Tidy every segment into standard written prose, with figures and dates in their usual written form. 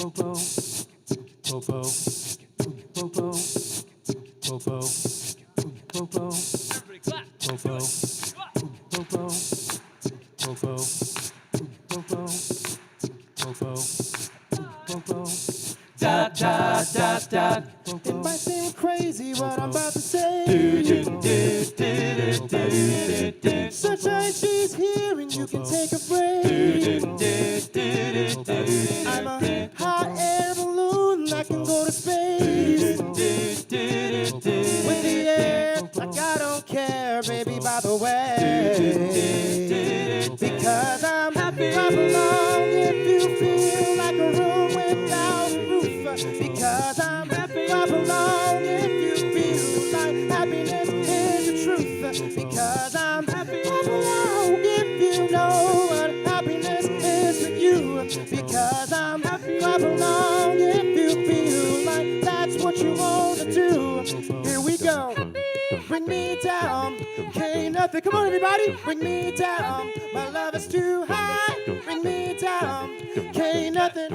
Dot, dot, dot, dot. It might seem crazy what I'm about to say. Sunshine, she's here and you can take a break. I'm a hot air balloon that can go to space. With the air, like I don't care, baby, by the way. Because I'm happy. Clap along if you feel like a room without a roof. Because I'm happy. Clap along if you feel like happiness is the truth. Because I'm happy. Clap along if you know what happiness is for you. Because I'm happy. Clap along if you feel like that's what you want to do. Here we go. Bring me down. Can't nothing. Come on, everybody. Bring me down. My love is too high. Bring me down. Can't nothing.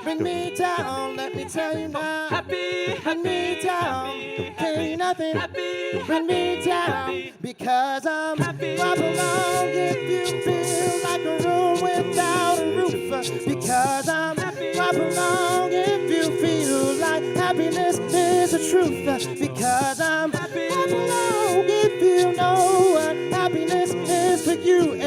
Bring me down. Let me tell you now. Happy, Bring me down. Can't nothing. Bring me down. Because I'm happy. Clap along if you feel like a room without a roof. Because I'm happy. Clap along if you feel like happiness is the truth. Because I'm happy. Clap along if you know what happiness is for you.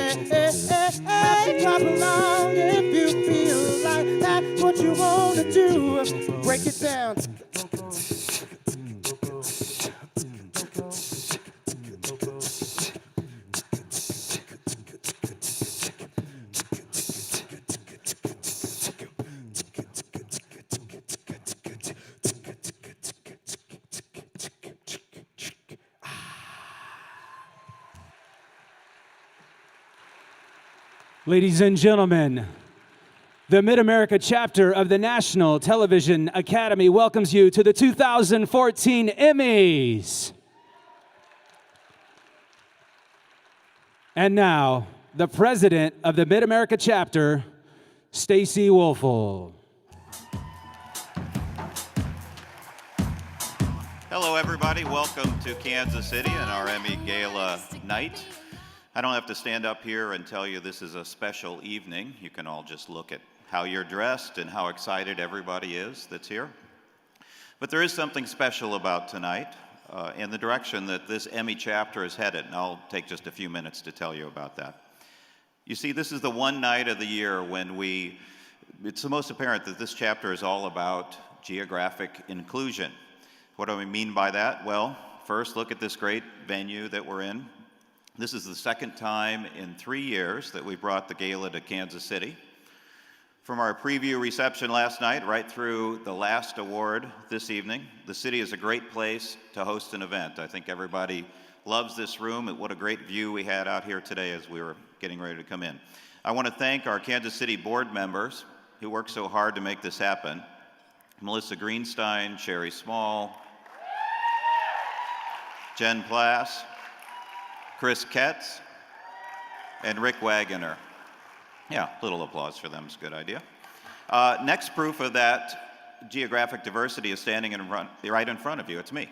Clap along if you feel like that's what you want to do. Break it down. Ladies and gentlemen, the Mid-America chapter of the National Television Academy welcomes you to the 2014 Emmys. And now, the president of the Mid-America chapter, Stacy Woelfel. Hello, everybody. Welcome to Kansas City and our Emmy Gala night. I don't have to stand up here and tell you this is a special evening. You can all just look at how you're dressed and how excited everybody is that's here. But there is something special about tonight and the direction that this Emmy chapter is headed, and I'll take just a few minutes to tell you about that. You see, this is the one night of the year when it's the most apparent that this chapter is all about geographic inclusion. What do I mean by that? Well, first, look at this great venue that we're in. This is the second time in 3 years that we brought the gala to Kansas City. From our preview reception last night right through the last award this evening, the city is a great place to host an event. I think everybody loves this room, and what a great view we had out here today as we were getting ready to come in. I want to thank our Kansas City board members who worked so hard to make this happen. Melissa Greenstein, Sherry Small, Jen Plass, Chris Ketz, and Rick Wagoner. Yeah, a little applause for them is a good idea. Next proof of that geographic diversity is standing right in front of you. It's me.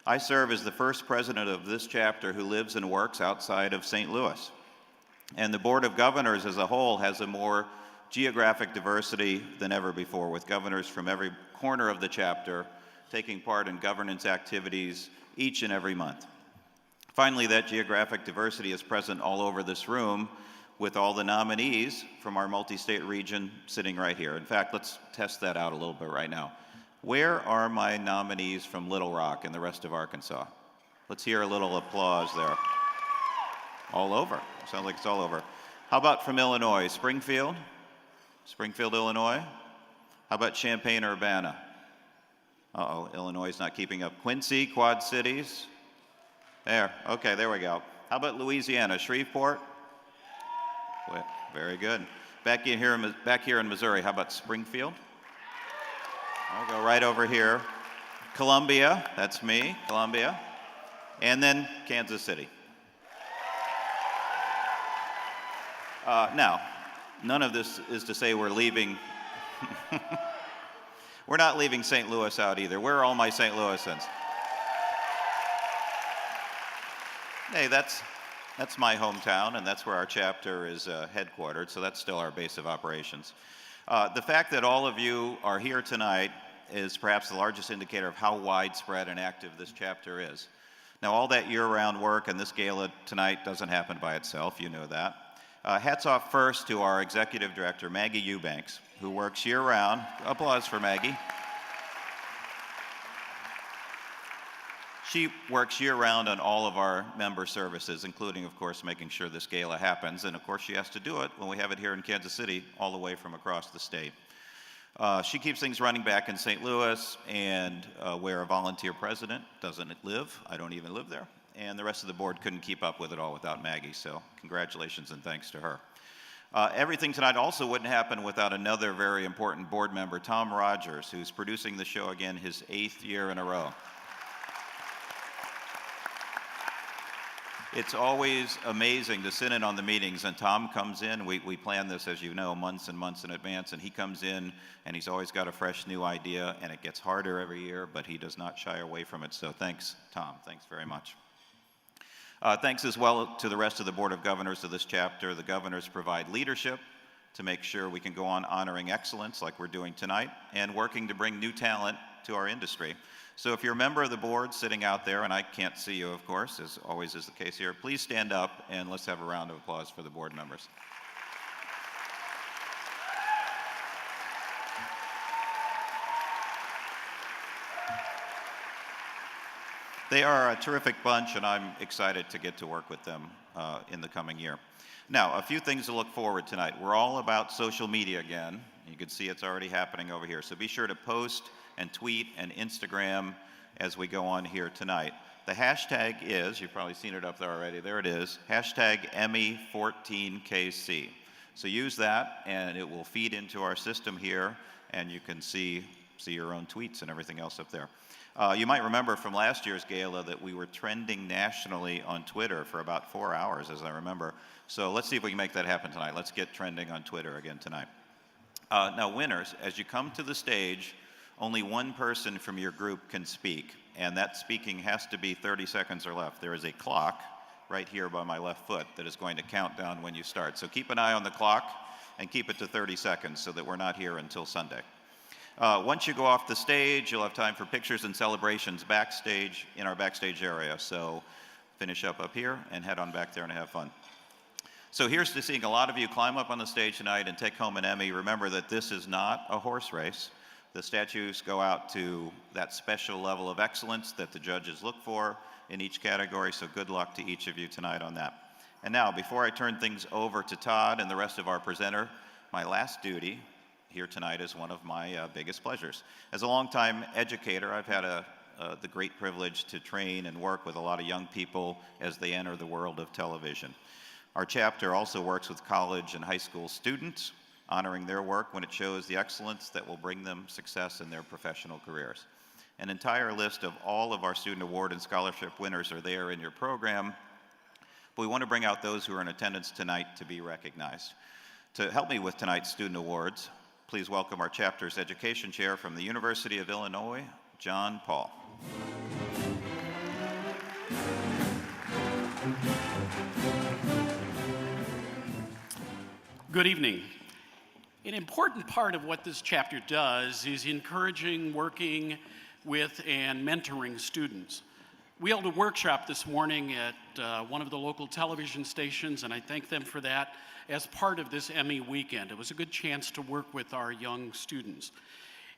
I serve as the first president of this chapter who lives and works outside of St. Louis. And the Board of Governors as a whole has a more geographic diversity than ever before, with governors from every corner of the chapter taking part in governance activities each and every month. Finally, that geographic diversity is present all over this room with all the nominees from our multi-state region sitting right here. In fact, let's test that out a little bit right now. Where are my nominees from Little Rock and the rest of Arkansas? Let's hear a little applause there. All over. Sounds like it's all over. How about from Illinois? Springfield? Springfield, Illinois? How about Champaign-Urbana? Uh-oh, Illinois is not keeping up. Quincy, Quad Cities? There, okay, there we go. How about Louisiana, Shreveport? Well, very good. Back here in Missouri, how about Springfield? I'll go right over here. Columbia, that's me, Columbia. And then Kansas City. Now, none of this is to say we're leaving. We're not leaving St. Louis out either. Where are all my St. Louisans? Hey, that's my hometown, and that's where our chapter is headquartered, so that's still our base of operations. The fact that all of you are here tonight is perhaps the largest indicator of how widespread and active this chapter is. Now, all that year-round work and this gala tonight doesn't happen by itself, you know that. Hats off first to our executive director, Maggie Eubanks, who works year-round. Applause for Maggie. She works year-round on all of our member services, including, of course, making sure this gala happens. And, of course, she has to do it when we have it here in Kansas City, all the way from across the state. She keeps things running back in St. Louis, and where a volunteer president doesn't live. I don't even live there. And the rest of the board couldn't keep up with it all without Maggie, so congratulations and thanks to her. Everything tonight also wouldn't happen without another very important board member, Tom Rogers, who's producing the show again his 8th year in a row. It's always amazing to sit in on the meetings, and Tom comes in. We plan this, as you know, months and months in advance, and he comes in, and he's always got a fresh new idea, and it gets harder every year, but he does not shy away from it. So thanks, Tom. Thanks very much. Thanks as well to the rest of the Board of Governors of this chapter. The governors provide leadership to make sure we can go on honoring excellence like we're doing tonight, and working to bring new talent to our industry. So if you're a member of the board sitting out there, and I can't see you, of course, as always is the case here, please stand up and let's have a round of applause for the board members. They are a terrific bunch, and I'm excited to get to work with them in the coming year. Now, a few things to look forward tonight. We're all about social media again. You can see it's already happening over here. So be sure to post and tweet and Instagram as we go on here tonight. The hashtag is, you've probably seen it up there already, there it is, hashtag EMMY14KC. So use that, and it will feed into our system here, and you can see your own tweets and everything else up there. You might remember from last year's gala that we were trending nationally on Twitter for about 4 hours, as I remember. So let's see if we can make that happen tonight. Let's get trending on Twitter again tonight. Now, winners, as you come to the stage, only one person from your group can speak, and that speaking has to be 30 seconds or less. There is a clock right here by my left foot that is going to count down when you start. So keep an eye on the clock and keep it to 30 seconds so that we're not here until Sunday. Once you go off the stage, you'll have time for pictures and celebrations backstage in our backstage area. So finish up here and head on back there and have fun. So here's to seeing a lot of you climb up on the stage tonight and take home an Emmy. Remember that this is not a horse race. The statues go out to that special level of excellence that the judges look for in each category, so good luck to each of you tonight on that. And now, before I turn things over to Todd and the rest of our presenter, my last duty here tonight is one of my biggest pleasures. As a longtime educator, I've had the great privilege to train and work with a lot of young people as they enter the world of television. Our chapter also works with college and high school students, honoring their work when it shows the excellence that will bring them success in their professional careers. An entire list of all of our student award and scholarship winners are there in your program, but we want to bring out those who are in attendance tonight to be recognized. To help me with tonight's student awards, please welcome our chapter's education chair from the University of Illinois, John Paul. Good evening. An important part of what this chapter does is encouraging, working with, and mentoring students. We held a workshop this morning at one of the local television stations, and I thank them for that as part of this Emmy weekend. It was a good chance to work with our young students.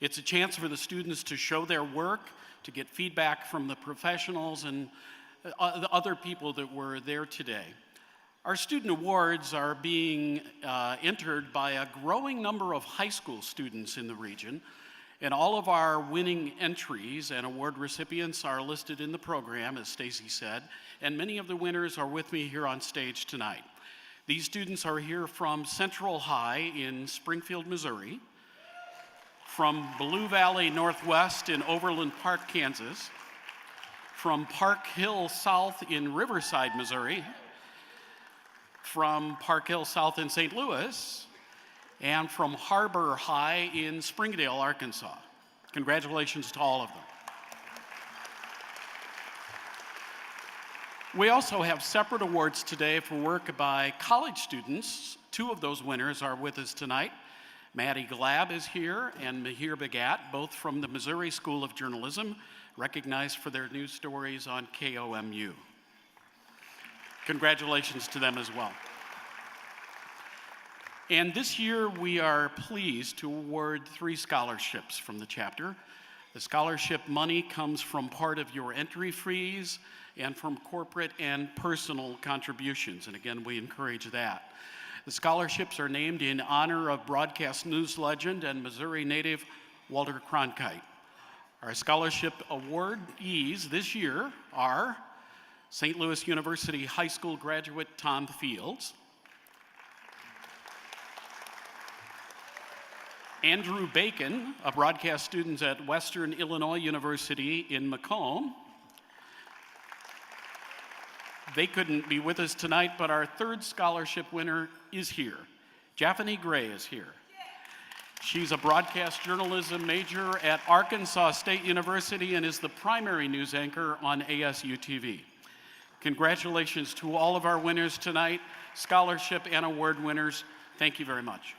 It's a chance for the students to show their work, to get feedback from the professionals and the other people that were there today. Our student awards are being entered by a growing number of high school students in the region, and all of our winning entries and award recipients are listed in the program, as Stacy said, and many of the winners are with me here on stage tonight. These students are here from Central High in Springfield, Missouri, from Blue Valley Northwest in Overland Park, Kansas, from Park Hill South in Riverside, Missouri, from Park Hill South in St. Louis, and from Harbor High in Springdale, Arkansas. Congratulations to all of them. We also have separate awards today for work by college students. Two of those winners are with us tonight. Maddie Glab is here and Mihir Bagat, both from the Missouri School of Journalism, recognized for their news stories on KOMU. Congratulations to them as well. And this year we are pleased to award 3 scholarships from the chapter. The scholarship money comes from part of your entry fees and from corporate and personal contributions. And again, we encourage that. The scholarships are named in honor of broadcast news legend and Missouri native Walter Cronkite. Our scholarship awardees this year are St. Louis University High School graduate Tom Fields, Andrew Bacon, a broadcast student at Western Illinois University in Macomb. They couldn't be with us tonight, but our 3rd scholarship winner is here. Japhanie Gray is here. She's a broadcast journalism major at Arkansas State University and is the primary news anchor on ASU TV. Congratulations to all of our winners tonight, scholarship and award winners. Thank you very much.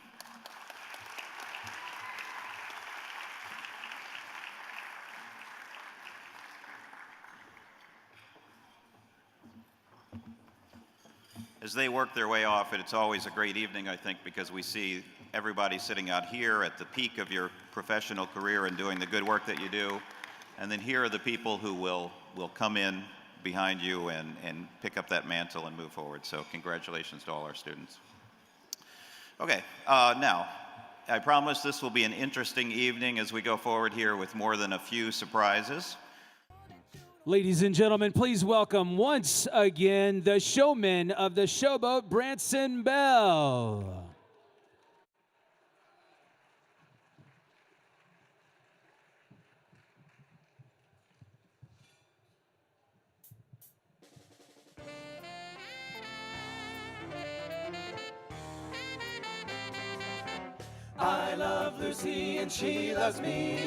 As they work their way off, it's always a great evening, I think, because we see everybody sitting out here at the peak of your professional career and doing the good work that you do. And then here are the people who will come in behind you and pick up that mantle and move forward. So congratulations to all our students. Okay, now, I promise this will be an interesting evening as we go forward here with more than a few surprises. Ladies and gentlemen, please welcome once again the showman of the Showboat, Branson Bell. I love Lucy and she loves me.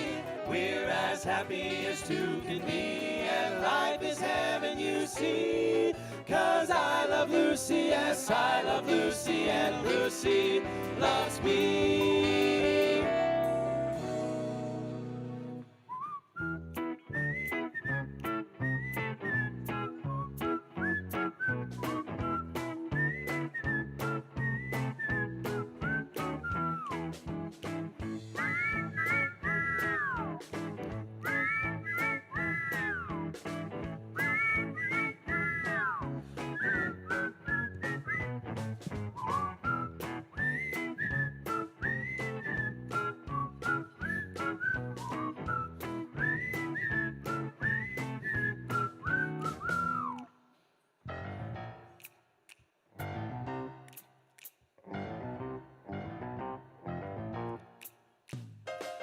We're as happy as two can be, and life is heaven, you see. 'Cause I love Lucy, yes, I love Lucy, and Lucy loves me.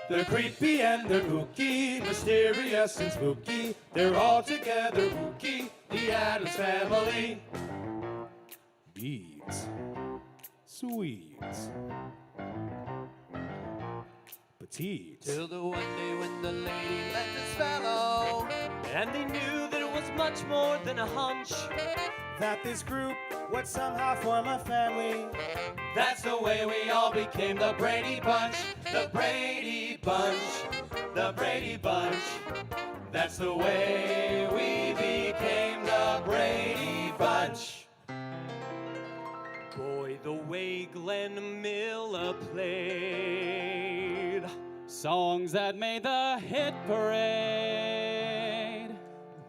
They're creepy and they're kooky, mysterious and spooky. They're all together kooky, the Addams Family. Beads, sweets, petite. Till the one day when the lady let us follow, and they knew that it was much more than a hunch, that this group would somehow form a family. That's the way we all became the Brady Bunch, the Brady Bunch, the Brady Bunch. That's the way we became the Brady Bunch. Boy, the way Glenn Miller played Songs that made the hit parade.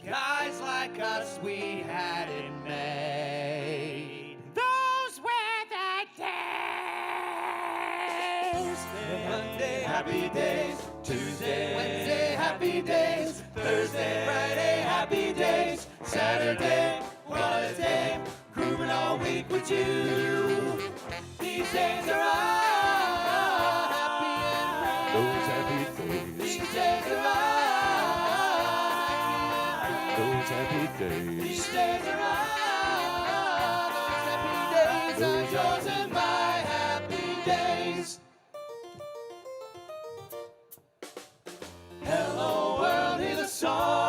guys like us, we had it made. Those were the days. Monday, happy days. Tuesday, Wednesday, happy days. Thursday, Friday, happy days. Saturday, what a day. Grooving all week with you. These days are all happy and free. Those happy days, These days are all those happy These days, days are all those happy days are yours and my happy days.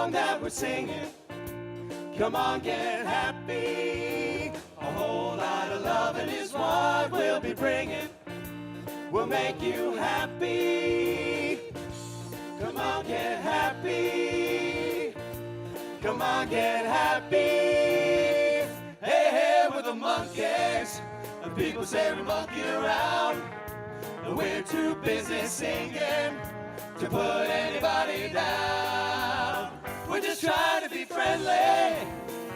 song that we're singing. Come on, get happy. A whole lot of loving is what we'll be bringing. We'll make you happy. Come on, get happy. Come on, get happy. Hey, hey, we're the monkeys. And people say we monkey around. But we're too busy singing to put anybody down. We're just trying to be friendly.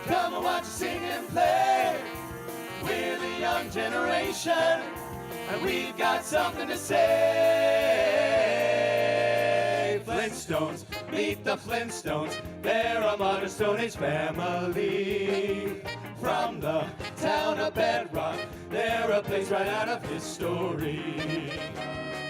Come and watch us sing and play. We're the young generation, and we've got something to say. Flintstones, meet the Flintstones. They're a modern Stone Age family. From the town of Bedrock, they're a place right out of history.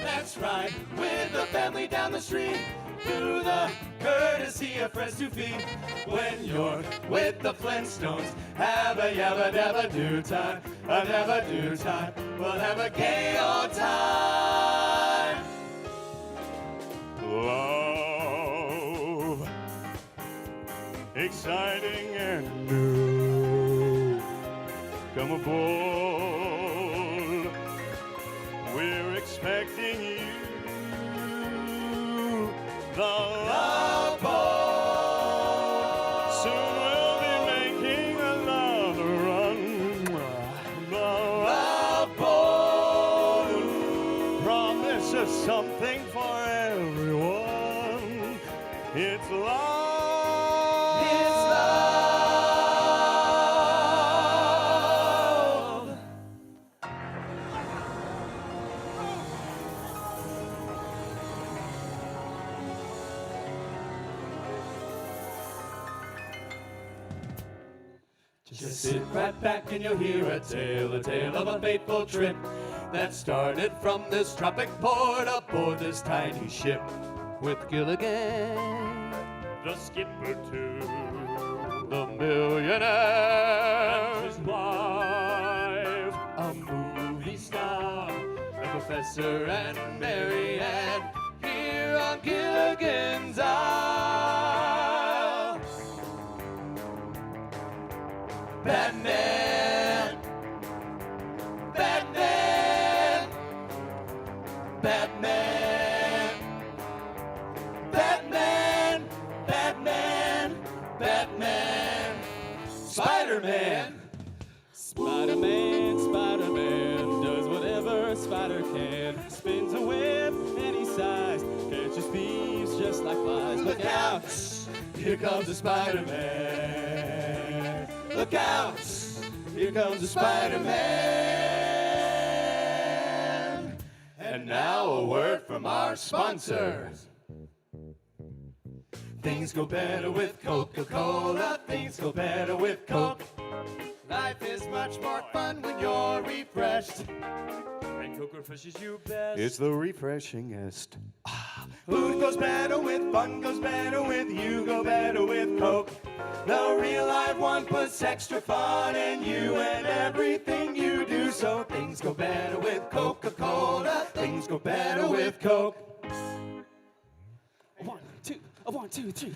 That's right, with the family down the street, through the courtesy of friends to feed. When you're with the Flintstones, have a yabba dabba do time, a dabba do time. We'll have a gay old time. Love, exciting and new. Come aboard, we're expecting you. The Love Boat. Soon we'll be making another run. The Love Boat promises something for everyone. It's love. It's love. Just sit right back and you'll hear a tale of a fateful trip that started from this tropic port aboard this tiny ship with Gilligan, The skipper too, the millionaire, his wife, a movie star, a professor and Mary Ann here on Gilligan's Isle. Batman, Batman, Batman, Batman, Batman, Batman, Spider-Man. Spider-Man, Spider-Man does whatever a spider can. Spins a web any size, catches thieves just like flies. Look out, here comes the Spider-Man. Look out, here comes the Spider-Man. And now a word from our sponsors. Things go better with Coca-Cola. Things go better with Coke. Life is much more fun when you're refreshed. And Coke refreshes you best. it's the refreshingest. Food goes better with, fun goes better with, you go better with Coke. The real life one puts extra fun in you and everything you do. So things go better with Coca-Cola. Things go better with Coke. 1, 2, 1, 2, 3.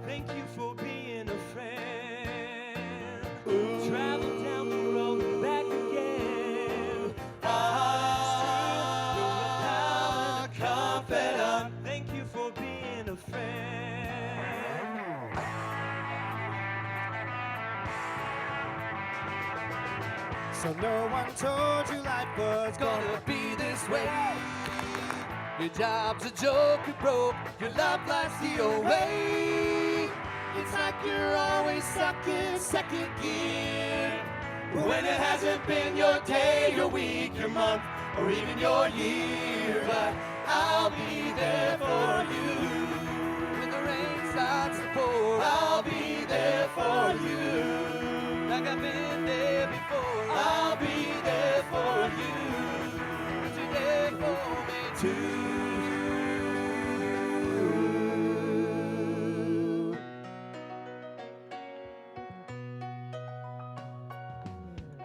Thank you for being a friend. Travel down the road and back again. Ah, confidant. Thank you for being a friend. So no one told you life was Gonna be this way. Your job's a joke, you're broke, your love life's the old way. It's like you're always stuck in second gear. When it hasn't been your day, your week, your month, or even your year. But I'll be there for you. When the rain starts to pour, I'll be there for you. Like I've been there before, I'll be there for you. You're there for me too.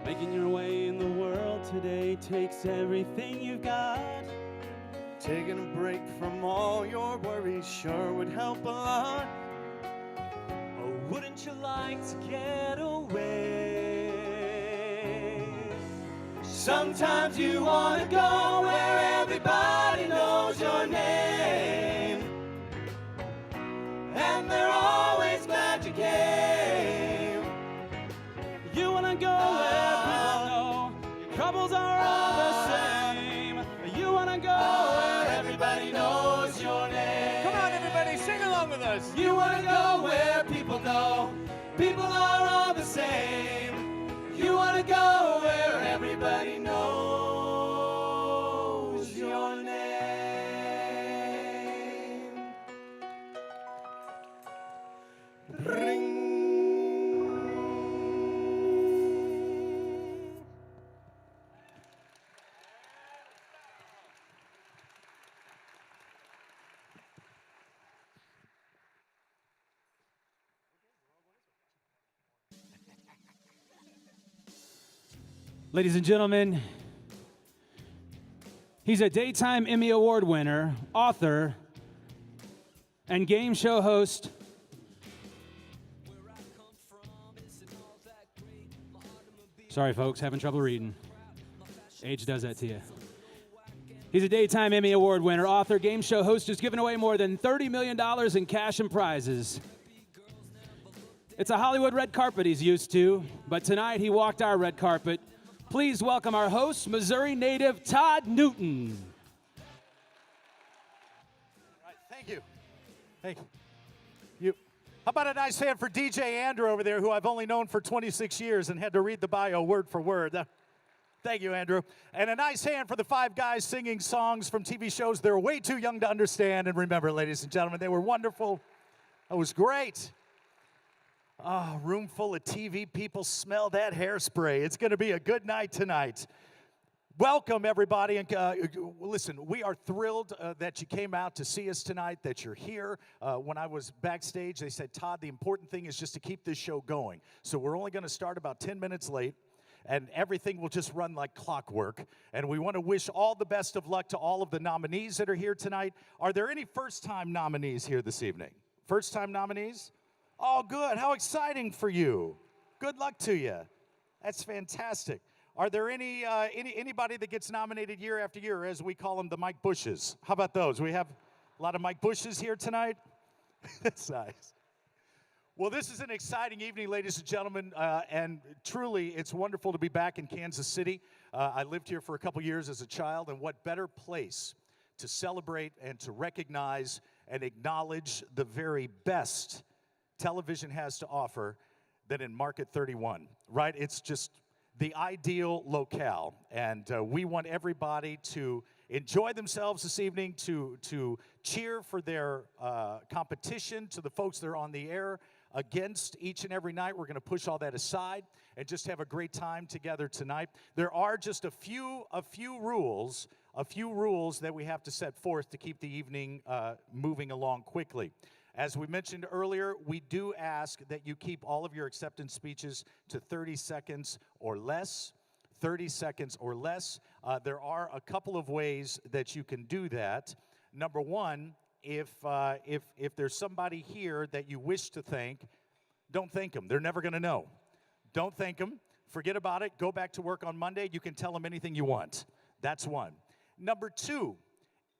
Making your way in the world today takes everything you've got. Taking a break from all your worries sure would help a lot. Oh, wouldn't you like to get away? Sometimes you wanna go where everybody knows your name, and they're always glad you came. You wanna go where people know your troubles are all the same. You wanna go where Everybody knows your name. Come on, everybody, sing along with us. You wanna go where people know people are all the same. You wanna go where everybody knows your name. Ring. Ladies and gentlemen, he's a Daytime Emmy Award winner, author, and game show host. Sorry, folks, having trouble reading. Age does that to you. He's a Daytime Emmy Award winner, author, game show host who's given away more than $30 million in cash and prizes. It's a Hollywood red carpet he's used to, but tonight he walked our red carpet. Please welcome our host, Missouri native Todd Newton. All right, thank you. Thank you. How about a nice hand for DJ Andrew over there, who I've only known for 26 years and had to read the bio word for word. Thank you, Andrew. And a nice hand for the 5 guys singing songs from TV shows they're way too young to understand and remember, ladies and gentlemen. They were wonderful. It was great. Oh, room full of TV people, smell that hairspray. It's going to be a good night tonight. Welcome, everybody. And listen, we are thrilled that you came out to see us tonight, that you're here. When I was backstage, they said, Todd, the important thing is just to keep this show going. So we're only going to start about 10 minutes late, and everything will just run like clockwork. And we want to wish all the best of luck to all of the nominees that are here tonight. Are there any first-time nominees here this evening? First-time nominees? Oh, good. How exciting for you. Good luck to you. That's fantastic. Are there anybody that gets nominated year after year, as we call them, the Mike Bushes? How about those? We have a lot of Mike Bushes here tonight. That's nice. Well, this is an exciting evening, ladies and gentlemen, and truly, it's wonderful to be back in Kansas City. I lived here for a couple years as a child, and what better place to celebrate and to recognize and acknowledge the very best television has to offer than in Market 31, right? It's just the ideal locale, and we want everybody to enjoy themselves this evening, to cheer for their competition, to the folks that are on the air against each and every night. We're going to push all that aside and just have a great time together tonight. There are just a few rules that we have to set forth to keep the evening moving along quickly. As we mentioned earlier, we do ask that you keep all of your acceptance speeches to 30 seconds or less. 30 seconds or less. There are a couple of ways that you can do that. Number one, if there's somebody here that you wish to thank, don't thank them. They're never going to know. Don't thank them. Forget about it. Go back to work on Monday. You can tell them anything you want. That's one. Number two,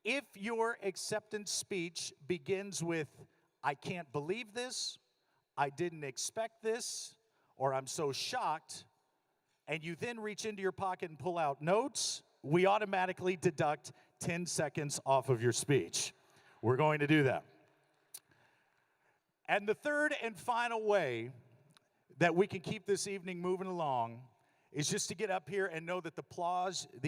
if your acceptance speech begins with, I can't believe this, I didn't expect this, or I'm so shocked, and you then reach into your pocket and pull out notes, we automatically deduct 10 seconds off of your speech. We're going to do that. And the third and final way that we can keep this evening moving along is just to get up here and know that the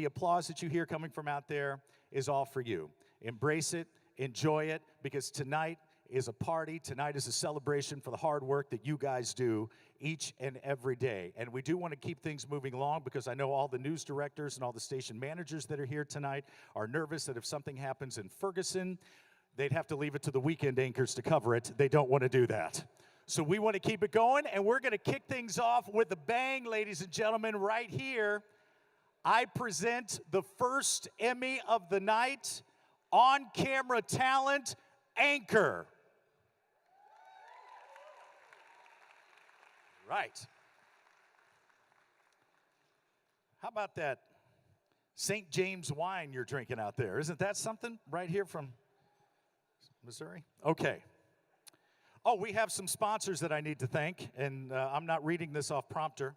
applause that you hear coming from out there is all for you. Embrace it, enjoy it, because tonight is a party. Tonight is a celebration for the hard work that you guys do each and every day. And we do want to keep things moving along because I know all the news directors and all the station managers that are here tonight are nervous that if something happens in Ferguson, they'd have to leave it to the weekend anchors to cover it. They don't want to do that. So we want to keep it going, and we're going to kick things off with a bang, ladies and gentlemen, right here. I present the first Emmy of the night, on-camera talent, Anchor. Right. How about that St. James wine you're drinking out there? Isn't that something right here from Missouri? Okay. Oh, we have some sponsors that I need to thank, and I'm not reading this off prompter.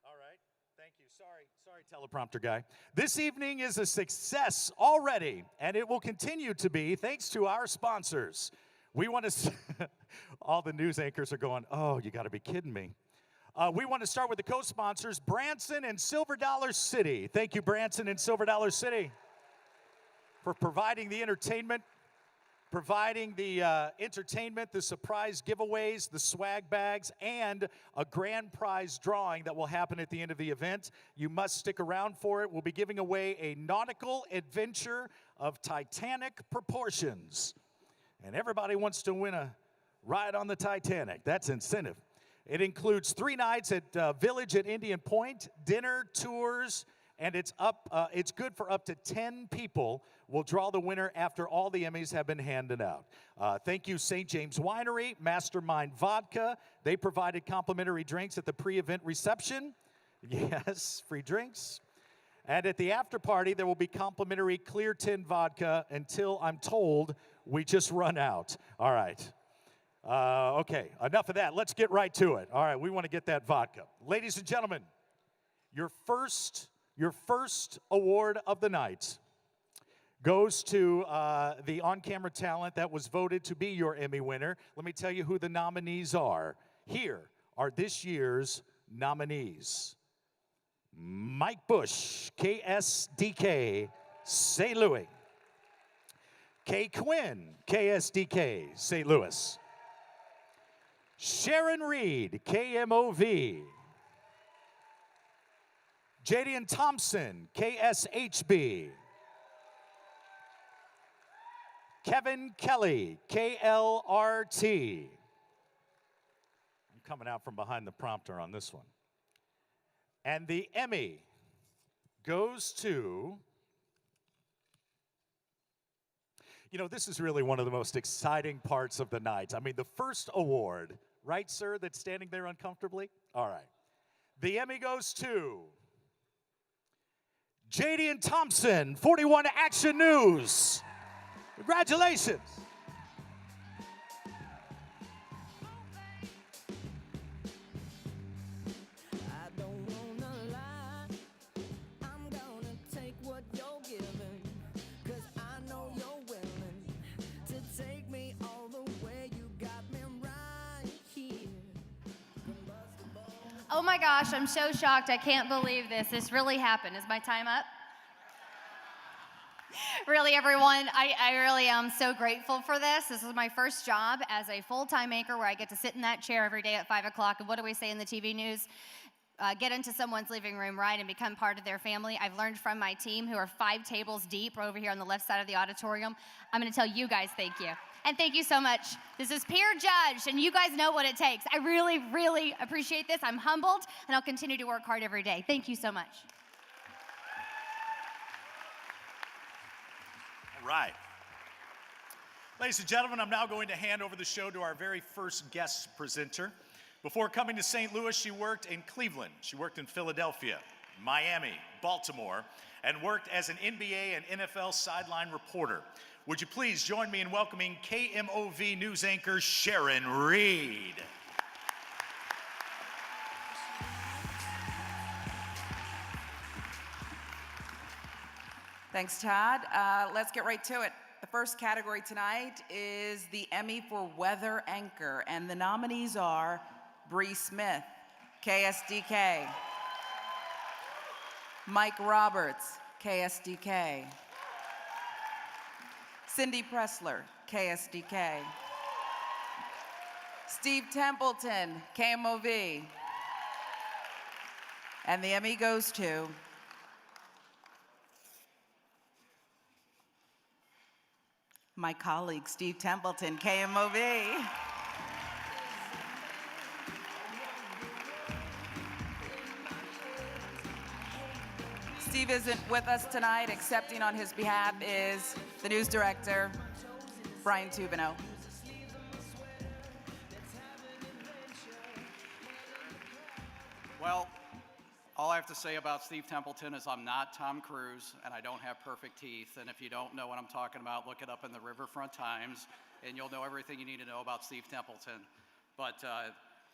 All right. Thank you. Sorry, teleprompter guy. This evening is a success already, and it will continue to be thanks to our sponsors. We want to, all the news anchors are going, oh, you got to be kidding me. We want to start with the co-sponsors, Branson and Silver Dollar City. Thank you, Branson and Silver Dollar City, for providing the entertainment, the surprise giveaways, the swag bags, and a grand prize drawing that will happen at the end of the event. You must stick around for it. We'll be giving away a nautical adventure of Titanic proportions. And everybody wants to win a ride on the Titanic. That's incentive. It includes 3 nights at Village at Indian Point, dinner, tours, and it's good for up to 10 people. We'll draw the winner after all the Emmys have been handed out. Thank you, St. James Winery, Mastermind Vodka. They provided complimentary drinks at the pre-event reception. Yes, free drinks. And at the after party, there will be complimentary clear tin vodka until I'm told we just run out. All right. Okay, enough of that. Let's get right to it. All right, we want to get that vodka. Ladies and gentlemen, your first award of the night goes to the on-camera talent that was voted to be your Emmy winner. Let me tell you who the nominees are. Here are this year's nominees. Mike Bush, KSDK, St. Louis. Kay Quinn, KSDK, St. Louis. Sharon Reed, KMOV. Jadian Thompson, KSHB. Kevin Kelly, KLRT. I'm coming out from behind the prompter on this one. And the Emmy goes to, you know, this is really one of the most exciting parts of the night. I mean, the first award, right, sir, that's standing there uncomfortably? All right. The Emmy goes to Jadian Thompson, 41 Action News. Congratulations. Oh my gosh, I'm so shocked. I can't believe this. This really happened. Is my time up? Really, everyone, I really am so grateful for this. This is my first job as a full-time anchor where I get to sit in that chair every day at 5 o'clock. And what do we say in the TV news? Get into someone's living room, right, and become part of their family. I've learned from my team, who are 5 tables deep over here on the left side of the auditorium. I'm going to tell you guys thank you. And thank you so much. This is peer judged, and you guys know what it takes. I really, really appreciate this. I'm humbled, and I'll continue to work hard every day. Thank you so much. All right. Ladies and gentlemen, I'm now going to hand over the show to our very first guest presenter. Before coming to St. Louis, she worked in Cleveland. She worked in Philadelphia, Miami, Baltimore, and worked as an NBA and NFL sideline reporter. Would you please join me in welcoming KMOV news anchor Sharon Reed. Thanks, Todd. Let's get right to it. The first category tonight is the Emmy for Weather Anchor, and the nominees are Bree Smith, KSDK, Mike Roberts, KSDK, Cindy Pressler, KSDK, Steve Templeton, KMOV, and the Emmy goes to my colleague, Steve Templeton, KMOV. Steve isn't with us tonight. Accepting on his behalf is the news director, Brian Tubino. Well, all I have to say about Steve Templeton is I'm not Tom Cruise and I don't have perfect teeth. And if you don't know what I'm talking about, look it up in the Riverfront Times and you'll know everything you need to know about Steve Templeton. But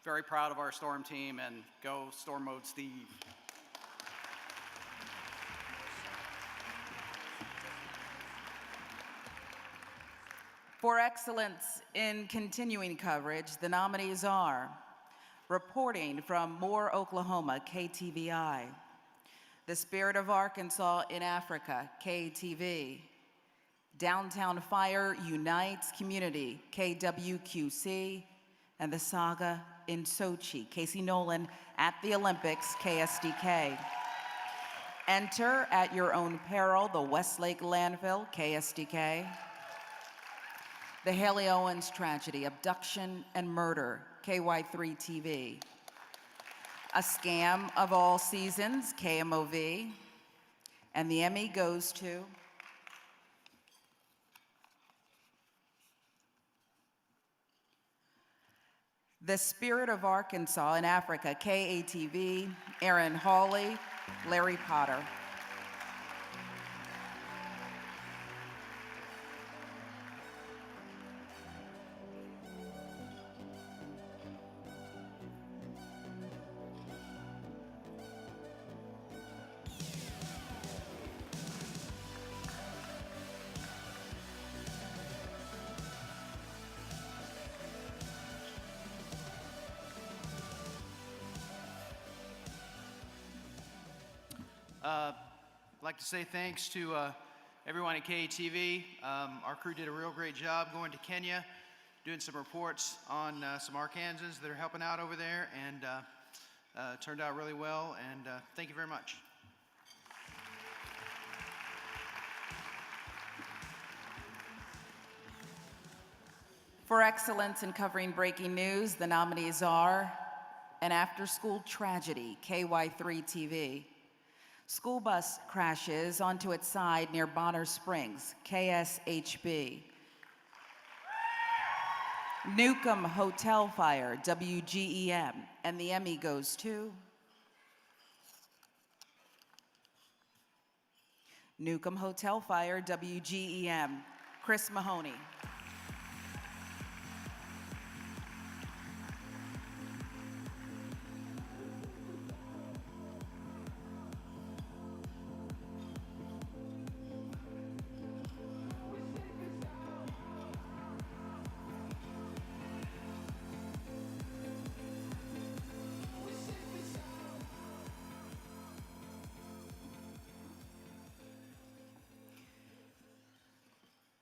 very proud of our Storm team, and go Storm Mode Steve. For excellence in continuing coverage, the nominees are reporting from Moore, Oklahoma, KTVI, The Spirit of Arkansas in Africa, KTV, Downtown Fire Unites Community, KWQC, and The Saga in Sochi, Casey Nolan at the Olympics, KSDK. Enter at your own peril, the Westlake Landfill, KSDK. The Haley Owens Tragedy, Abduction and Murder, KY3 TV. A Scam of All Seasons, KMOV. And the Emmy goes to The Spirit of Arkansas in Africa, KATV, Aaron Hawley, Larry Potter. I'd like to say thanks to everyone at KATV. Our crew did a real great job going to Kenya, doing some reports on some Arkansans that are helping out over there, and it turned out really well, and thank you very much. For excellence in covering breaking news, the nominees are An After-School Tragedy, KY3 TV. School bus crashes onto its side near Bonner Springs, KSHB. Newcomb Hotel Fire, WGEM, and the Emmy goes to Newcomb Hotel Fire, WGEM, Chris Mahoney.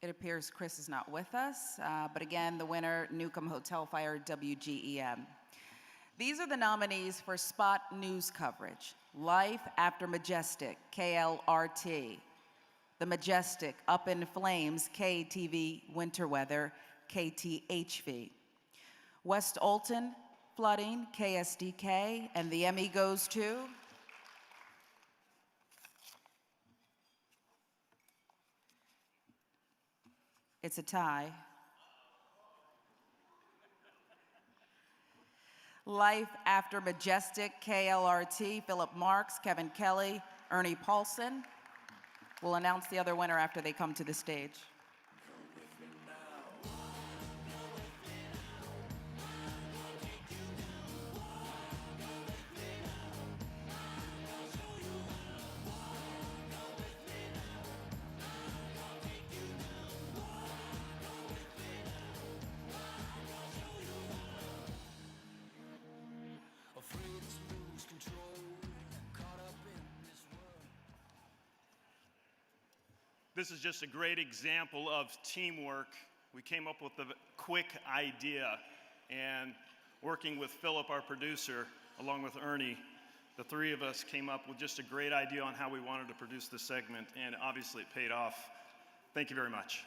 It appears Chris is not with us, but again, the winner, Newcomb Hotel Fire, WGEM. These are the nominees for spot news coverage. Life After Majestic, KLRT. The Majestic Up in Flames, KTV Winter Weather, KTHV. West Olton Flooding, KSDK, and the Emmy goes to it's a tie. Life After Majestic, KLRT, Philip Marks, Kevin Kelly, Ernie Paulson. We'll announce the other winner after they come to the stage. This is just a great example of teamwork. We came up with a quick idea, and working with Philip, our producer, along with Ernie, the three of us came up with just a great idea on how we wanted to produce this segment, and obviously it paid off. Thank you very much.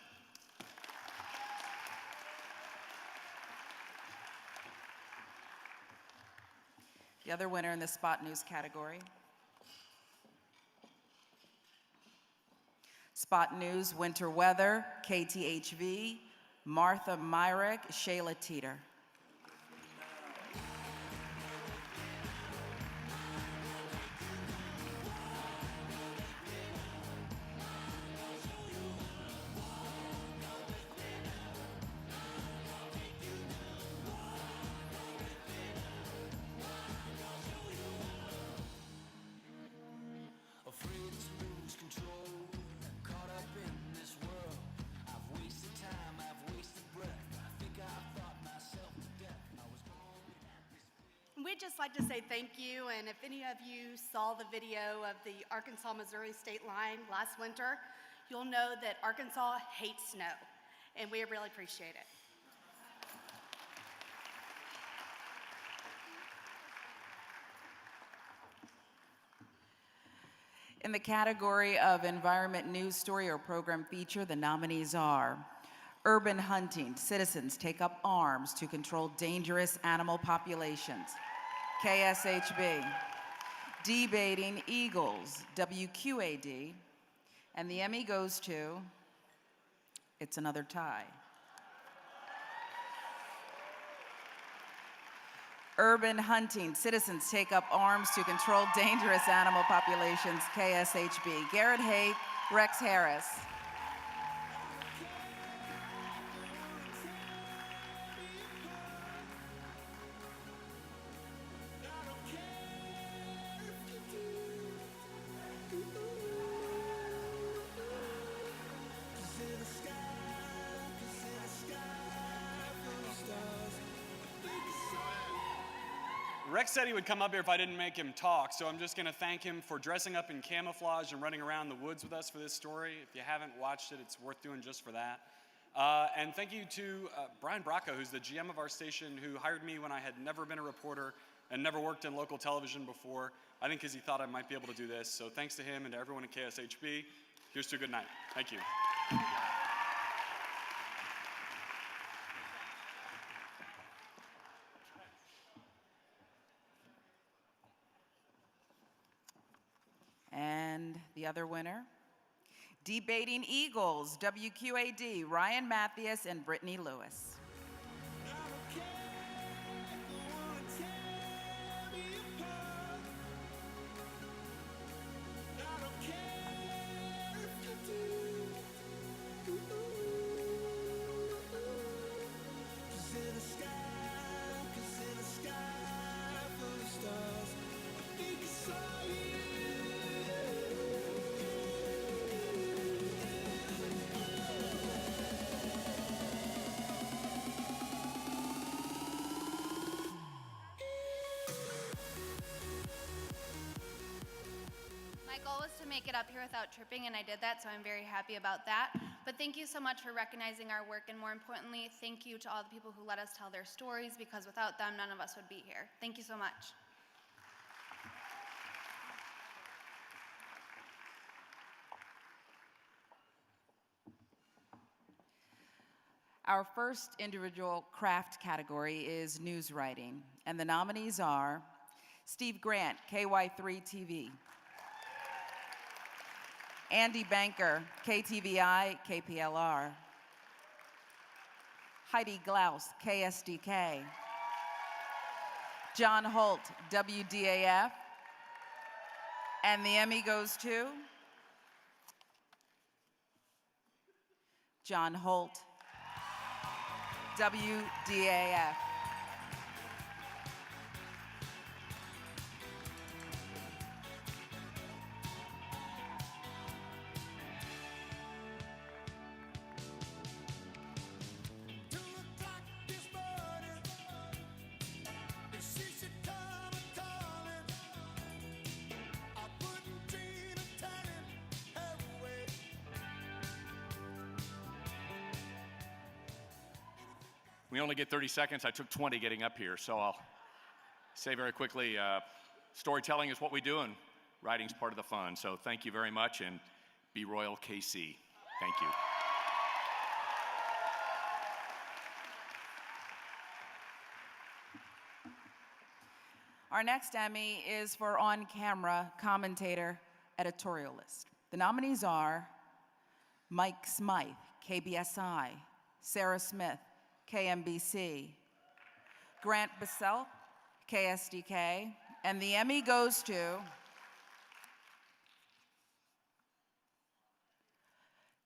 The other winner in the Spot News category. Spot News Winter Weather, KTHV, Martha Myrick, Shayla Teeter. We'd just like to say thank you, and if any of you saw the video of the Arkansas-Missouri state line last winter, you'll know that Arkansas hates snow, and we really appreciate it. In the category of Environment News Story or Program Feature, the nominees are Urban Hunting, Citizens Take Up Arms to Control Dangerous Animal Populations, KSHB. Debating Eagles, WQAD. And the Emmy goes to, it's another tie. Urban Hunting, Citizens Take Up Arms to Control Dangerous Animal Populations, KSHB. Garrett Haig, Rex Harris. Rex said he would come up here if I didn't make him talk, so I'm just going to thank him for dressing up in camouflage and running around the woods with us for this story. If you haven't watched it, it's worth doing just for that. And thank you to Brian Bracco, who's the GM of our station, who hired me when I had never been a reporter and never worked in local television before, I think because he thought I might be able to do this. So thanks to him and to everyone at KSHB. Here's to a good night. Thank you. And the other winner, Debating Eagles, WQAD, Ryan Mathias and Brittany Lewis. My goal was to make it up here without tripping, and I did that, so I'm very happy about that. But thank you so much for recognizing our work, and more importantly, thank you to all the people who let us tell their stories, because without them, none of us would be here. Thank you so much. Our first individual craft category is news writing, and the nominees are Steve Grant, KY3 TV. Andy Banker, KTVI, KPLR. Heidi Glaus, KSDK. John Holt, WDAF. And the Emmy goes to John Holt, WDAF. We only get 30 seconds. I took 20 getting up here, so I'll say very quickly, storytelling is what we do, and writing's part of the fun. So thank you very much, and be Royal KC. Thank you. Our next Emmy is for on-camera commentator editorialist. The nominees are Mike Smythe, KBSI, Sarah Smith, KMBC, Grant Bissell, KSDK, and the Emmy goes to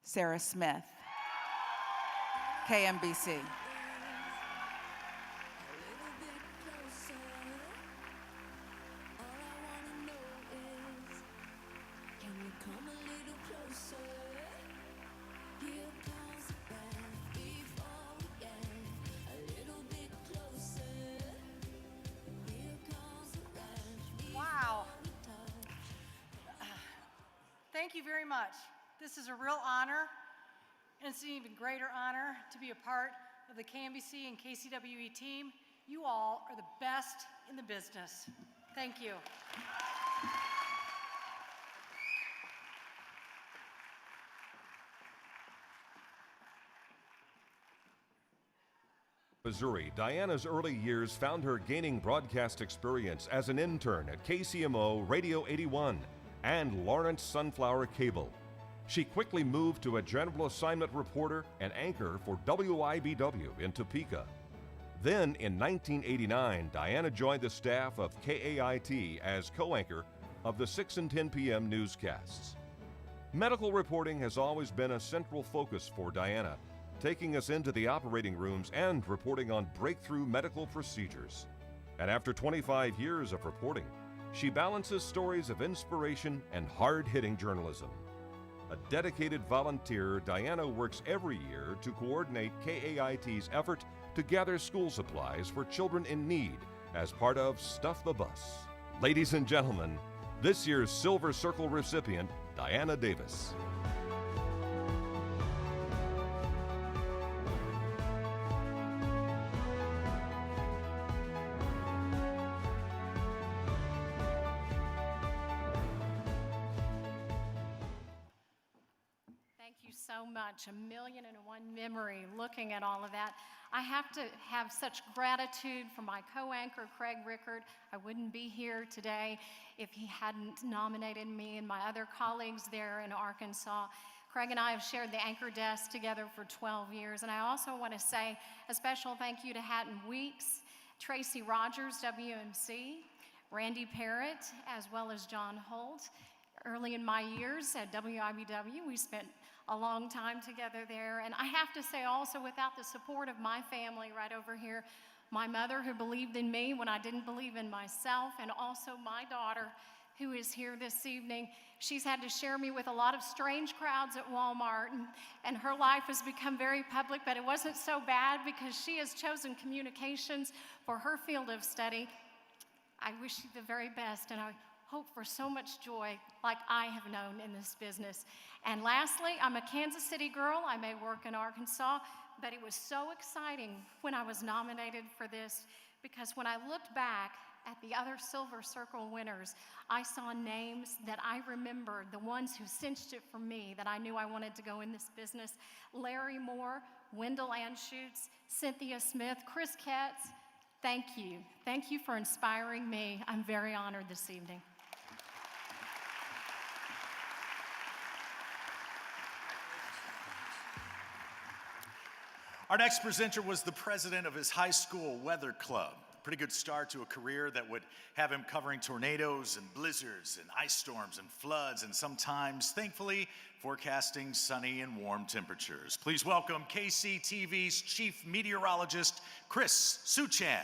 Sarah Smith, KMBC. Wow. Thank you very much. This is a real honor, and it's an even greater honor to be a part of the KMBC and KCWE team. You all are the best in the business. Thank you. Missouri, Diana's early years found her gaining broadcast experience as an intern at KCMO Radio 81 and Lawrence Sunflower Cable. She quickly moved to a general assignment reporter and anchor for WIBW in Topeka. Then in 1989, Diana joined the staff of KAIT as co-anchor of the 6 and 10 p.m. newscasts. Medical reporting has always been a central focus for Diana, taking us into the operating rooms and reporting on breakthrough medical procedures. And after 25 years of reporting, she balances stories of inspiration and hard-hitting journalism. A dedicated volunteer, Diana works every year to coordinate KAIT's effort to gather school supplies for children in need as part of Stuff the Bus. Ladies and gentlemen, this year's Silver Circle recipient, Diana Davis. So much, 1,000,001 memory looking at all of that. I have to have such gratitude for my co-anchor, Craig Rickard. I wouldn't be here today if he hadn't nominated me and my other colleagues there in Arkansas. Craig and I have shared the anchor desk together for 12 years, and I also want to say a special thank you to Hatton Weeks, Tracy Rogers, WMC, Randy Parrott, as well as John Holt. Early in my years at WIBW, we spent a long time together there. And I have to say also, without the support of my family right over here, my mother who believed in me when I didn't believe in myself, and also my daughter who is here this evening, she's had to share me with a lot of strange crowds at Walmart, and her life has become very public, but it wasn't so bad because she has chosen communications for her field of study. I wish you the very best, and I hope for so much joy like I have known in this business. And lastly, I'm a Kansas City girl. I may work in Arkansas, but it was so exciting when I was nominated for this, because when I looked back at the other Silver Circle winners, I saw names that I remembered, the ones who cinched it for me, that I knew I wanted to go in this business. Larry Moore, Wendell Anschutz, Cynthia Smith, Chris Katz. Thank you. Thank you for inspiring me. I'm very honored this evening. Our next presenter was the president of his high school weather club. Pretty good start to a career that would have him covering tornadoes and blizzards and ice storms and floods, and sometimes, thankfully, forecasting sunny and warm temperatures. Please welcome KCTV's chief meteorologist, Chris Suchan.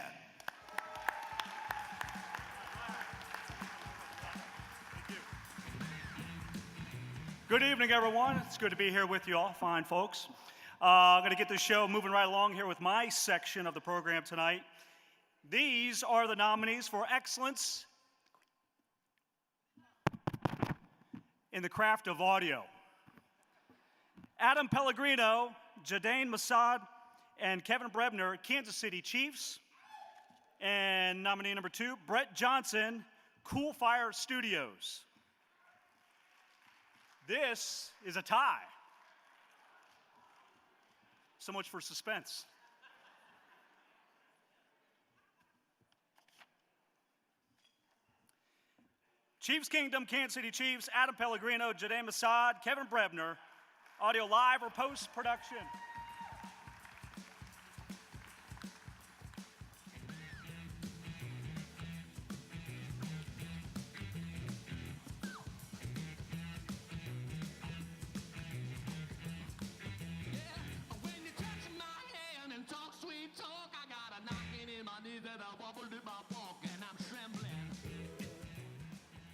Good evening, everyone. It's good to be here with you all, fine folks. I'm going to get this show moving right along here with my section of the program tonight. These are the nominees for excellence in the craft of audio. Adam Pellegrino, Jadain Masad, and Kevin Brebner, Kansas City Chiefs. And nominee number 2, Brett Johnson, Cool Fire Studios. This is a tie. So much for suspense. Chiefs Kingdom, Kansas City Chiefs, Adam Pellegrino, Jade Masad, Kevin Brebner. Audio live or post-production?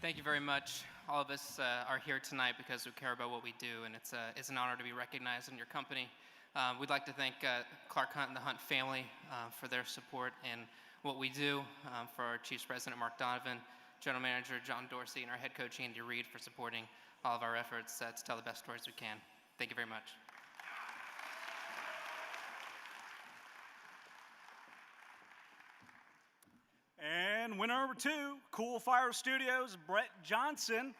Thank you very much. All of us are here tonight because we care about what we do, and it's an honor to be recognized in your company. We'd like to thank Clark Hunt and the Hunt family for their support in what we do, for our Chiefs President Mark Donovan, General Manager John Dorsey, and our head coach Andy Reid for supporting all of our efforts to tell the best stories we can. Thank you very much. And winner number 2, Cool Fire Studios, Brett Johnson.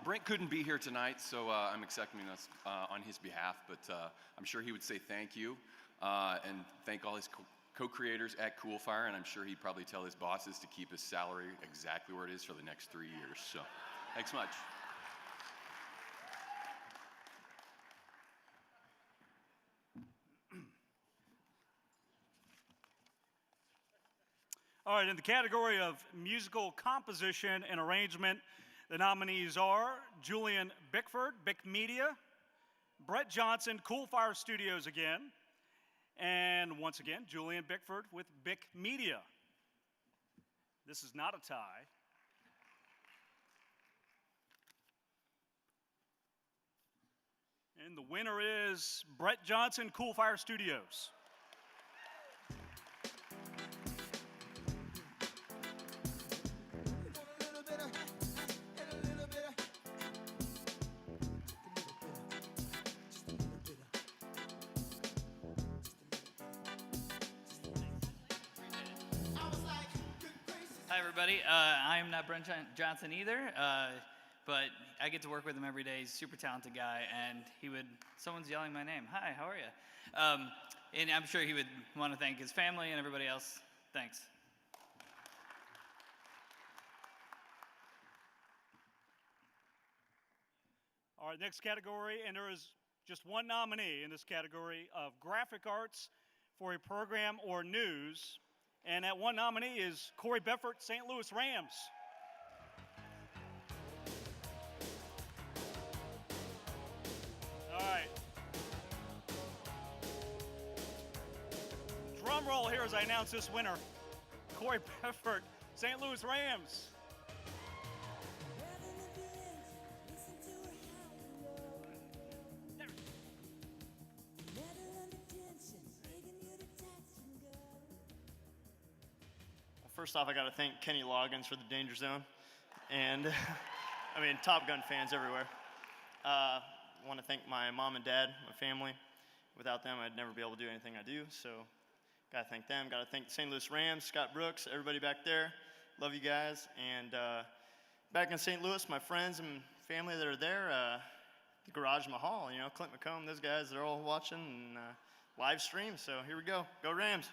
Brent couldn't be here tonight, so I'm accepting this on his behalf, but I'm sure he would say thank you and thank all his co-creators at Cool Fire, and I'm sure he'd probably tell his bosses to keep his salary exactly where it is for the next 3 years. So, thanks much. All right, in the category of musical composition and arrangement, the nominees are Julian Bickford, Bick Media, Brett Johnson, Cool Fire Studios again, and once again, Julian Bickford with Bick Media. This is not a tie. And the winner is Brett Johnson, Cool Fire Studios. Hi, everybody. I am not Brent Johnson either, but I get to work with him every day. He's a super talented guy, and someone's yelling my name. Hi, how are you? And I'm sure he would want to thank his family and everybody else. Thanks. All right, next category, and there is just one nominee in this category of graphic arts for a program or news. And that one nominee is Corey Beffert, St. Louis Rams. All right. Drum roll here as I announce this winner. Corey Beffert, St. Louis Rams. First off, I got to thank Kenny Loggins for the Danger Zone, and I mean, Top Gun fans everywhere. I want to thank my mom and dad, my family. Without them, I'd never be able to do anything I do, so got to thank them. Got to thank the St. Louis Rams, Scott Brooks, everybody back there. Love you guys. And back in St. Louis, my friends and family that are there, the Garage Mahal, Clint McComb, those guys, they're all watching and live stream, so here we go. Go Rams.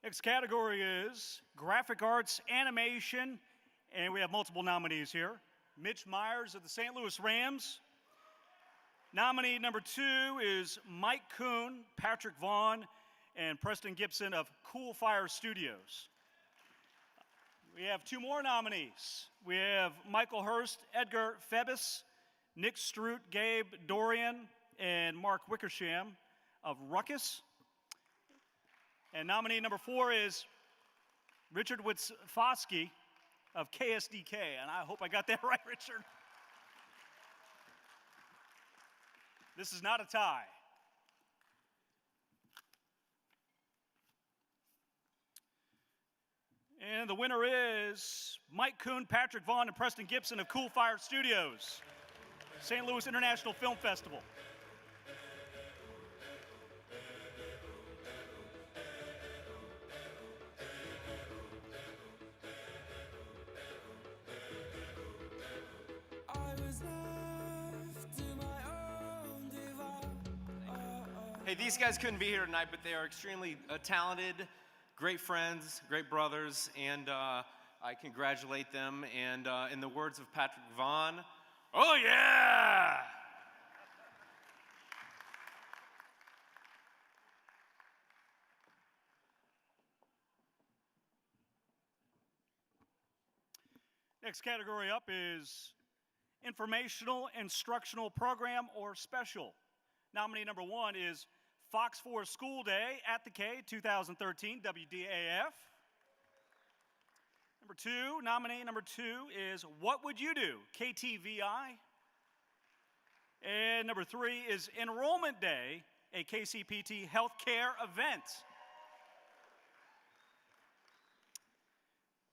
Next category is graphic arts animation, and we have multiple nominees here. Mitch Myers of the St. Louis Rams. Nominee number 2 is Mike Kuhn, Patrick Vaughn, and Preston Gibson of Cool Fire Studios. We have 2 more nominees. We have Michael Hurst, Edgar Febus, Nick Stroot, Gabe Dorian, and Mark Wickersham of Ruckus. And nominee number 4 is Richard Witzfoski of KSDK. And I hope I got that right, Richard. This is not a tie. And the winner is Mike Kuhn, Patrick Vaughn, and Preston Gibson of Cool Fire Studios, St. Louis International Film Festival. Hey, these guys couldn't be here tonight, but they are extremely talented, great friends, great brothers, and I congratulate them. And in the words of Patrick Vaughn, oh yeah! Next category up is Informational Instructional Program or Special. Nominee number 1 is Fox 4 School Day at the K 2013 WDAF. Nominee number 2 is What Would You Do? KTVI. And number 3 is Enrollment Day, a KCPT healthcare event.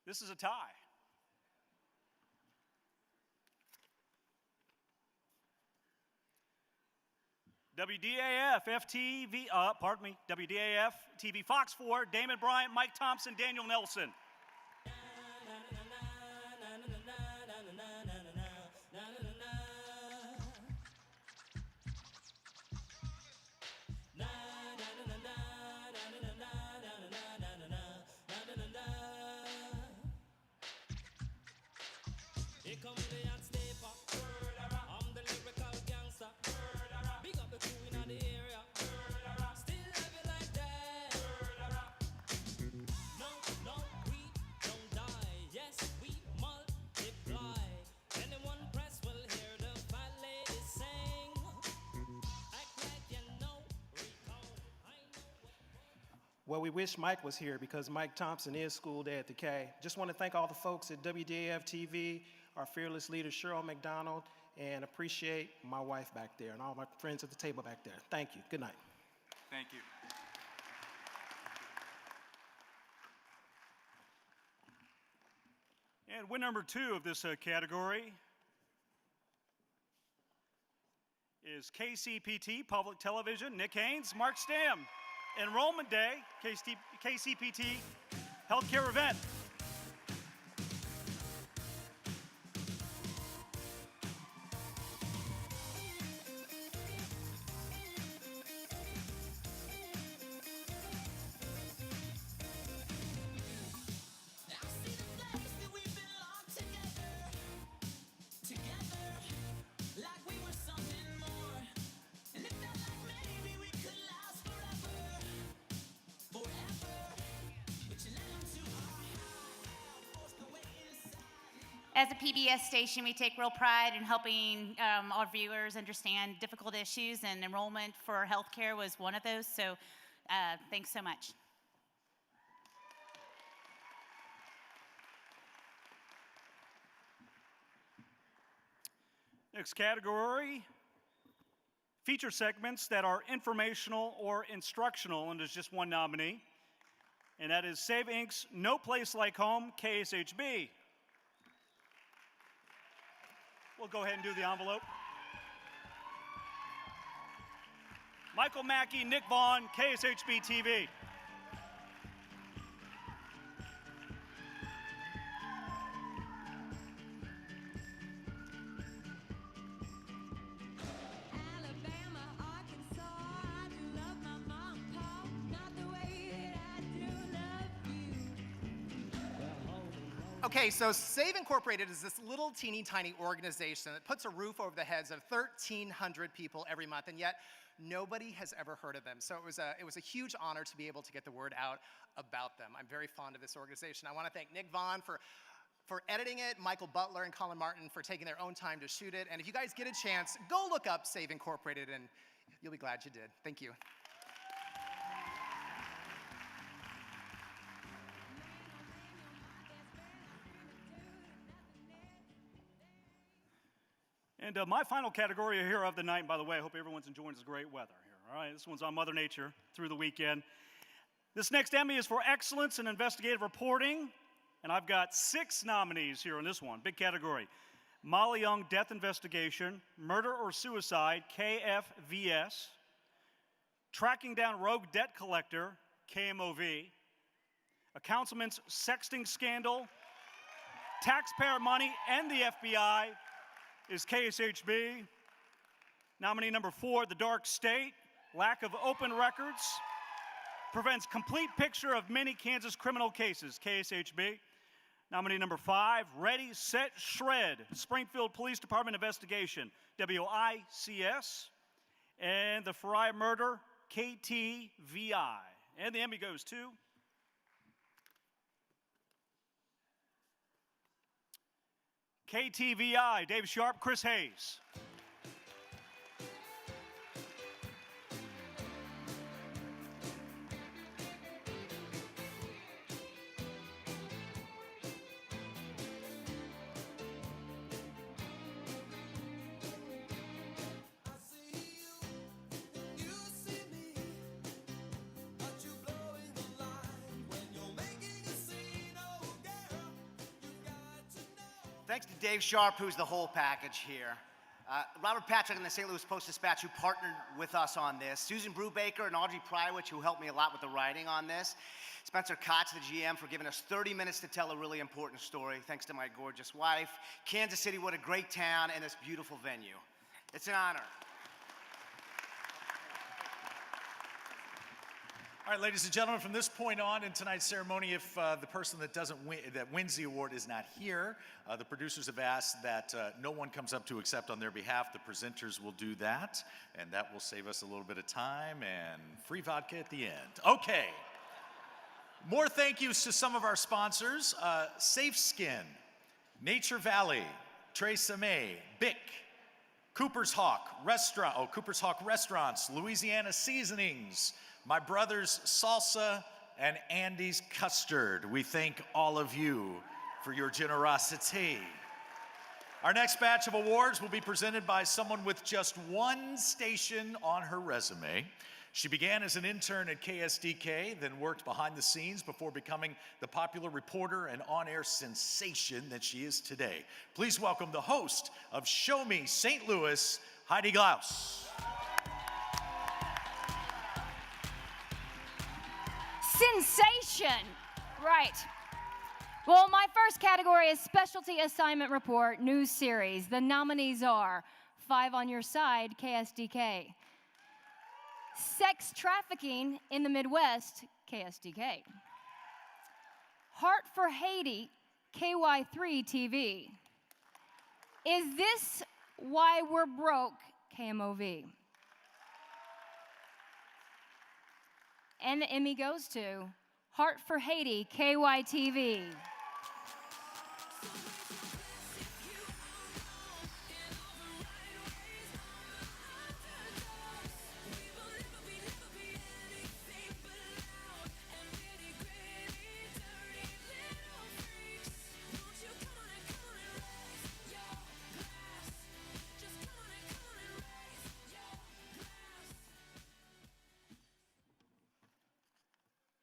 This is a tie. WDAF WDAF TV Fox 4, Damon Bryant, Mike Thompson, Daniel Nelson. Here come the hot stepper. I'm the lyrical gangster. Big up the crew in the area. Still love it like that. No, we don't die. Yes, we multiply. Anyone press will hear the fat lady sing. Act like you know, recall. Well, we wish Mike was here because Mike Thompson is School Day at the K. Just want to thank all the folks at WDAF TV, our fearless leader, Cheryl McDonald, and appreciate my wife back there and all my friends at the table back there. Thank you. Good night. Thank you. And win number 2 of this category is KCPT Public Television, Nick Haynes, Mark Stam. Enrollment Day, KCPT healthcare event. As a PBS station, we take real pride in helping our viewers understand difficult issues, and enrollment for healthcare was one of those, so thanks so much. Next category, feature segments that are informational or instructional, and there's just one nominee, and that is Save Inc.'s No Place Like Home, KSHB. We'll go ahead and do the envelope. Michael Mackey, Nick Vaughn, KSHB TV. Okay, so Save Incorporated is this little teeny tiny organization that puts a roof over the heads of 1,300 people every month, and yet nobody has ever heard of them. So it was a huge honor to be able to get the word out about them. I'm very fond of this organization. I want to thank Nick Vaughn for editing it, Michael Butler and Colin Martin for taking their own time to shoot it, and if you guys get a chance, go look up Save Incorporated, and you'll be glad you did. Thank you. And my final category here of the night, and by the way, I hope everyone's enjoying this great weather here, all right? This one's on Mother Nature through the weekend. This next Emmy is for excellence in investigative reporting, and I've got 6 nominees here in this one, big category. Molly Young Death Investigation, Murder or Suicide, KFVS, Tracking Down Rogue Debt Collector, KMOV, A Councilman's Sexting Scandal, Taxpayer Money and the FBI is KSHB. Nominee number 4, The Dark State, Lack of Open Records, Prevents Complete Picture of Many Kansas Criminal Cases, KSHB. Nominee number 5, Ready, Set, Shred, Springfield Police Department Investigation, WICS. And the Farai Murder, KTVI. And the Emmy goes to KTVI, Dave Sharp, Chris Hayes. Thanks to Dave Sharp, who's the whole package here. Robert Patrick and the St. Louis Post-Dispatch, who partnered with us on this. Susan Brubaker and Audrey Prywich, who helped me a lot with the writing on this. Spencer Koch, the GM, for giving us 30 minutes to tell a really important story. Thanks to my gorgeous wife. Kansas City, what a great town, and this beautiful venue. It's an honor. All right, ladies and gentlemen, from this point on in tonight's ceremony, if the person that wins the award is not here, the producers have asked that no one comes up to accept on their behalf. The presenters will do that, and that will save us a little bit of time and free vodka at the end. Okay. More thank yous to some of our sponsors. Safe Skin, Nature Valley, Theresa May, Bic, Cooper's Hawk Restaurants, Louisiana Seasonings, My Brother's Salsa, and Andy's Custard. We thank all of you for your generosity. Our next batch of awards will be presented by someone with just one station on her resume. She began as an intern at KSDK, then worked behind the scenes before becoming the popular reporter and on-air sensation that she is today. Please welcome the host of Show Me St. Louis, Heidi Glaus. Sensation! Right. Well, my first category is Specialty Assignment Report, News Series. The nominees are 5 on Your Side, KSDK. Sex Trafficking in the Midwest, KSDK. Heart for Haiti, KY3 TV. Is This Why We're Broke, KMOV. And the Emmy goes to Heart for Haiti, KYTV.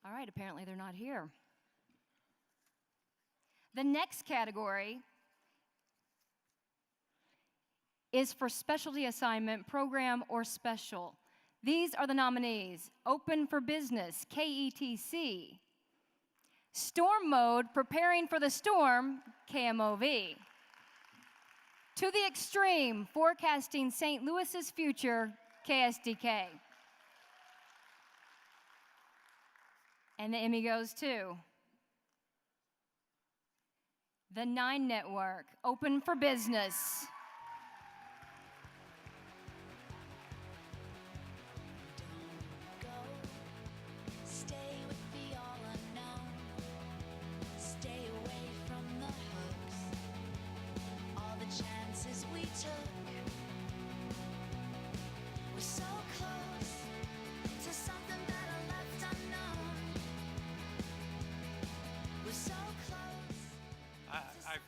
All right, apparently they're not here. The next category is for Specialty Assignment, Program, or Special. These are the nominees: Open for Business, KETC. Storm Mode, Preparing for the Storm, KMOV. To the Extreme, Forecasting St. Louis's Future, KSDK. And the Emmy goes to the 9 Network, Open for Business. Stay with the all unknown. Stay away from the hooks. All the chances we took. We're so close to something better left unknown. We're so close.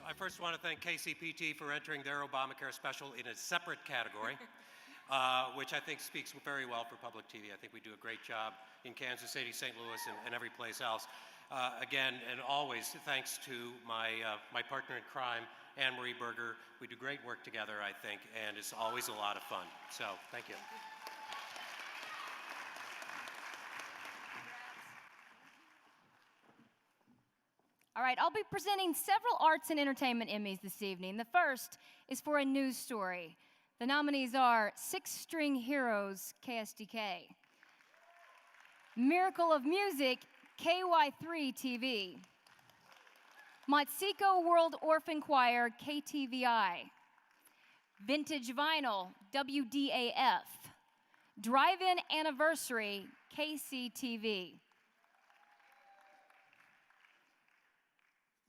I first first want to thank KCPT for entering their Obamacare special in a separate category, which I think speaks very well for public TV. I think we do a great job in Kansas City, St. Louis, and every place else. Again, and always thanks to my partner in crime, Anne-Marie Berger. We do great work together, I think, and it's always a lot of fun. So, thank you. All right, I'll be presenting several arts and entertainment Emmys this evening. The first is for a news story. The nominees are Six String Heroes, KSDK, Miracle of Music, KY3 TV, Motsiko World Orphan Choir, KTVI, Vintage Vinyl, WDAF, Drive-In Anniversary, KCTV.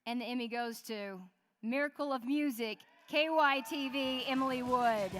And the Emmy goes to Miracle of Music, KYTV, Emily Wood.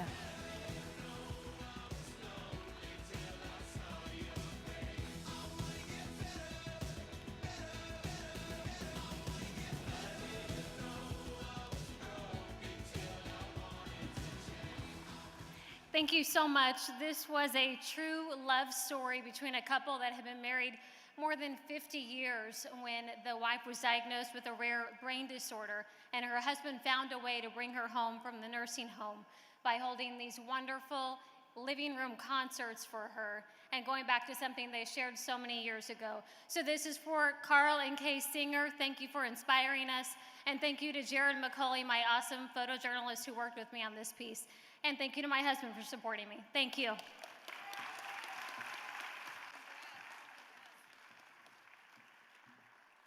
Thank you so much. This was a true love story between a couple that had been married more than 50 years when the wife was diagnosed with a rare brain disorder, and her husband found a way to bring her home from the nursing home by holding these wonderful living room concerts for her and going back to something they shared so many years ago. So this is for Carl and Kay Singer. Thank you for inspiring us. And thank you to Jared McCauley, my awesome photojournalist who worked with me on this piece. And thank you to my husband for supporting me. Thank you.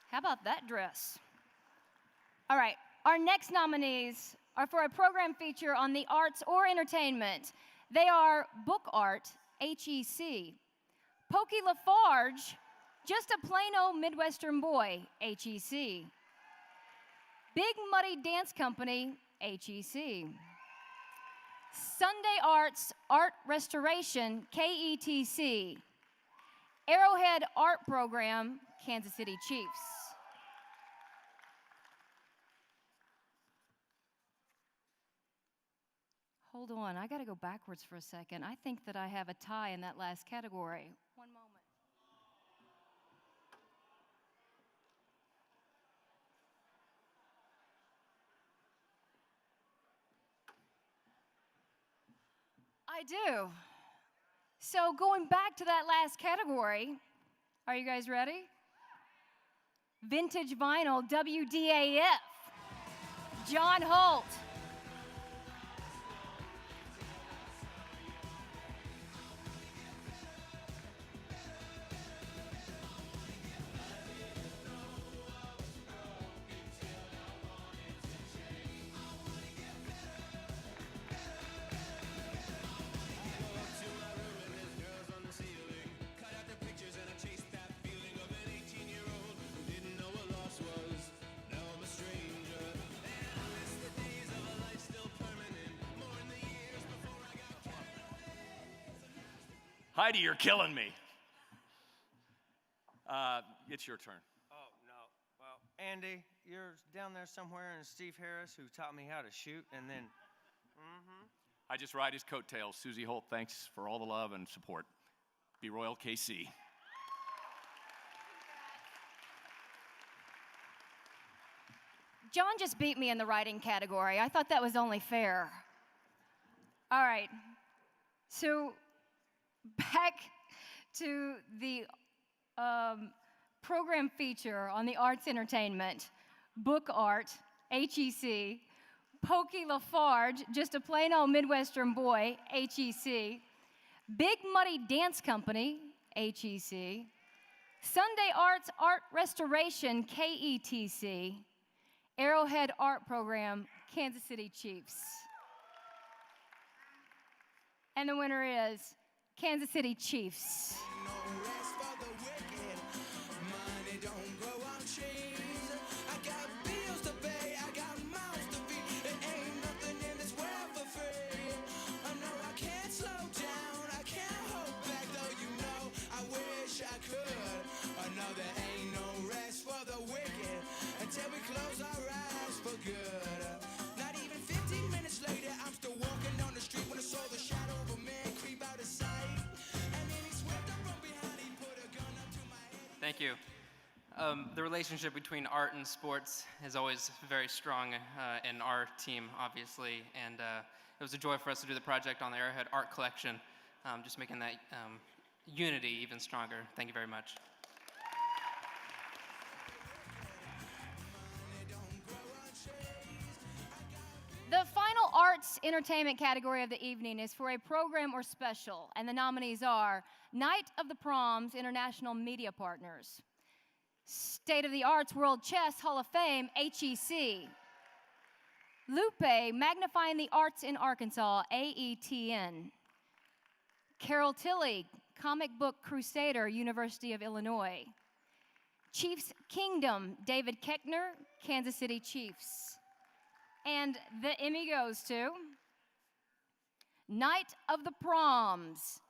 How about that dress? All right, our next nominees are for a program feature on the arts or entertainment. They are Book Art, HEC, Pokey Lafarge, Just a Plain Old Midwestern Boy, HEC, Big Muddy Dance Company, HEC, Sunday Arts Art Restoration, KETC, Arrowhead Art Program, Kansas City Chiefs. Hold on, I gotta go backwards for a second. I think that I have a tie in that last category. One moment. I do. So going back to that last category, are you guys ready? Vintage Vinyl, WDAF, John Holt. Heidi, you're killing me. It's your turn. Oh, no. Well, Andy, you're down there somewhere, and Steve Harris, who taught me how to shoot, and then... I just ride his coattails. Susie Holt, thanks for all the love and support. Be Royal KC. John just beat me in the writing category. I thought that was only fair. All right. So back to the program feature on the arts entertainment, Book Art, HEC, Pokey Lafarge, Just a Plain Old Midwestern Boy, HEC, Big Muddy Dance Company, HEC, Sunday Arts Art Restoration, KETC, Arrowhead Art Program, Kansas City Chiefs. And the winner is Kansas City Chiefs. Until we close our eyes for good. Thank you. The relationship between art and sports is always very strong in our team, obviously, and it was a joy for us to do the project on the Arrowhead Art Collection, just making that unity even stronger. Thank you very much. The final arts entertainment category of the evening is for a program or special, and the nominees are Night of the Proms International Media Partners, State of the Arts World Chess Hall of Fame, HEC, Lupe Magnifying the Arts in Arkansas, AETN, Carol Tilley, Comic Book Crusader, University of Illinois, Chiefs Kingdom, David Keckner, Kansas City Chiefs. And the Emmy goes to Night of the Proms.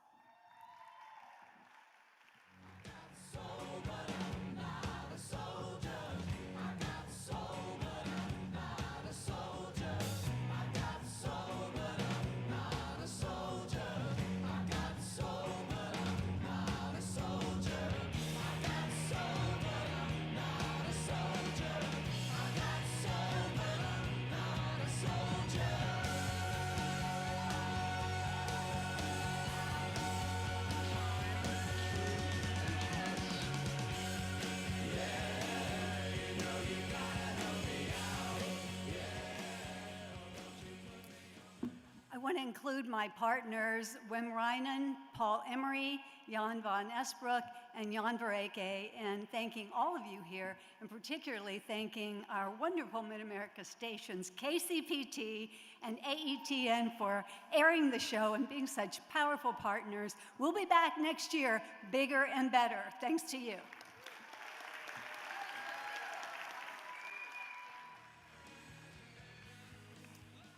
I want to include my partners, Wim Reinen, Paul Emery, Jan van Esbroek, and Jan Vereke, in thanking all of you here, and particularly thanking our wonderful Mid-America stations, KCPT and AETN, for airing the show and being such powerful partners. We'll be back next year, bigger and better. Thanks to you.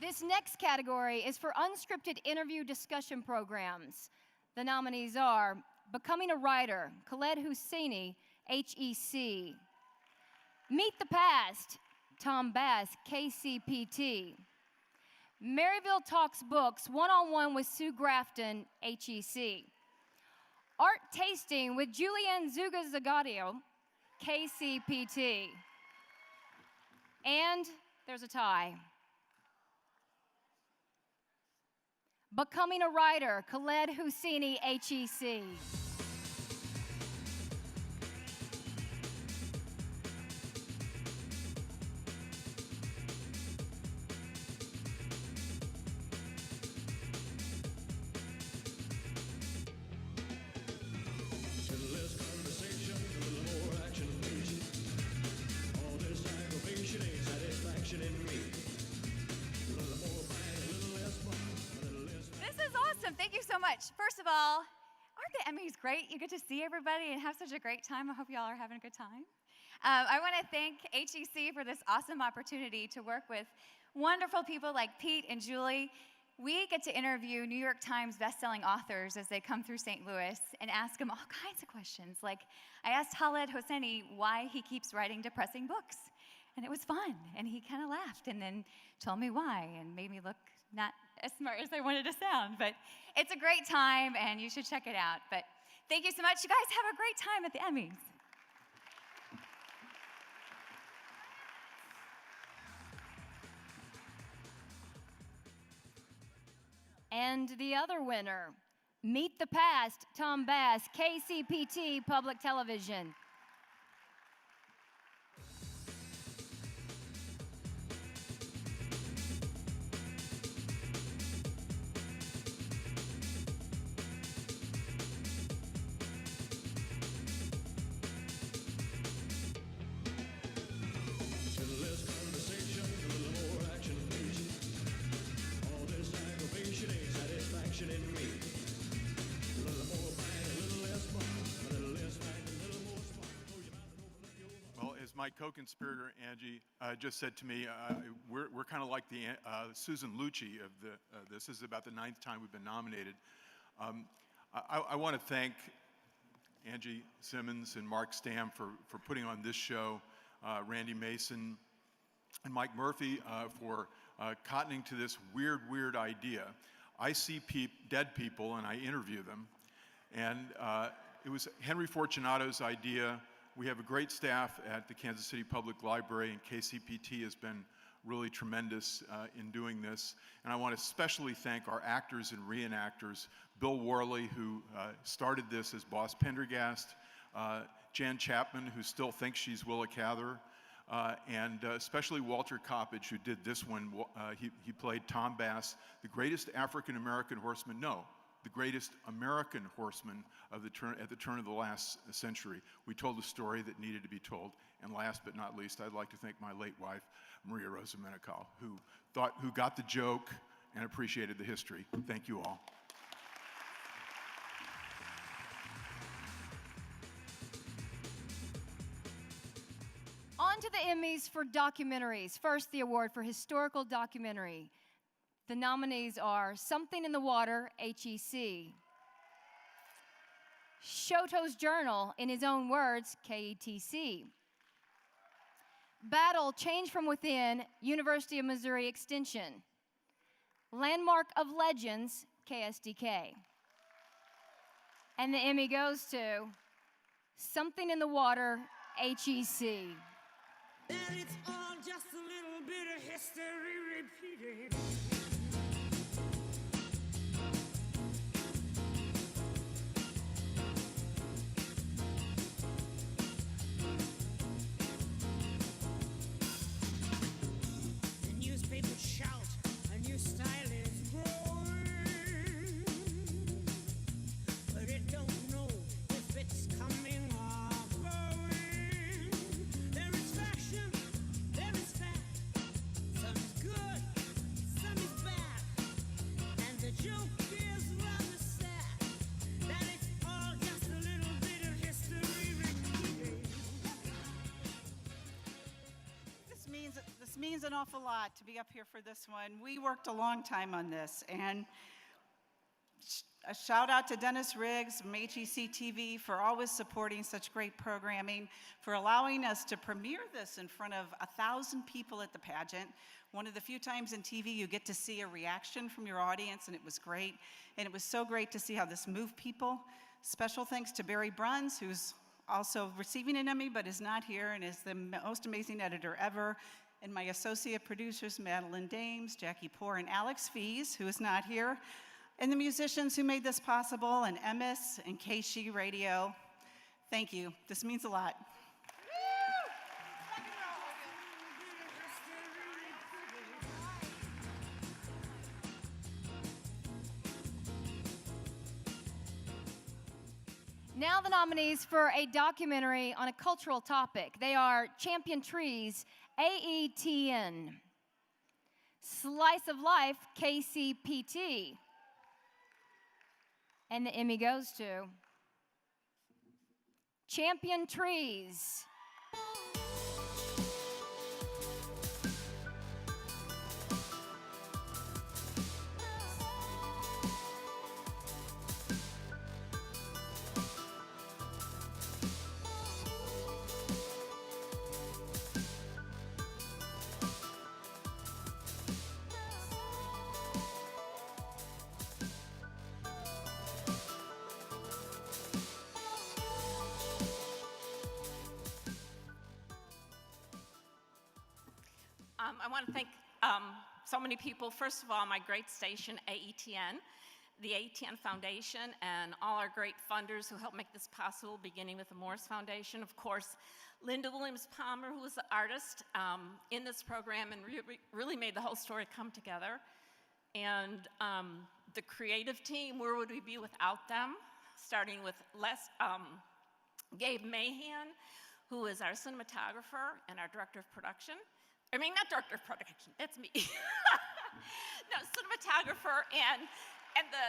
This next category is for unscripted interview discussion programs. The nominees are Becoming a Writer, Khaled Husseini, HEC, Meet the Past, Tom Bass, KCPT, Maryville Talks Books, One-on-One with Sue Grafton, HEC, Art Tasting with Julianne Zuga-Zagadio, KCPT, and there's a tie. Becoming a Writer, Khaled Husseini, HEC. Thank you so much. First of all, aren't the Emmys great? You get to see everybody and have such a great time. I hope y'all are having a good time. I want to thank HEC for this awesome opportunity to work with wonderful people like Pete and Julie. We get to interview New York Times bestselling authors as they come through St. Louis and ask them all kinds of questions. Like, I asked Khaled Hosseini why he keeps writing depressing books. And it was fun. And he kind of laughed and then told me why and made me look not as smart as I wanted to sound. But it's a great time, and you should check it out. But thank you so much. You guys have a great time at the Emmys. And the other winner, Meet the Past, Tom Bass, KCPT Public Television. My co-conspirator Angie just said to me, we're kind of like the Susan Lucci of this is about the 9th time we've been nominated. I want to thank Angie Simmons and Mark Stamm for putting on this show, Randy Mason and Mike Murphy for cottoning to this weird idea. I see dead people and I interview them, and it was Henry Fortunato's idea We have a great staff at the Kansas City Public Library, and KCPT has been really tremendous in doing this. And I want to especially thank our actors and reenactors, Bill Worley, who started this as Boss Pendergast, Jan Chapman, who still thinks she's Willa Cather, and especially Walter Coppage, who did this one. He played Tom Bass, the greatest African-American horseman, no, the greatest American horseman of at the turn of the last century. We told a story that needed to be told. And last but not least, I'd like to thank my late wife, Maria Rosa Menocal, who got the joke and appreciated the history. Thank you all. On to the Emmys for documentaries. First, the award for historical documentary. The nominees are Something in the Water, HEC. Shoto's Journal, in his own words, KETC. Battle, Change from Within, University of Missouri Extension. Landmark of Legends, KSDK. And the Emmy goes to Something in the Water, HEC. And it's all just a little bit of history repeated. The newspapers shout, a new style is growing, but it don't know if it's coming or going. There is fashion, there is fact, some is good, some is bad, and the joke is rather sad, that it's all just a little bit of history repeating. This means an awful lot to be up here for this one. We worked a long time on this, and a shout out to Dennis Riggs from HEC TV for always supporting such great programming, for allowing us to premiere this in front of 1,000 people at the pageant. One of the few times in TV you get to see a reaction from your audience, and it was great. And it was so great to see how this moved people. Special thanks to Barry Bruns, who's also receiving an Emmy but is not here and is the most amazing editor ever. And my associate producers, Madeline Dames, Jackie Poore, and Alex Fees, who is not here. And the musicians who made this possible, and Emmis and KSHE Radio. Thank you. This means a lot. Now the nominees for a documentary on a cultural topic. They are Champion Trees, AETN. Slice of Life, KCPT. And the Emmy goes to Champion Trees. I want to thank so many people. First of all, my great station, AETN, the AETN Foundation, and all our great funders who helped make this possible, beginning with the Morris Foundation. Of course, Linda Williams-Palmer, who was the artist in this program and really made the whole story come together. And the creative team, where would we be without them? Starting with Gabe Mahan, who is our cinematographer and our director of production. I mean, not director of production, that's me. No, cinematographer and the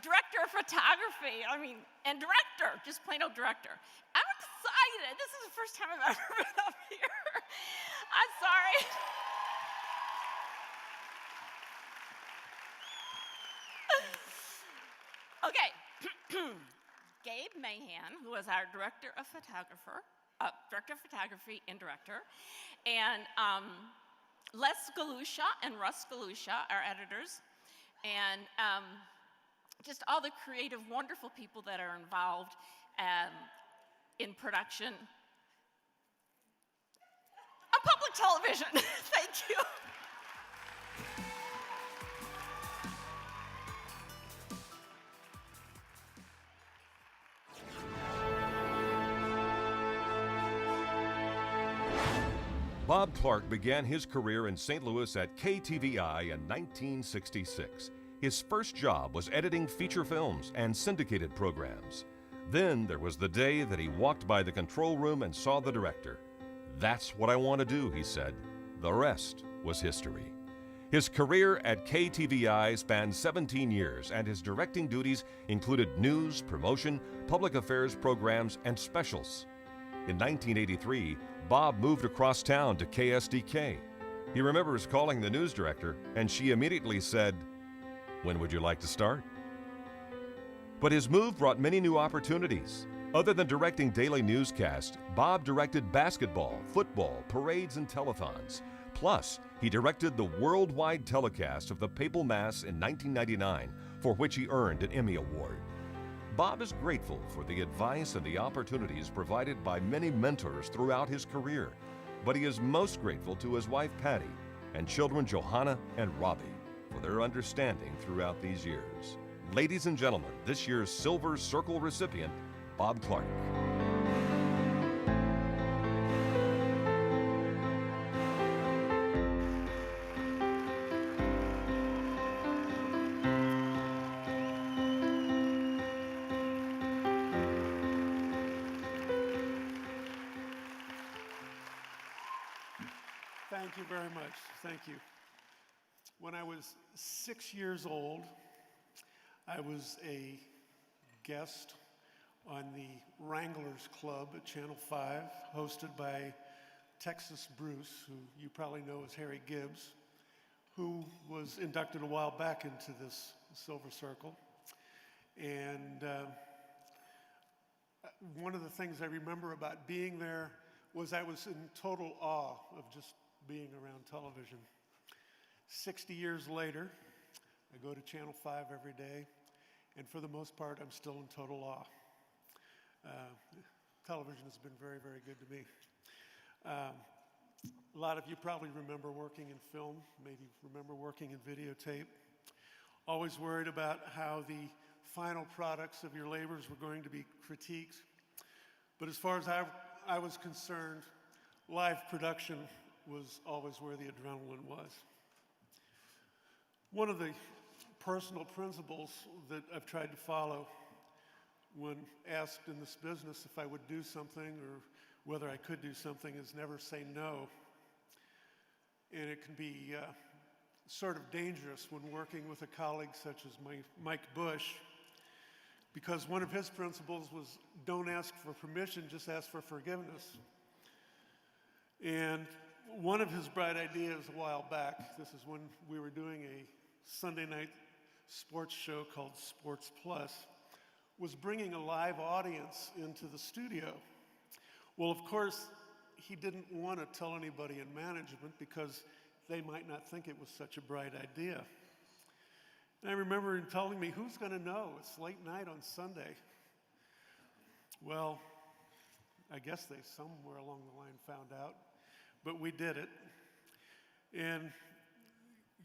director of photography, and director, just plain old director. I'm excited. This is the first time I've ever been up here. I'm sorry. Okay. Gabe Mahan, who is our director of photography and director, and Les Galusha and Russ Galusha, our editors, and just all the creative, wonderful people that are involved in production. television. Thank you. Bob Clark began his career in St. Louis at KTVI in 1966. His first job was editing feature films and syndicated programs. Then there was the day that he walked by the control room and saw the director. "That's what I want to do," he said. The rest was history. His career at KTVI spanned 17 years, and his directing duties included news, promotion, public affairs programs, and specials. In 1983, Bob moved across town to KSDK. He remembers calling the news director, and she immediately said, "When would you like to start?" But his move brought many new opportunities. Other than directing daily newscasts, Bob directed basketball, football, parades, and telethons. Plus, he directed the worldwide telecast of the Papal Mass in 1999, for which he earned an Emmy Award. Bob is grateful for the advice and the opportunities provided by many mentors throughout his career, but he is most grateful to his wife Patty and children Johanna and Robbie for their understanding throughout these years. Ladies and gentlemen, this year's Silver Circle recipient, Bob Clark. Thank you very much. Thank you. When I was 6 years old, I was a guest on the Wranglers Club at Channel 5, hosted by Texas Bruce, who you probably know as Harry Gibbs, who was inducted a while back into this Silver Circle. And one of the things I remember about being there was I was in total awe of just being around television. 60 years later, I go to Channel 5 every day, and for the most part, I'm still in total awe. Television has been very, very good to me. A lot of you probably remember working in film, maybe remember working in videotape. Always worried about how the final products of your labors were going to be critiqued. But as far as I was concerned, live production was always where the adrenaline was. One of the personal principles that I've tried to follow when asked in this business if I would do something or whether I could do something is never say no. And it can be sort of dangerous when working with a colleague such as Mike Bush, because one of his principles was don't ask for permission, just ask for forgiveness. And one of his bright ideas a while back, this is when we were doing a Sunday night sports show called Sports Plus, was bringing a live audience into the studio. Well, of course, he didn't want to tell anybody in management because they might not think it was such a bright idea. And I remember him telling me, who's going to know? It's late night on Sunday. Well, I guess they somewhere along the line found out, but we did it. And,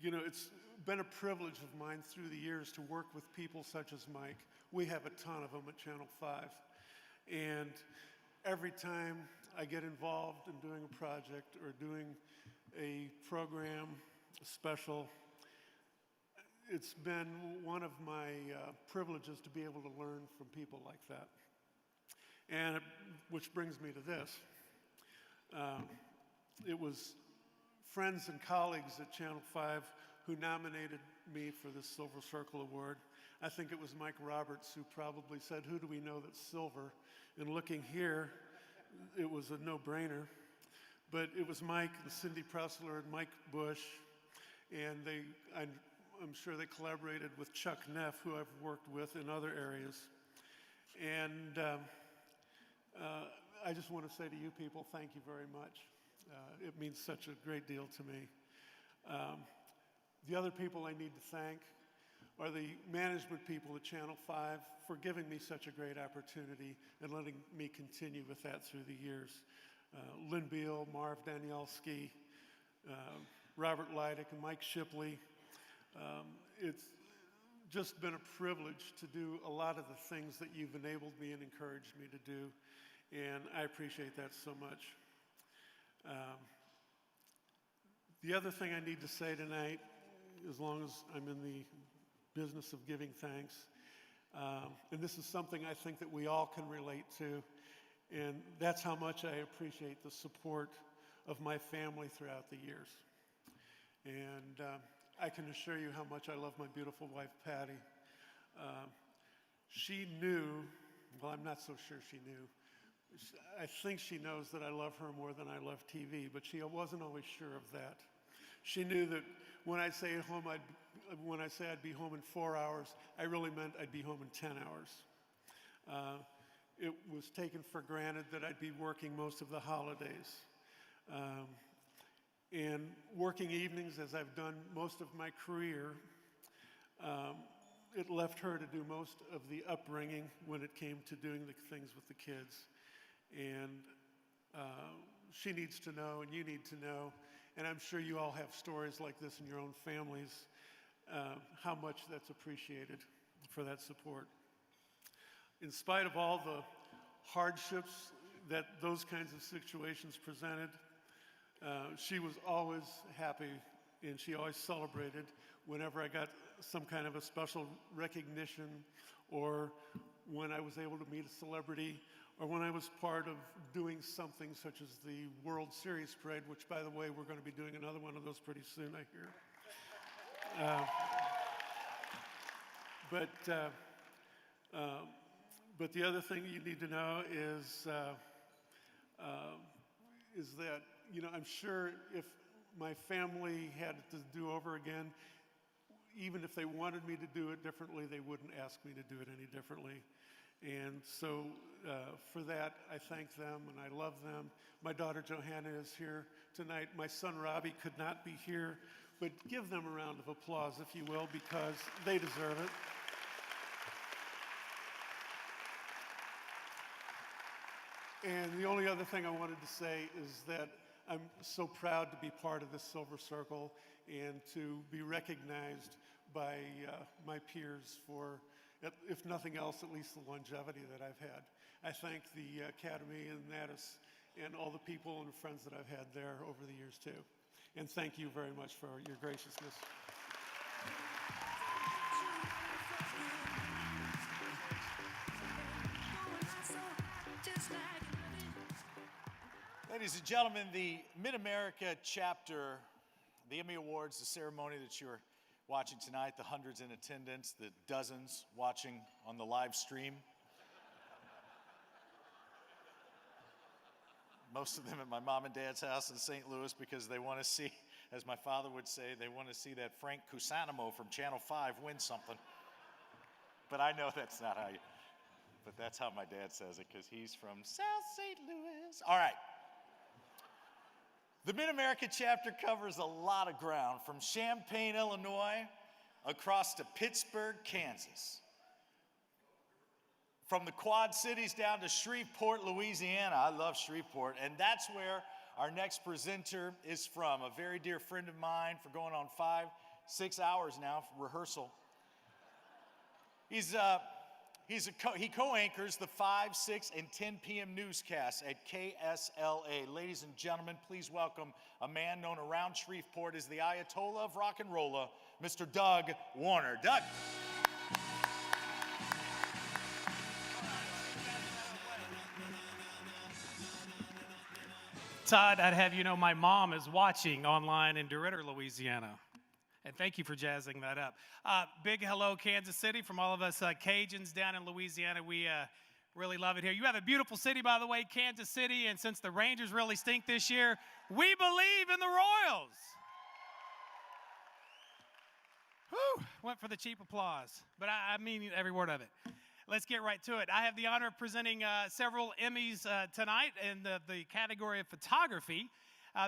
you know, it's been a privilege of mine through the years to work with people such as Mike. We have a ton of them at Channel 5. And every time I get involved in doing a project or doing a program, a special, it's been one of my privileges to be able to learn from people like that. And which brings me to this. It was friends and colleagues at Channel 5 who nominated me for this Silver Circle Award. I think it was Mike Roberts who probably said, who do we know that's silver? And looking here, it was a no-brainer. But it was Mike and Cindy Pressler and Mike Bush, and I'm sure they collaborated with Chuck Neff, who I've worked with in other areas. And I just want to say to you people, thank you very much. It means such a great deal to me. The other people I need to thank are the management people at Channel 5 for giving me such a great opportunity and letting me continue with that through the years. Lynn Beal, Marv Danielski, Robert Leidick, and Mike Shipley. It's just been a privilege to do a lot of the things that you've enabled me and encouraged me to do, and I appreciate that so much. The other thing I need to say tonight, as long as I'm in the business of giving thanks, and this is something I think that we all can relate to, and that's how much I appreciate the support of my family throughout the years. And I can assure you how much I love my beautiful wife, Patty. She knew, well, I'm not so sure she knew. I think she knows that I love her more than I love TV, but she wasn't always sure of that. She knew that when I say I'd be home in 4 hours, I really meant I'd be home in 10 hours. It was taken for granted that I'd be working most of the holidays. And working evenings, as I've done most of my career, it left her to do most of the upbringing when it came to doing the things with the kids. And she needs to know, and you need to know, and I'm sure you all have stories like this in your own families, how much that's appreciated for that support. In spite of all the hardships that those kinds of situations presented, she was always happy, and she always celebrated whenever I got some kind of a special recognition, or when I was able to meet a celebrity, or when I was part of doing something such as the World Series parade, which, by the way, we're going to be doing another one of those pretty soon, I hear. But the other thing you need to know is that, you know, I'm sure if my family had to do over again, even if they wanted me to do it differently, they wouldn't ask me to do it any differently. And so for that, I thank them and I love them. My daughter Johanna is here tonight. My son Robbie could not be here, but give them a round of applause, if you will, because they deserve it. And the only other thing I wanted to say is that I'm so proud to be part of this Silver Circle and to be recognized by my peers for, if nothing else, at least the longevity that I've had. I thank the Academy and NATAS and all the people and friends that I've had there over the years too. And thank you very much for your graciousness. Ladies and gentlemen, the Mid-America chapter, the Emmy Awards, the ceremony that you're watching tonight, the hundreds in attendance, the dozens watching on the live stream. Most of them at my mom and dad's house in St. Louis because they want to see, as my father would say, they want to see that Frank Cusanamo from Channel 5 win something. But I know that's not how you, but that's how my dad says it because he's from South St. Louis. All right. The Mid-America chapter covers a lot of ground, from Champaign, Illinois, across to Pittsburgh, Kansas. From the Quad Cities down to Shreveport, Louisiana. I love Shreveport, and that's where our next presenter is from. A very dear friend of mine for going on 5-6 hours now for rehearsal. He co-anchors the 5, 6, and 10 p.m. newscasts at KSLA. Ladies and gentlemen, please welcome a man known around Shreveport as the Ayatollah of rock and rolla, Mr. Doug Warner. Doug. Todd, I'd have you know my mom is watching online in DeRidder, Louisiana. And thank you for jazzing that up. Big hello, Kansas City, from all of us Cajuns down in Louisiana. We really love it here. You have a beautiful city, by the way, Kansas City, and since the Rangers really stink this year, we believe in the Royals. Whew, went for the cheap applause, but I mean every word of it. Let's get right to it. I have the honor of presenting several Emmys tonight in the category of photography.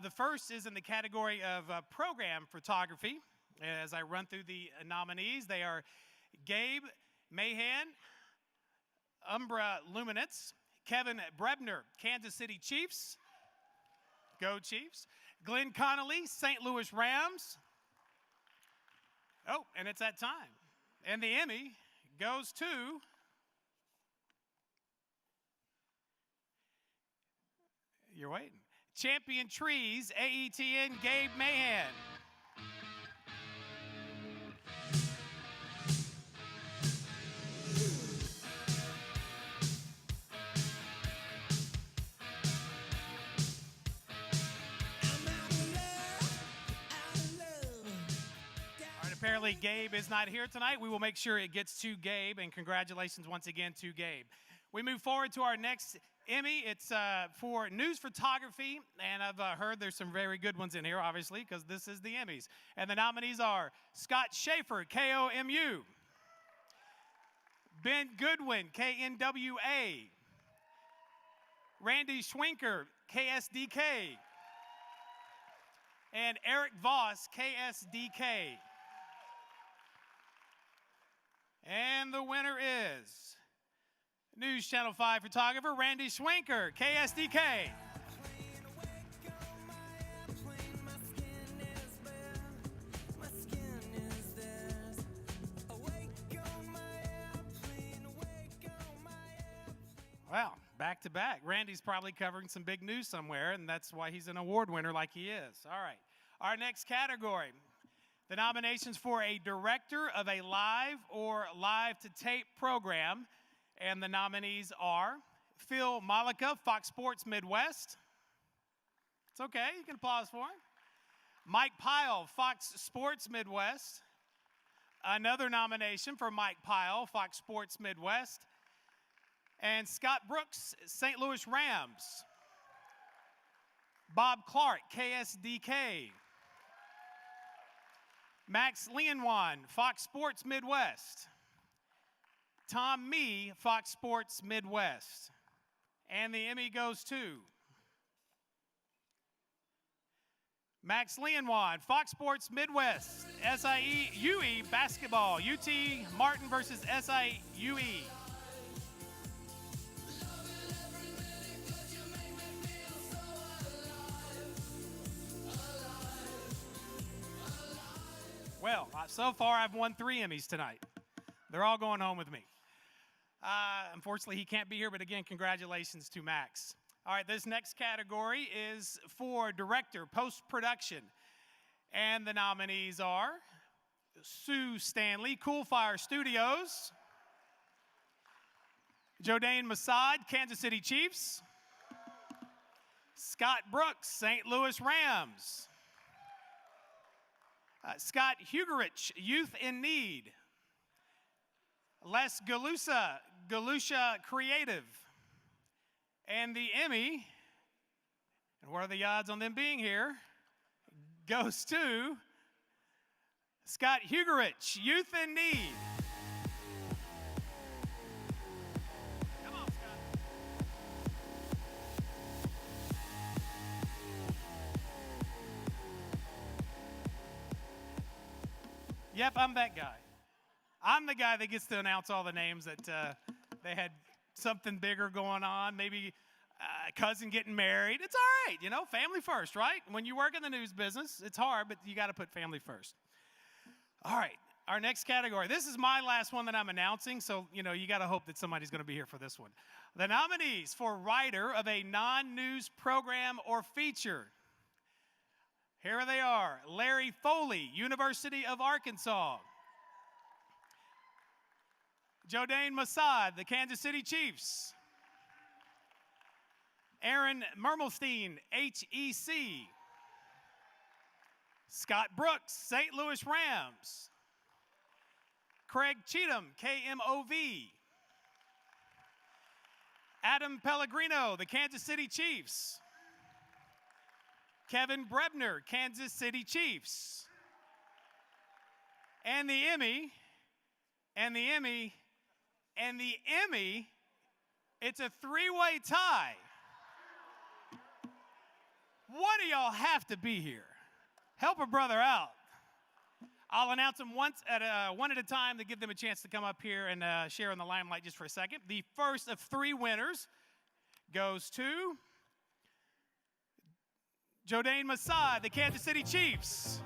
The first is in the category of program photography. As I run through the nominees, they are Gabe Mahan, Umbra Luminance, Kevin Brebner, Kansas City Chiefs, Go Chiefs. Glenn Connolly, St. Louis Rams. Oh, and it's that time. And the Emmy goes to you're waiting. Champion Trees, AETN, Gabe Mahan. Apparently, Gabe is not here tonight. We will make sure it gets to Gabe, and congratulations once again to Gabe. We move forward to our next Emmy. It's for news photography, and I've heard there's some very good ones in here, obviously, because this is the Emmys. And the nominees are Scott Schaefer, KOMU, Ben Goodwin, KNWA, Randy Schwinker, KSDK, and Eric Voss, KSDK. And the winner is News Channel 5 photographer Randy Schwinker, KSDK. Well, back to back. Randy's probably covering some big news somewhere, and that's why he's an award winner like he is. All right. Our next category. The nominations for a director of a live or live-to-tape program, and the nominees are Phil Malika, Fox Sports Midwest. It's okay, you can applause for him. Mike Pyle, Fox Sports Midwest. Another nomination for Mike Pyle, Fox Sports Midwest. And Scott Brooks, St. Louis Rams. Bob Clark, KSDK. Max Lienwan, Fox Sports Midwest. Tom Mee, Fox Sports Midwest. And the Emmy goes to Max Lienwan, Fox Sports Midwest, SIE-UE basketball, UT Martin versus SIE-UE. Well, so far I've won 3 Emmys tonight. They're all going home with me. Unfortunately, he can't be here, but again, congratulations to Max. All right, this next category is for director, post-production. And the nominees are Sue Stanley, Cool Fire Studios. Jodane Masad, Kansas City Chiefs. Scott Brooks, St. Louis Rams. Scott Hugerich, Youth in Need. Les Galusha Creative. And the Emmy, and what are the odds on them being here, goes to Scott Hugerich, Youth in Need. Come on, Scott. Yep, I'm that guy. I'm the guy that gets to announce all the names that they had something bigger going on, maybe a cousin getting married. It's all right, you know, family first, right? When you work in the news business, it's hard, but you got to put family first. All right, our next category. This is my last one that I'm announcing, so, you know, you got to hope that somebody's going to be here for this one. The nominees for writer of a non-news program or feature. Here they are. Larry Foley, University of Arkansas. Jodane Masad, the Kansas City Chiefs. Aaron Mermelstein, HEC. Scott Brooks, St. Louis Rams. Craig Cheatham, KMOV. Adam Pellegrino, the Kansas City Chiefs. Kevin Brebner, Kansas City Chiefs. And the Emmy, it's a 3-way tie. One of y'all have to be here. Help a brother out. I'll announce them one at a time to give them a chance to come up here and share in the limelight just for a second. The first of 3 winners goes to Jodane Masad, the Kansas City Chiefs.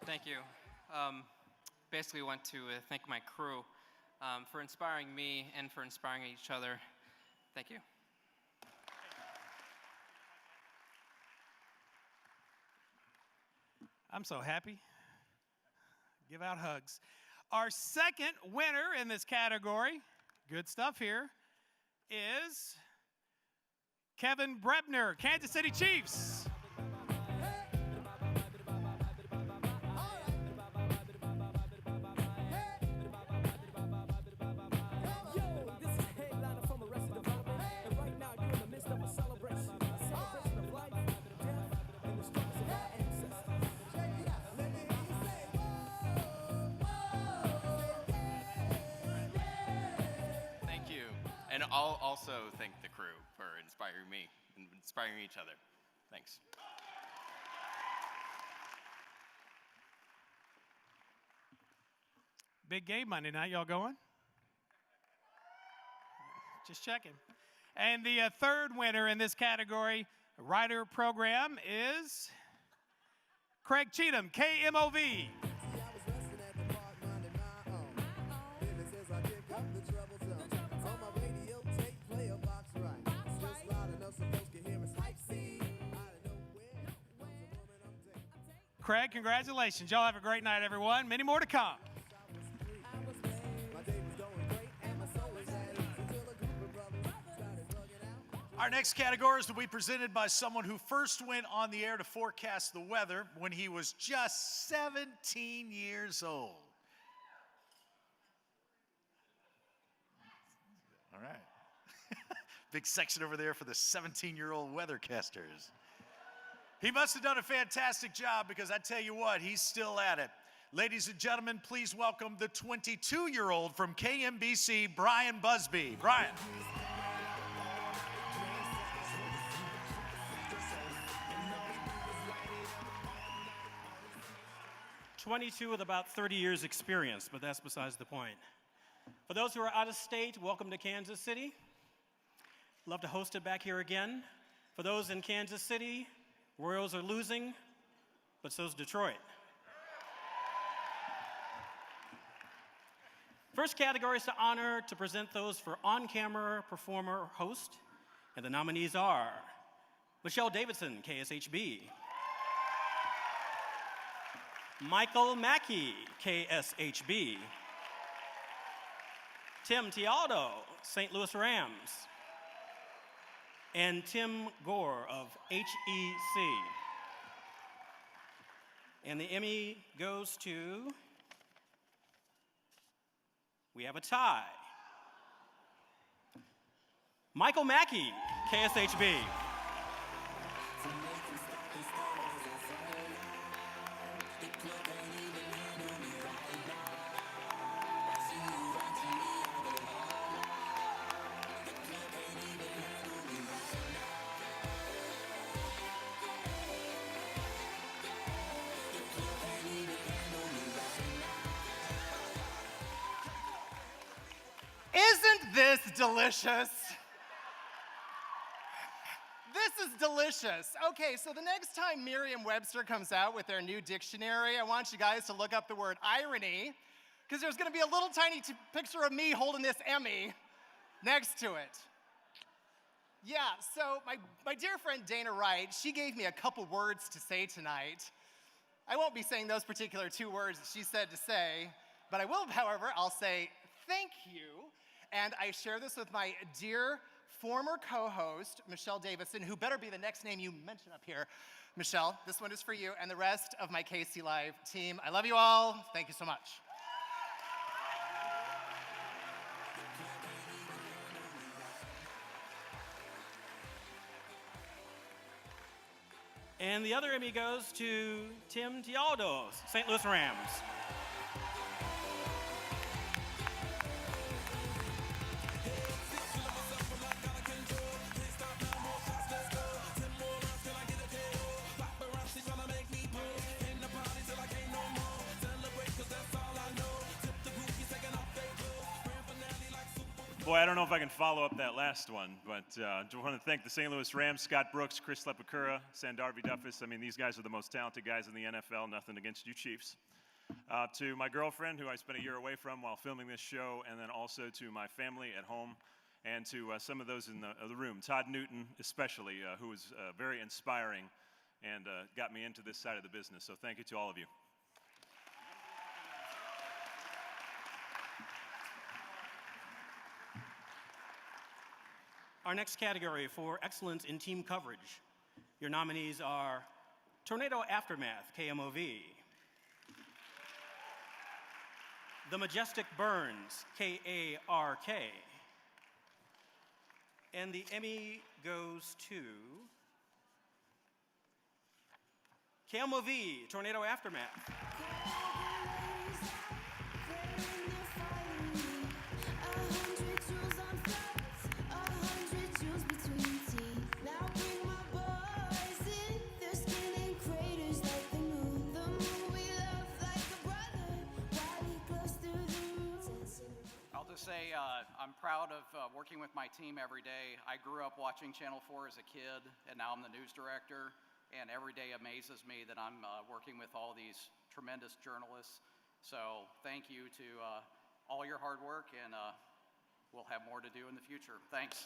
Thank you. Basically want to thank my crew for inspiring me and for inspiring each other. Thank you. I'm so happy. Give out hugs. Our second winner in this category, good stuff here, is Kevin Brebner, Kansas City Chiefs. Thank you. And I'll also thank the crew for inspiring me and inspiring each other. Thanks. Big game Monday night. Y'all going? Just checking. And the third winner in this category, rider program, is Craig Cheatham, KMOV. Craig, congratulations. Y'all have a great night, everyone. Many more to come. Our next categories will be presented by someone who first went on the air to forecast the weather when he was just 17 years old. All right. Big section over there for the 17-year-old weathercasters. He must have done a fantastic job because I tell you what, he's still at it. Ladies and gentlemen, please welcome the 22-year-old from KMBC, Brian Busby. Brian. '22 with about 30 years experience, but that's besides the point. For those who are out of state, welcome to Kansas City. Love to host it back here again. For those in Kansas City, Royals are losing, but so's Detroit. First category is to honor to present those for on-camera performer or host, and the nominees are Michelle Davidson, KSHB. Michael Mackey, KSHB. Tim Tialdo, St. Louis Rams. And Tim Gore of HEC. And the Emmy goes to, we have a tie. Michael Mackey, KSHB. Isn't this delicious? This is delicious. Okay, so the next time Merriam-Webster comes out with their new dictionary, I want you guys to look up the word irony, because there's going to be a little tiny picture of me holding this Emmy next to it. Yeah, so my dear friend Dana Wright, she gave me a couple words to say tonight. I won't be saying those particular two words that she said to say, but I will, however, I'll say thank you. And I share this with my dear former co-host, Michelle Davidson, who better be the next name you mention up here. Michelle, this one is for you and the rest of my KC Live team. I love you all. Thank you so much. And the other Emmy goes to Tim Tialdo, St. Louis Rams. Boy, I don't know if I can follow up that last one, but I want to thank the St. Louis Rams, Scott Brooks, Chris Lepakura, Sandarvi Duffus. I mean, these guys are the most talented guys in the NFL. Nothing against you, Chiefs. To my girlfriend, who I spent a year away from while filming this show, and then also to my family at home, and to some of those in the room, Todd Newton especially, who was very inspiring and got me into this side of the business. So thank you to all of you. Our next category for excellence in team coverage. Your nominees are Tornado Aftermath, KMOV. The Majestic Burns, KARK. And the Emmy goes to KMOV, Tornado Aftermath. Say I'm proud of working with my team every day. I grew up watching Channel 4 as a kid, and now I'm the news director, and every day amazes me that I'm working with all these tremendous journalists. So thank you to all your hard work, and we'll have more to do in the future. Thanks.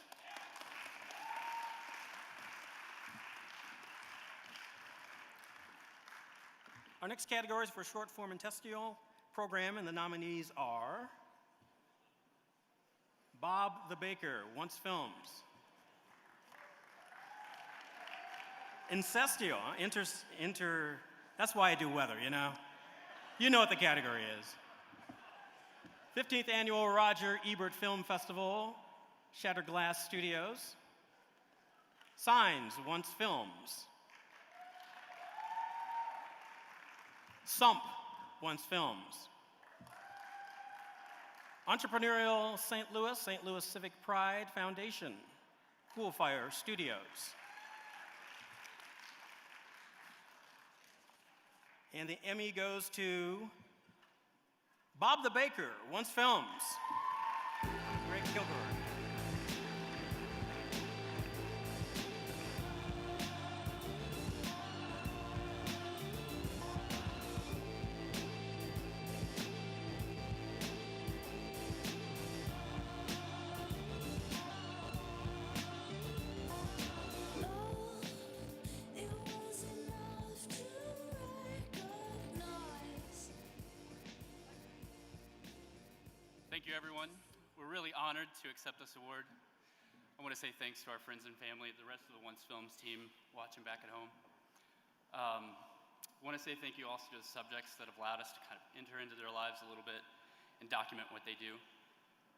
Our next category is for short form and testimonial program, and the nominees are Bob the Baker, Once Films. Incestio, that's why I do weather, you know? You know what the category is. 15th Annual Roger Ebert Film Festival, Shattered Glass Studios. Signs, Once Films. Sump, Once Films. Entrepreneurial St. Louis Civic Pride Foundation, Coolfire Studios. And the Emmy goes to Bob the Baker, Once Films. Greg Kilgore. Thank you, everyone. We're really honored to accept this award. I want to say thanks to our friends and family, the rest of the Once Films team watching back at home. I want to say thank you also to the subjects that have allowed us to kind of enter into their lives a little bit and document what they do.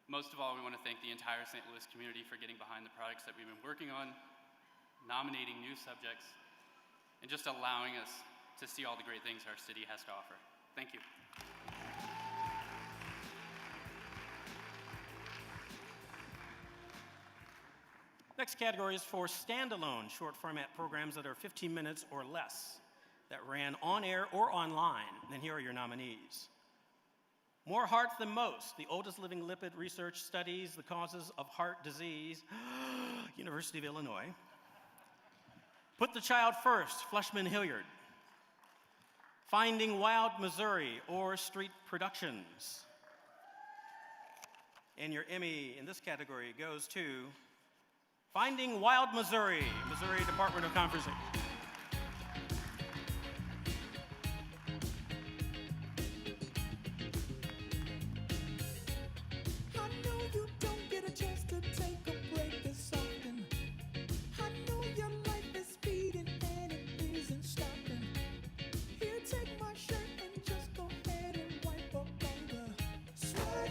Most of all, we want to thank the entire St. Louis community for getting behind the projects that we've been working on, nominating new subjects, and just allowing us to see all the great things our city has to offer. Thank you. Next category is for standalone short format programs that are 15 minutes or less that ran on air or online. And here are your nominees. More Heart Than Most, the oldest living lipid research studies the causes of heart disease, University of Illinois. Put the Child First, Fleshman Hilliard. Finding Wild Missouri, or Street Productions. And your Emmy in this category goes to Finding Wild Missouri, Missouri Department of Conservation. I know you don't get a chance to take a break this often. I know your life is speeding and it isn't stopping. Here, take my shirt and just go ahead and wipe up on the sweat,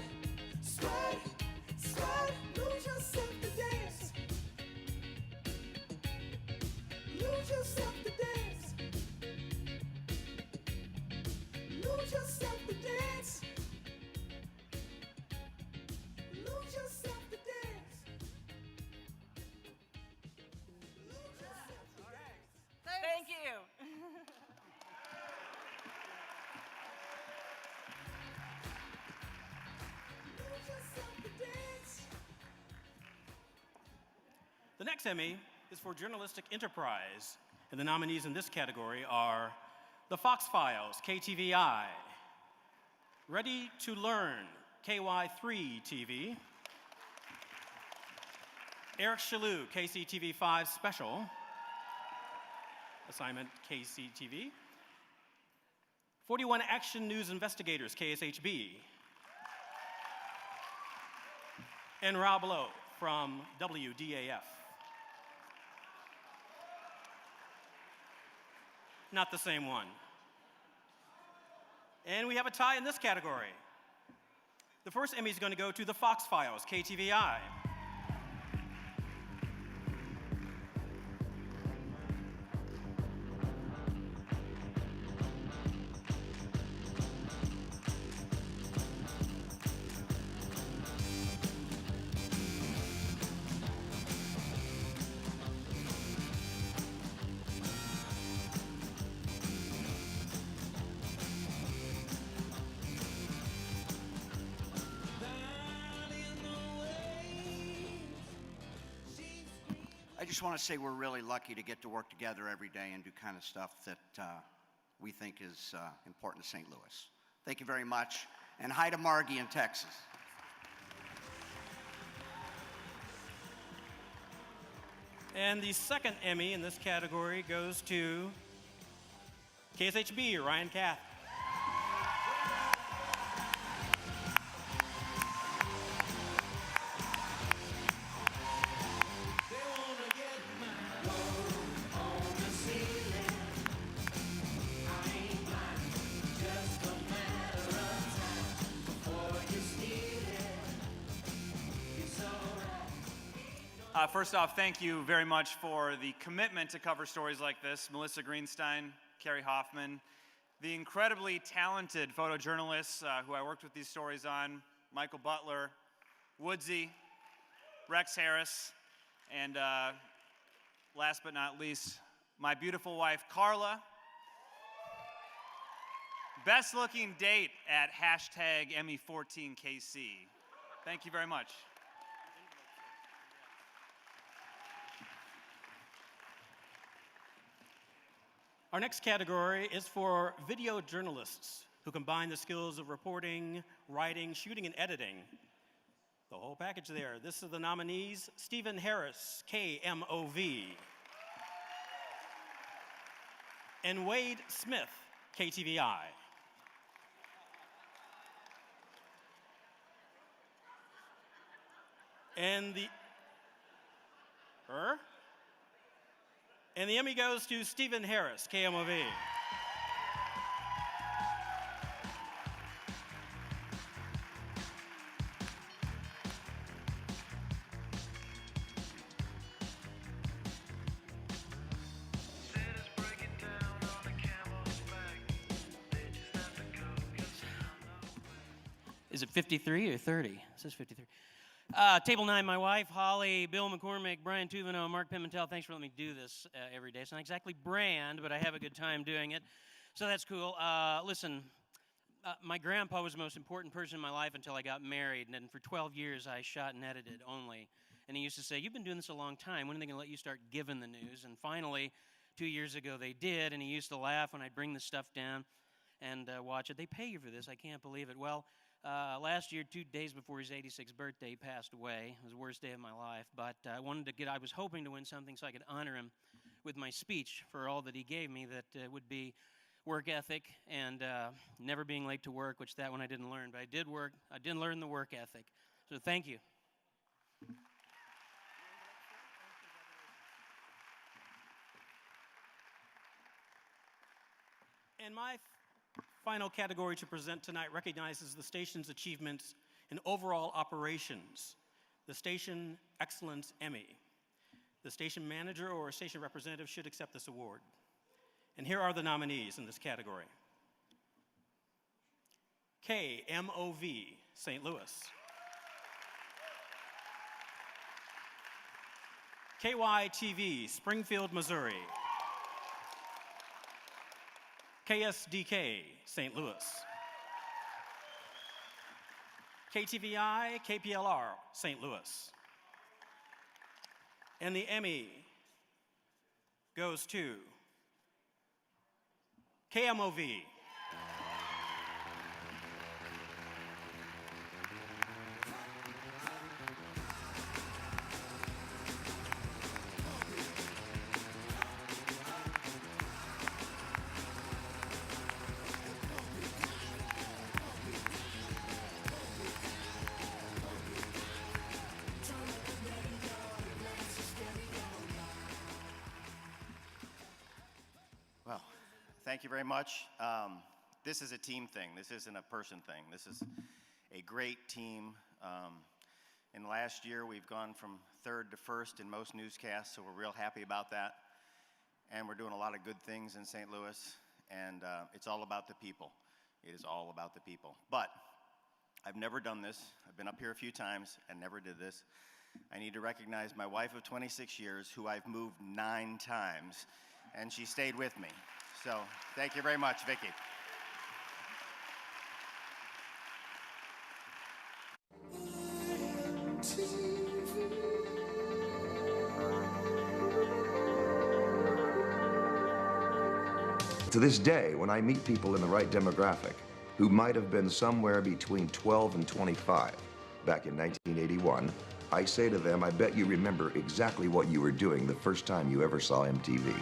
sweat, sweat. Lose yourself to dance. Lose yourself. The next Emmy is for Journalistic Enterprise, and the nominees in this category are The Fox Files, KTVI, Ready to Learn, KY3 TV, Eric Shalou, KCTV5 Special, assignment KCTV, 41 Action News Investigators, KSHB, and Rob Lowe from WDAF. Not the same one. And we have a tie in this category. The first Emmy is going to go to The Fox Files, KTVI. I just want to say we're really lucky to get to work together every day and do kind of stuff that we think is important to St. Louis. Thank you very much, and hi to Margie in Texas. And the second Emmy in this category goes to KSHB, Ryan Kath. First off, thank you very much for the commitment to cover stories like this. Melissa Greenstein, Carrie Hoffman, the incredibly talented photojournalists who I worked with these stories on, Michael Butler, Woodsy, Rex Harris, and last but not least, my beautiful wife, Carla. Best looking date at hashtag EMMY14KC. Thank you very much. Our next category is for video journalists who combine the skills of reporting, writing, shooting, and editing. The whole package there. This is the nominees: Stephen Harris, KMOV, and Wade Smith, KTVI. And the Emmy goes to Stephen Harris, KMOV. Is it 53 or 30? It says 53. Table 9, my wife, Holly, Bill McCormick, Brian Tuvino, Mark Pimentel. Thanks for letting me do this every day. It's not exactly brand, but I have a good time doing it. So that's cool. Listen, my grandpa was the most important person in my life until I got married. And then for 12 years, I shot and edited only. And he used to say, you've been doing this a long time. When are they going to let you start giving the news? And finally, 2 years ago, they did. And he used to laugh when I'd bring the stuff down and watch it. They pay you for this. I can't believe it. Well, last year, 2 days before his 86th birthday, he passed away. It was the worst day of my life. But I was hoping to win something so I could honor him with my speech for all that he gave me that would be work ethic and never being late to work, which that one I didn't learn. But I did learn the work ethic. So thank you. And my final category to present tonight recognizes the station's achievements in overall operations, the Station Excellence Emmy. The station manager or station representative should accept this award. And here are the nominees in this category. KMOV, St. Louis. KYTV, Springfield, Missouri. KSDK, St. Louis. KTVI, KPLR, St. Louis. And the Emmy goes to KMOV. Well, thank you very much. This is a team thing. This isn't a person thing. This is a great team. In the last year, we've gone from third to first in most newscasts, so we're real happy about that. And we're doing a lot of good things in St. Louis, and it's all about the people. It is all about the people. But I've never done this. I've been up here a few times and never did this. I need to recognize my wife of 26 years, who I've moved 9 times, and she stayed with me. So thank you very much, Vicki. To this day, when I meet people in the right demographic, who might have been somewhere between 12 and 25 back in 1981, I say to them, I bet you remember exactly what you were doing the first time you ever saw MTV.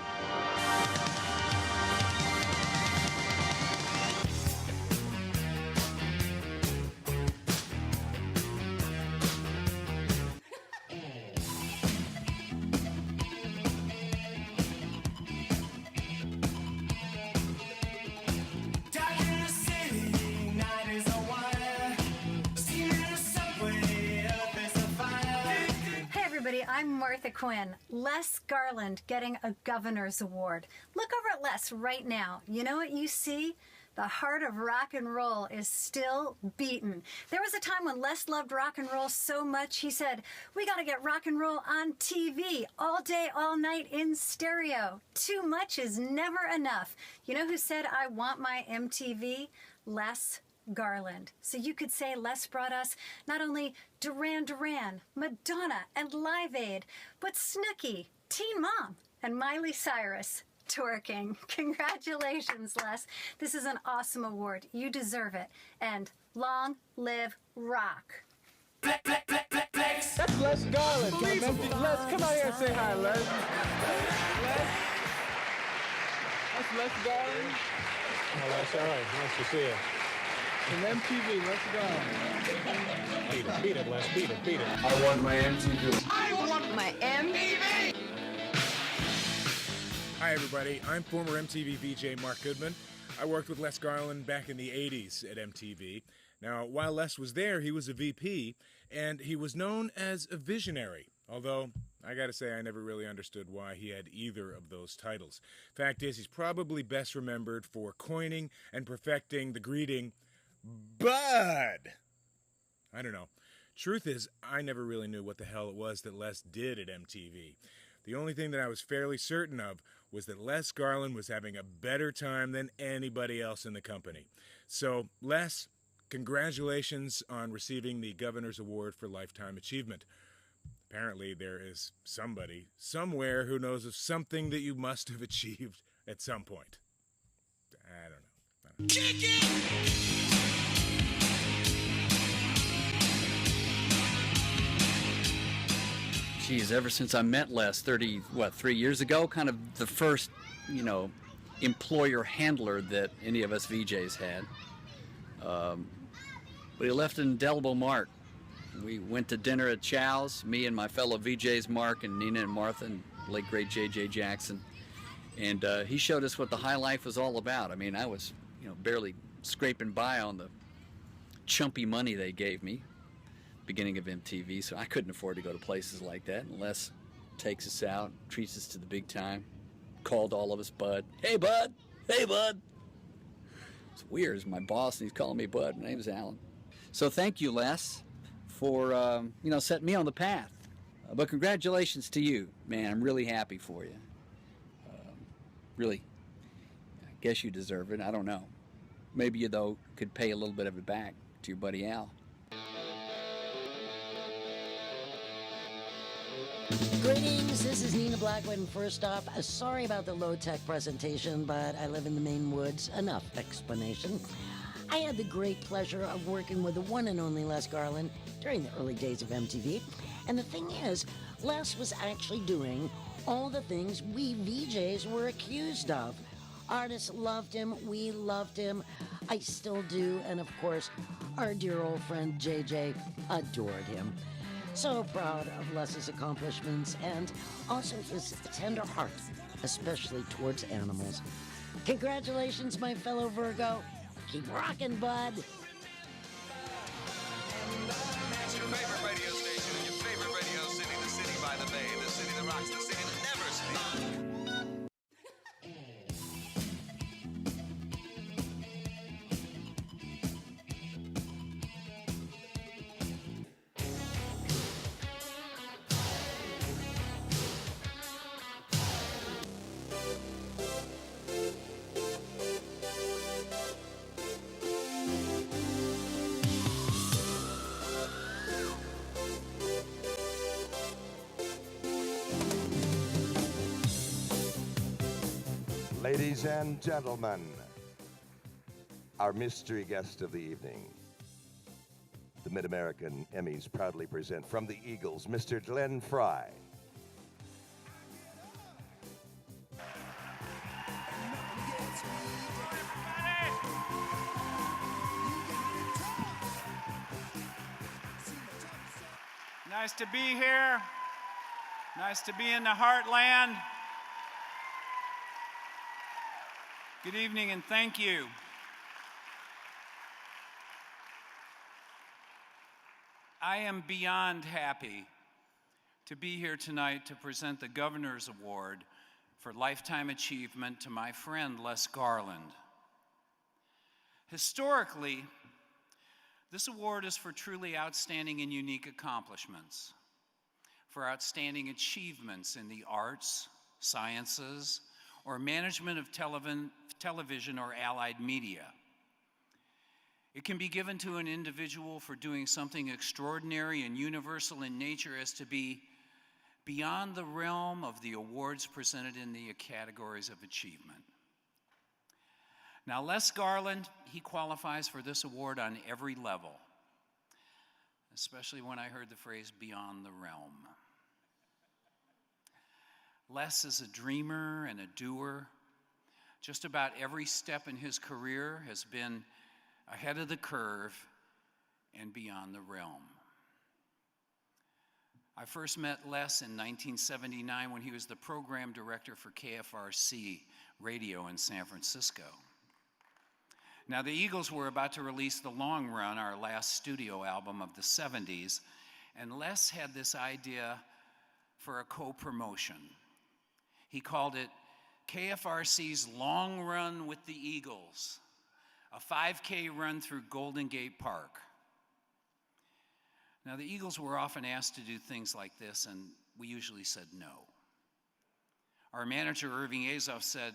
I'm Martha Quinn. Les Garland getting a Governor's Award. Look over at Les right now. You know what you see? The heart of rock and roll is still beating. There was a time when Les loved rock and roll so much, he said, we got to get rock and roll on TV all day, all night in stereo. Too much is never enough. You know who said, I want my MTV? Les Garland. So you could say Les brought us not only Duran Duran, Madonna, and Live Aid, but Snooki, Teen Mom, and Miley Cyrus twerking. Congratulations, Les. This is an awesome award. You deserve it. And long live rock. That's Les Garland. Les, come out here and say hi, Les. That's Les Garland. Oh, that's all right. Nice to see you. From MTV, let's go. Beat it, Les. Beat it. I want my MTV. I want my MTV. Hi, everybody. I'm former MTV VJ Mark Goodman. I worked with Les Garland back in the 80s at MTV. Now, while Les was there, he was a VP, and he was known as a visionary, although I gotta say I never really understood why he had either of those titles. Fact is, he's probably best remembered for coining and perfecting the greeting, Bud! I don't know. Truth is, I never really knew what the hell it was that Les did at MTV. The only thing that I was fairly certain of was that Les Garland was having a better time than anybody else in the company. So, Les, congratulations on receiving the Governor's Award for Lifetime Achievement. Apparently, there is somebody, somewhere, who knows of something that you must have achieved at some point. I don't know. Kick it! Geez, ever since I met Les 3 years ago, kind of the first, employer handler that any of us VJs had. But he left an indelible mark. We went to dinner at Chow's, me and my fellow VJs, Mark and Nina and Martha and late great J.J. Jackson. And he showed us what the high life was all about. I mean, I was, barely scraping by on the chumpy money they gave me. Beginning of MTV, so I couldn't afford to go to places like that unless takes us out, treats us to the big time, called all of us Bud. Hey, Bud! Hey, Bud! It's weird, it's my boss and he's calling me Bud. My name's Alan. So thank you, Les, for, setting me on the path. But congratulations to you, man. I'm really happy for you. Really, I guess you deserve it. I don't know. Maybe you, though, could pay a little bit of it back to your buddy Al. Greetings, this is Nina Blackwood, and first off, sorry about the low-tech presentation, but I live in the Maine woods. Enough explanation. I had the great pleasure of working with the one and only Les Garland during the early days of MTV, and the thing is, Les was actually doing all the things we VJs were accused of. Artists loved him, we loved him, I still do, and of course, our dear old friend JJ adored him. So proud of Les's accomplishments and also his tender heart, especially towards animals. Congratulations, my fellow Virgo. Keep rocking, bud. It's your favorite radio station in your favorite radio city, the city by the bay, the city that rocks, the city that never sleeps. Ladies and gentlemen, our mystery guest of the evening. The Mid-American Emmys proudly present from the Eagles, Mr. Glenn Fry. Nice to be here. Nice to be in the heartland. Good evening and thank you. I am beyond happy to be here tonight to present the Governor's Award for Lifetime Achievement to my friend Les Garland. Historically, this award is for truly outstanding and unique accomplishments, for outstanding achievements in the arts, sciences, or management of television or allied media. It can be given to an individual for doing something extraordinary and universal in nature as to be beyond the realm of the awards presented in the categories of achievement. Now, Les Garland, he qualifies for this award on every level, especially when I heard the phrase beyond the realm. Les is a dreamer and a doer. Just about every step in his career has been ahead of the curve and beyond the realm. I first met Les in 1979 when he was the program director for KFRC radio in San Francisco. Now, the Eagles were about to release The Long Run, our last studio album of the 70s, and Les had this idea for a co-promotion. He called it KFRC's Long Run with the Eagles, a 5K run through Golden Gate Park. Now, the Eagles were often asked to do things like this, and we usually said no. Our manager, Irving Azoff, said,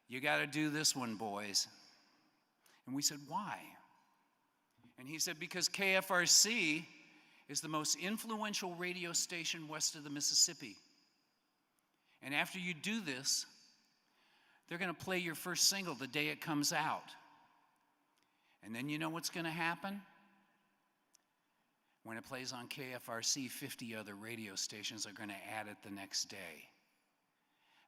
"You got to do this one, boys." And we said, "Why?" And he said, "Because KFRC is the most influential radio station west of the Mississippi. And after you do this, they're going to play your first single the day it comes out. And then you know what's going to happen? When it plays on KFRC, 50 other radio stations are going to add it the next day.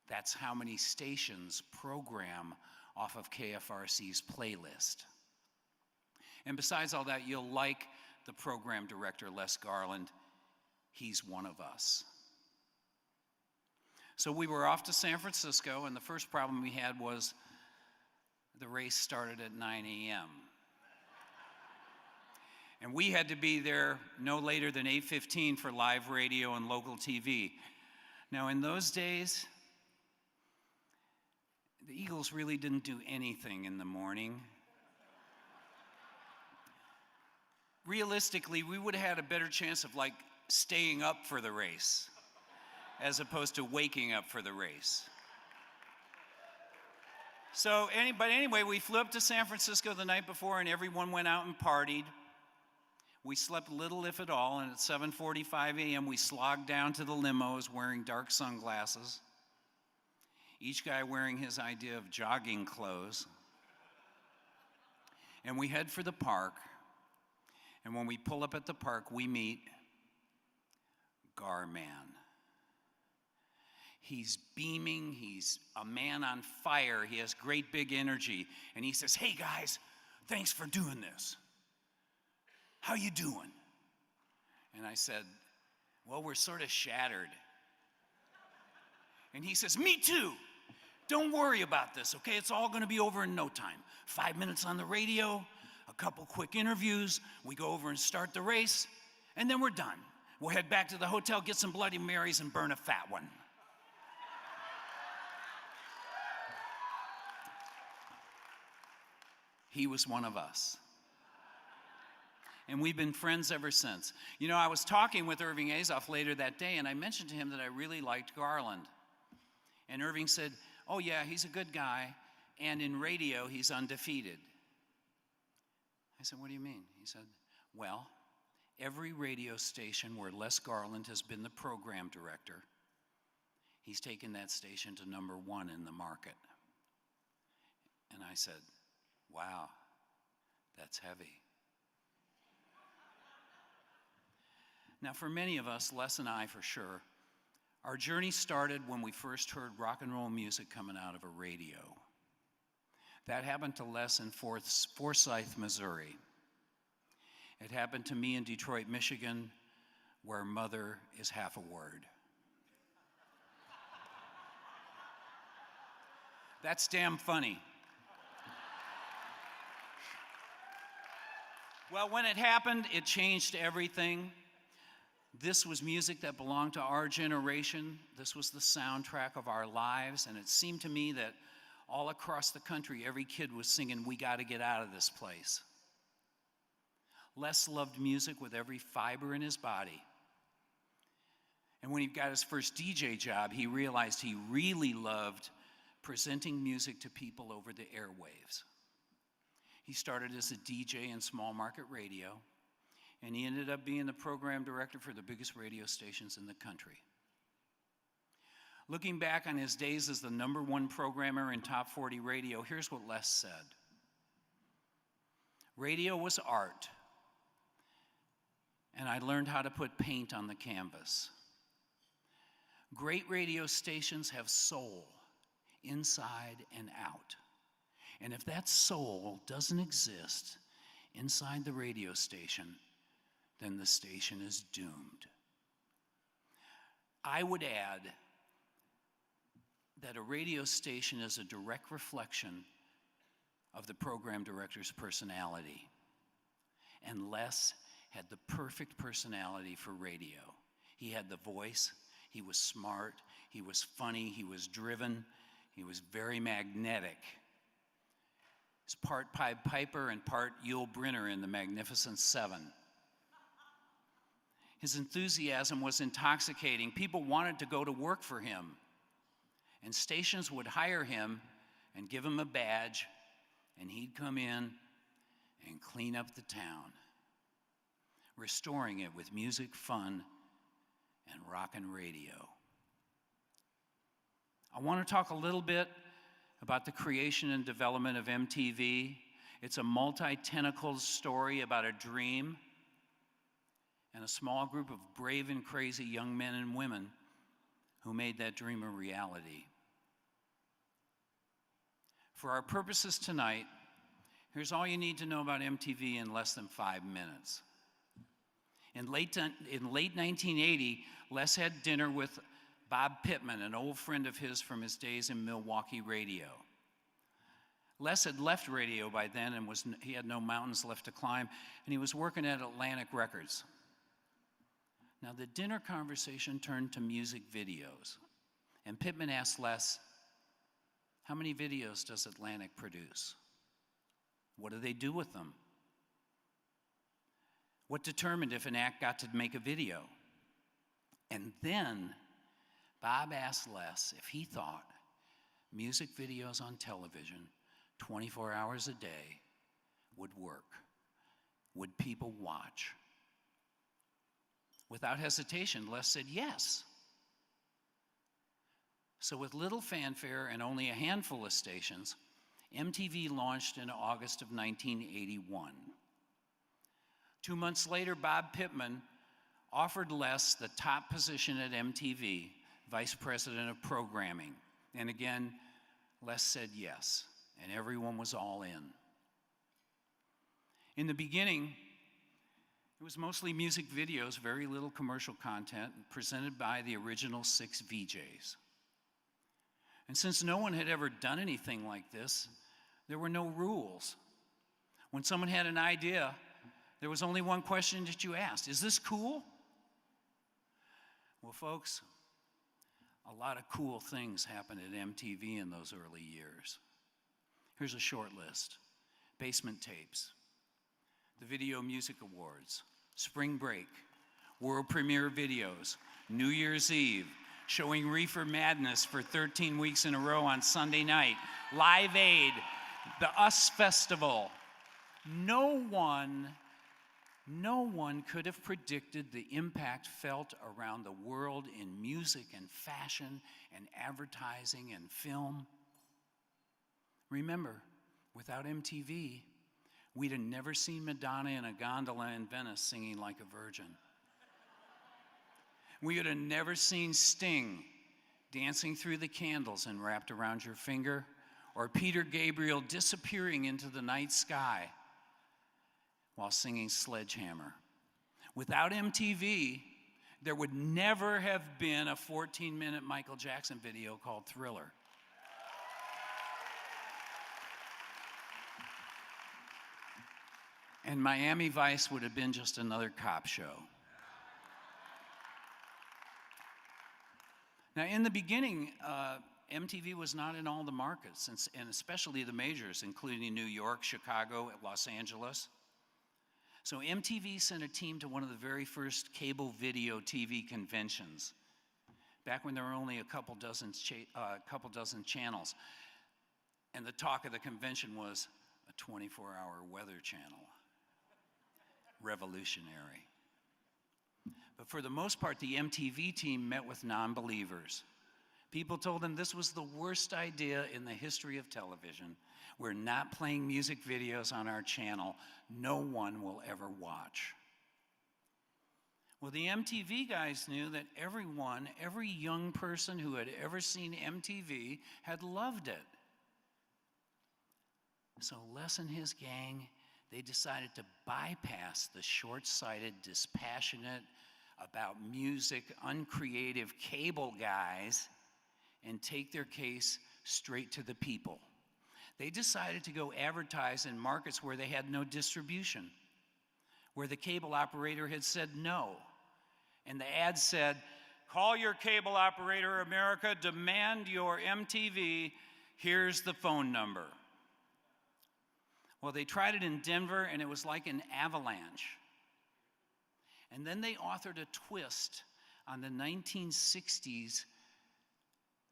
That's how many stations program off of KFRC's playlist. And besides all that, you'll like the program director, Les Garland. He's one of us." So we were off to San Francisco, and the first problem we had was the race started at 9 a.m. And we had to be there no later than 8:15 for live radio and local TV. Now, in those days, the Eagles really didn't do anything in the morning. Realistically, we would have had a better chance of staying up for the race as opposed to waking up for the race. But anyway, we flew up to San Francisco the night before and everyone went out and partied. We slept little, if at all, and at 7:45 a.m. we slogged down to the limos wearing dark sunglasses, each guy wearing his idea of jogging clothes. And we head for the park, and when we pull up at the park, we meet Garman. He's beaming, he's a man on fire, he has great big energy, and he says, "Hey guys, thanks for doing this. How you doing?" And I said, "Well, we're sort of shattered." And he says, "Me too. Don't worry about this, okay? It's all gonna be over in no time. 5 minutes on the radio, a couple quick interviews, we go over and start the race, and then we're done. We'll head back to the hotel, get some Bloody Marys, and burn a fat one." He was one of us. And we've been friends ever since. You know, I was talking with Irving Azoff later that day, and I mentioned to him that I really liked Garland. And Irving said, "Oh yeah, he's a good guy, and in radio, he's undefeated." I said, "What do you mean?" He said, "Well, every radio station where Les Garland has been the program director, he's taken that station to #1 in the market." And I said, "Wow, that's heavy." Now, for many of us, Les and I for sure, our journey started when we first heard rock and roll music coming out of a radio. That happened to Les in Forsyth, Missouri. It happened to me in Detroit, Michigan, where mother is half a word. That's damn funny. Well, when it happened, it changed everything. This was music that belonged to our generation. This was the soundtrack of our lives, and it seemed to me that all across the country, every kid was singing, "We got to get out of this place." Les loved music with every fiber in his body. And when he got his first DJ job, he realized he really loved presenting music to people over the airwaves. He started as a DJ in small market radio, and he ended up being the program director for the biggest radio stations in the country. Looking back on his days as the #1 programmer in Top 40 radio, here's what Les said. "Radio was art, and I learned how to put paint on the canvas. Great radio stations have soul, inside and out. And if that soul doesn't exist inside the radio station, then the station is doomed." I would add that a radio station is a direct reflection of the program director's personality. And Les had the perfect personality for radio. He had the voice, he was smart, he was funny, he was driven, he was very magnetic. He's part Pied Piper and part Yul Brynner in The Magnificent Seven. His enthusiasm was intoxicating. People wanted to go to work for him. And stations would hire him and give him a badge, and he'd come in and clean up the town, restoring it with music, fun, and rockin' radio. I want to talk a little bit about the creation and development of MTV. It's a multi-tentacled story about a dream and a small group of brave and crazy young men and women who made that dream a reality. For our purposes tonight, here's all you need to know about MTV in less than 5 minutes. In late 1980, Les had dinner with Bob Pittman, an old friend of his from his days in Milwaukee radio. Les had left radio by then and he had no mountains left to climb, and he was working at Atlantic Records. Now, the dinner conversation turned to music videos, and Pittman asked Les, "How many videos does Atlantic produce? What do they do with them? What determined if an act got to make a video?" And then Bob asked Les if he thought music videos on television 24 hours a day would work. Would people watch? Without hesitation, Les said yes. So with little fanfare and only a handful of stations, MTV launched in August of 1981. 2 months later, Bob Pittman offered Les the top position at MTV, Vice President of Programming. And again, Les said yes, and everyone was all in. In the beginning, it was mostly music videos, very little commercial content, presented by the original 6 VJs. And since no one had ever done anything like this, there were no rules. When someone had an idea, there was only one question that you asked: is this cool? Well, folks, a lot of cool things happened at MTV in those early years. Here's a short list: Basement Tapes, the Video Music Awards, Spring Break, World Premiere Videos, New Year's Eve, showing Reefer Madness for 13 weeks in a row on Sunday night, Live Aid, the US Festival. No one could have predicted the impact felt around the world in music and fashion and advertising and film. Remember, without MTV, we'd have never seen Madonna in a gondola in Venice singing like a virgin. We would have never seen Sting dancing through the candles and wrapped around your finger, or Peter Gabriel disappearing into the night sky while singing Sledgehammer. Without MTV, there would never have been a 14-minute Michael Jackson video called Thriller. And Miami Vice would have been just another cop show. Now, in the beginning, MTV was not in all the markets, and especially the majors, including New York, Chicago, Los Angeles. So MTV sent a team to one of the very first cable video TV conventions, back when there were only a couple dozen channels. And the talk of the convention was a 24-hour weather channel. Revolutionary. But for the most part, the MTV team met with non-believers. People told them this was the worst idea in the history of television. We're not playing music videos on our channel. No one will ever watch. Well, the MTV guys knew that everyone, every young person who had ever seen MTV had loved it. So Les and his gang, they decided to bypass the short-sighted, dispassionate, about music, uncreative cable guys and take their case straight to the people. They decided to go advertise in markets where they had no distribution, where the cable operator had said no. And the ad said, "Call your cable operator, America, demand your MTV, here's the phone number." Well, they tried it in Denver, and it was like an avalanche. And then they authored a twist on the 1960s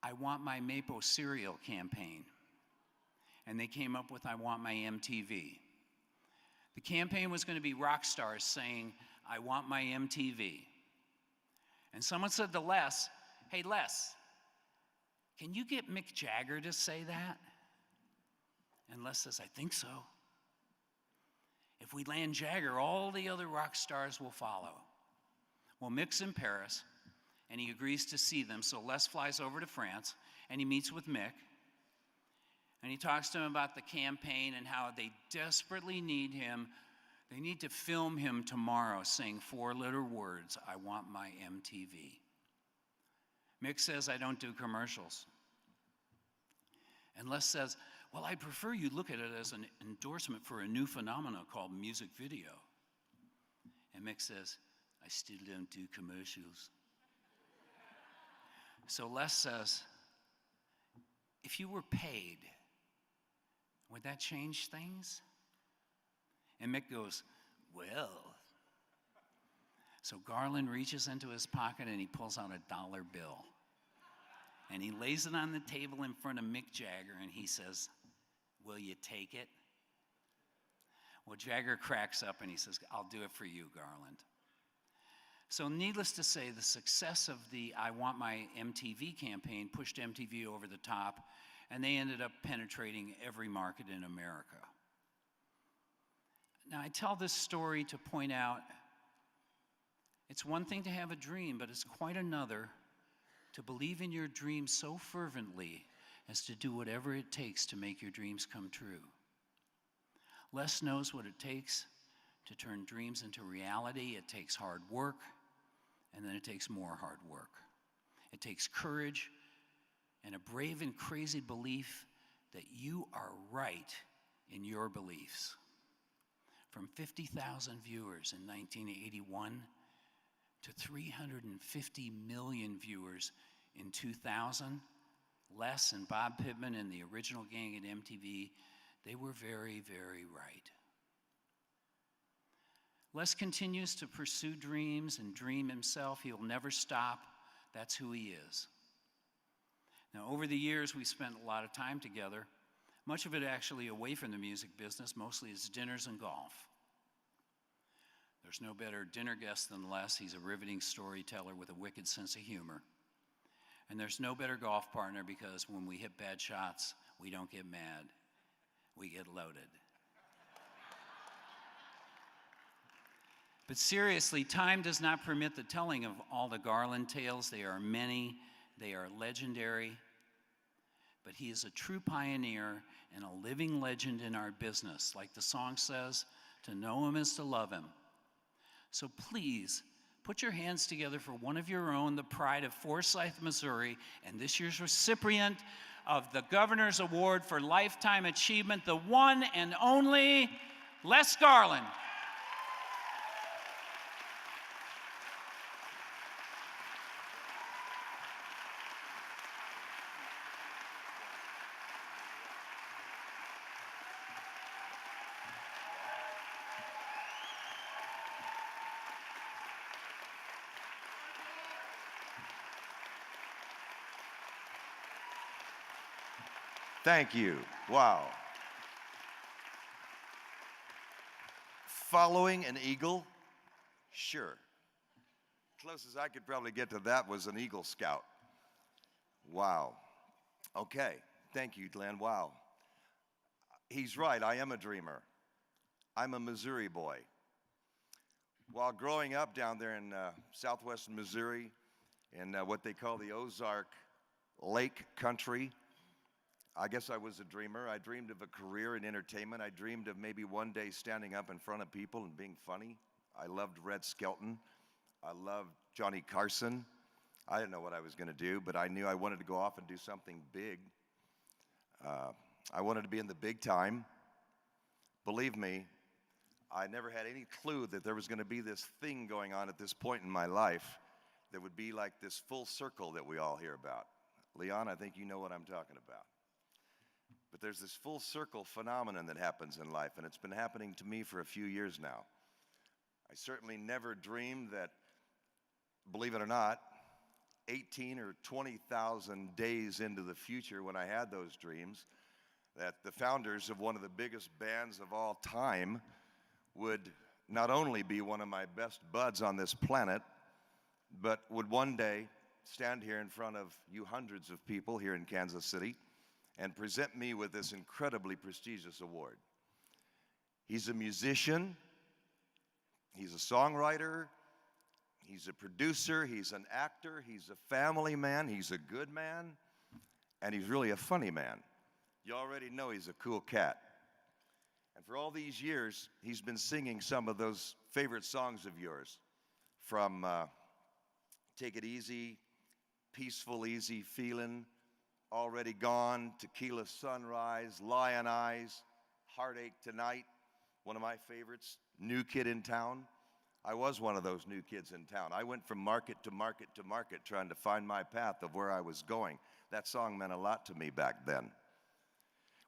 I Want My Maple cereal campaign. And they came up with I Want My MTV. The campaign was going to be rock stars saying, "I want my MTV." And someone said to Les, "Hey, Les, can you get Mick Jagger to say that?" And Les says, "I think so. If we land Jagger, all the other rock stars will follow." Well, Mick's in Paris, and he agrees to see them, so Les flies over to France, and he meets with Mick, and he talks to him about the campaign and how they desperately need him. They need to film him tomorrow saying 4-letter words, "I want my MTV." Mick says, "I don't do commercials." And Les says, "Well, I'd prefer you look at it as an endorsement for a new phenomenon called music video." And Mick says, "I still don't do commercials." So Les says, "If you were paid, would that change things?" And Mick goes, "Well." So Garland reaches into his pocket and he pulls out a dollar bill. And he lays it on the table in front of Mick Jagger and he says, "Will you take it?" Well, Jagger cracks up and he says, "I'll do it for you, Garland." So needless to say, the success of the I Want My MTV campaign pushed MTV over the top, and they ended up penetrating every market in America. Now, I tell this story to point out it's one thing to have a dream, but it's quite another to believe in your dream so fervently as to do whatever it takes to make your dreams come true. Les knows what it takes to turn dreams into reality. It takes hard work, and then it takes more hard work. It takes courage and a brave and crazy belief that you are right in your beliefs. From 50,000 viewers in 1981 to 350 million viewers in 2000, Les and Bob Pittman and the original gang at MTV, they were very, very right. Les continues to pursue dreams and dream himself. He'll never stop. That's who he is. Now, over the years, we spent a lot of time together, much of it actually away from the music business, mostly as dinners and golf. There's no better dinner guest than Les. He's a riveting storyteller with a wicked sense of humor. And there's no better golf partner because when we hit bad shots, we don't get mad. We get loaded. But seriously, time does not permit the telling of all the Garland tales. They are many. They are legendary. But he is a true pioneer and a living legend in our business. Like the song says, to know him is to love him. So please, put your hands together for one of your own, the pride of Forsyth, Missouri, and this year's recipient of the Governor's Award for Lifetime Achievement, the one and only Les Garland. Thank you. Wow. Following an eagle? Sure. Closest I could probably get to that was an Eagle Scout. Wow. Okay. Thank you, Glenn. Wow. He's right. I am a dreamer. I'm a Missouri boy. While growing up down there in southwestern Missouri, in what they call the Ozark Lake Country, I guess I was a dreamer. I dreamed of a career in entertainment. I dreamed of maybe one day standing up in front of people and being funny. I loved Red Skelton. I loved Johnny Carson. I didn't know what I was going to do, but I knew I wanted to go off and do something big. I wanted to be in the big time. Believe me, I never had any clue that there was going to be this thing going on at this point in my life that would be like this full circle that we all hear about. Leon, I think you know what I'm talking about. But there's this full circle phenomenon that happens in life, and it's been happening to me for a few years now. I certainly never dreamed that, believe it or not, 18 or 20,000 days into the future when I had those dreams, that the founders of one of the biggest bands of all time would not only be one of my best buds on this planet, but would one day stand here in front of you hundreds of people here in Kansas City and present me with this incredibly prestigious award. He's a musician, he's a songwriter, he's a producer, he's an actor, he's a family man, he's a good man, and he's really a funny man. You already know he's a cool cat. And for all these years, he's been singing some of those favorite songs of yours, from Take It Easy, Peaceful Easy Feelin', Already Gone, Tequila Sunrise, Lion Eyes, Heartache Tonight, one of my favorites, New Kid in Town. I was one of those new kids in town. I went from market to market to market trying to find my path of where I was going. That song meant a lot to me back then.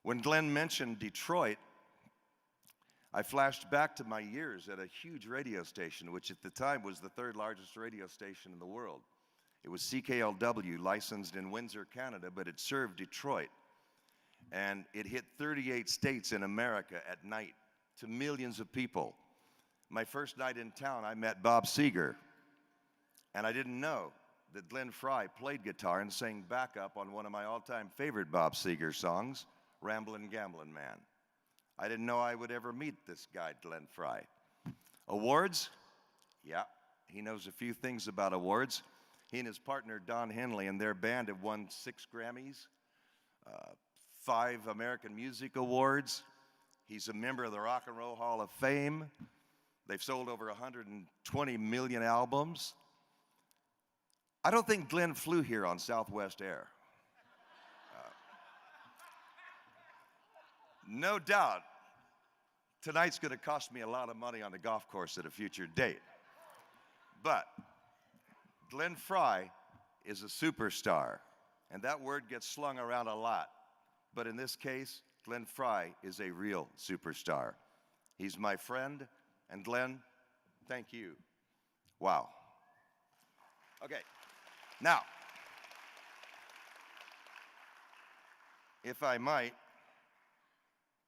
When Glenn mentioned Detroit, I flashed back to my years at a huge radio station, which at the time was the third largest radio station in the world. It was CKLW, licensed in Windsor, Canada, but it served Detroit. And it hit 38 states in America at night to millions of people. My first night in town, I met Bob Seger. And I didn't know that Glenn Frey played guitar and sang backup on one of my all-time favorite Bob Seger songs, Ramblin' Gamblin' Man. I didn't know I would ever meet this guy, Glenn Frey. Awards? Yeah, he knows a few things about awards. He and his partner, Don Henley, and their band have won 6 Grammys, 5 American Music Awards. He's a member of the Rock and Roll Hall of Fame. They've sold over 120 million albums. I don't think Glenn flew here on Southwest Air. No doubt, tonight's going to cost me a lot of money on the golf course at a future date. But Glenn Frey is a superstar, and that word gets slung around a lot. But in this case, Glenn Frey is a real superstar. He's my friend, and Glenn, thank you. Wow. Okay, now, if I might,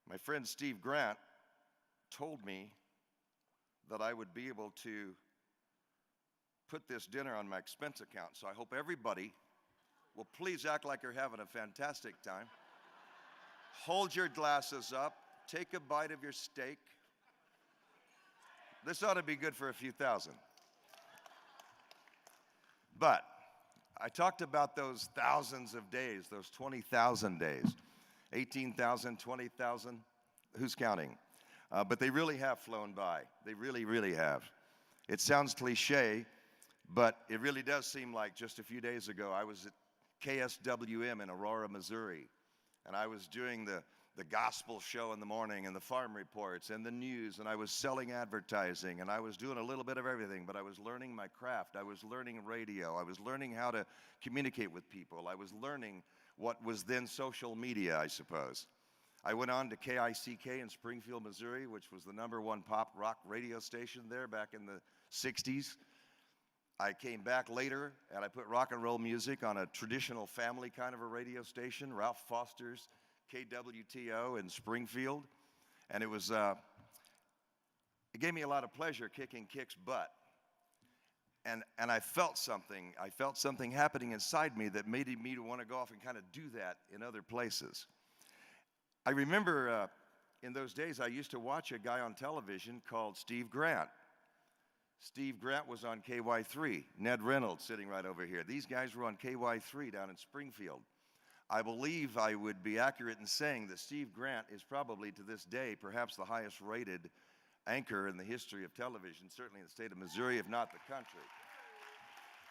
my friend Steve Grant told me that I would be able to put this dinner on my expense account, so I hope everybody will please act like you're having a fantastic time. Hold your glasses up, take a bite of your steak. This ought to be good for a few thousand. But I talked about those thousands of days, those 20,000 days, 18,000, 20,000, who's counting? But they really have flown by. They really, really have. It sounds cliche, but it really does seem like just a few days ago I was at KSWM in Aurora, Missouri, and I was doing the gospel show in the morning and the farm reports and the news, and I was selling advertising, and I was doing a little bit of everything, but I was learning my craft. I was learning radio. I was learning how to communicate with people. I was learning what was then social media, I suppose. I went on to KICK in Springfield, Missouri, which was the #1 pop rock radio station there back in the 60s. I came back later, and I put rock and roll music on a traditional family kind of a radio station, Ralph Foster's KWTO in Springfield. And it gave me a lot of pleasure kicking Kick's butt. And I felt something happening inside me that made me want to go off and kind of do that in other places. I remember in those days I used to watch a guy on television called Steve Grant. Steve Grant was on KY3, Ned Reynolds sitting right over here. These guys were on KY3 down in Springfield. I believe I would be accurate in saying that Steve Grant is probably to this day perhaps the highest rated anchor in the history of television, certainly in the state of Missouri, if not the country.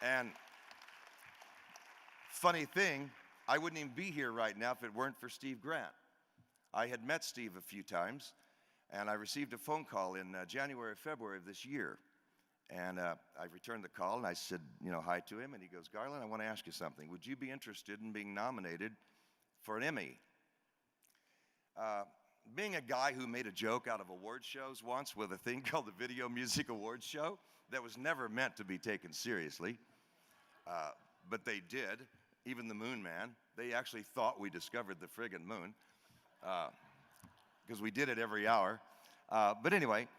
And funny thing, I wouldn't even be here right now if it weren't for Steve Grant. I had met Steve a few times, and I received a phone call in January or February of this year. And I returned the call, and I said, hi to him, and he goes, Garland, I want to ask you something. Would you be interested in being nominated for an Emmy? Being a guy who made a joke out of award shows once with a thing called the Video Music Awards Show that was never meant to be taken seriously, but they did. Even the Moon Man, they actually thought we discovered the friggin' moon because we did it every hour. But anyway,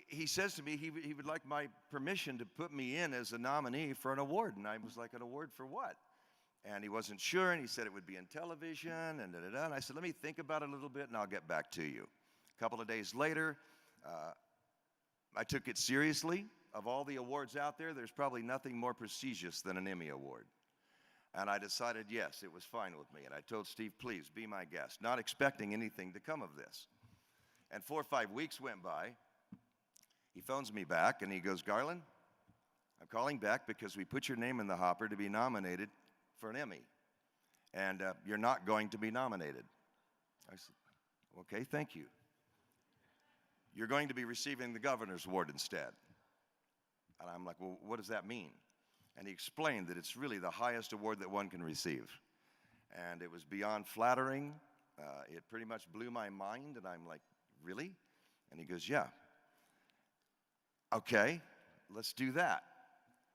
he says to me he would like my permission to put me in as a nominee for an award. And I was like, an award for what? And he wasn't sure, and he said it would be in television, and da-da-da. And I said, let me think about it a little bit, and I'll get back to you. A couple of days later, I took it seriously. Of all the awards out there, there's probably nothing more prestigious than an Emmy Award. And I decided, yes, it was fine with me. And I told Steve, please, be my guest, not expecting anything to come of this. And 4 or 5 weeks went by. He phones me back, and he goes, Garland, I'm calling back because we put your name in the hopper to be nominated for an Emmy, and you're not going to be nominated. I said, okay, thank you. You're going to be receiving the Governor's Award instead. And I'm like, well, what does that mean? And he explained that it's really the highest award that one can receive. And it was beyond flattering. It pretty much blew my mind, and I'm like, really? And he goes, yeah. Okay, let's do that.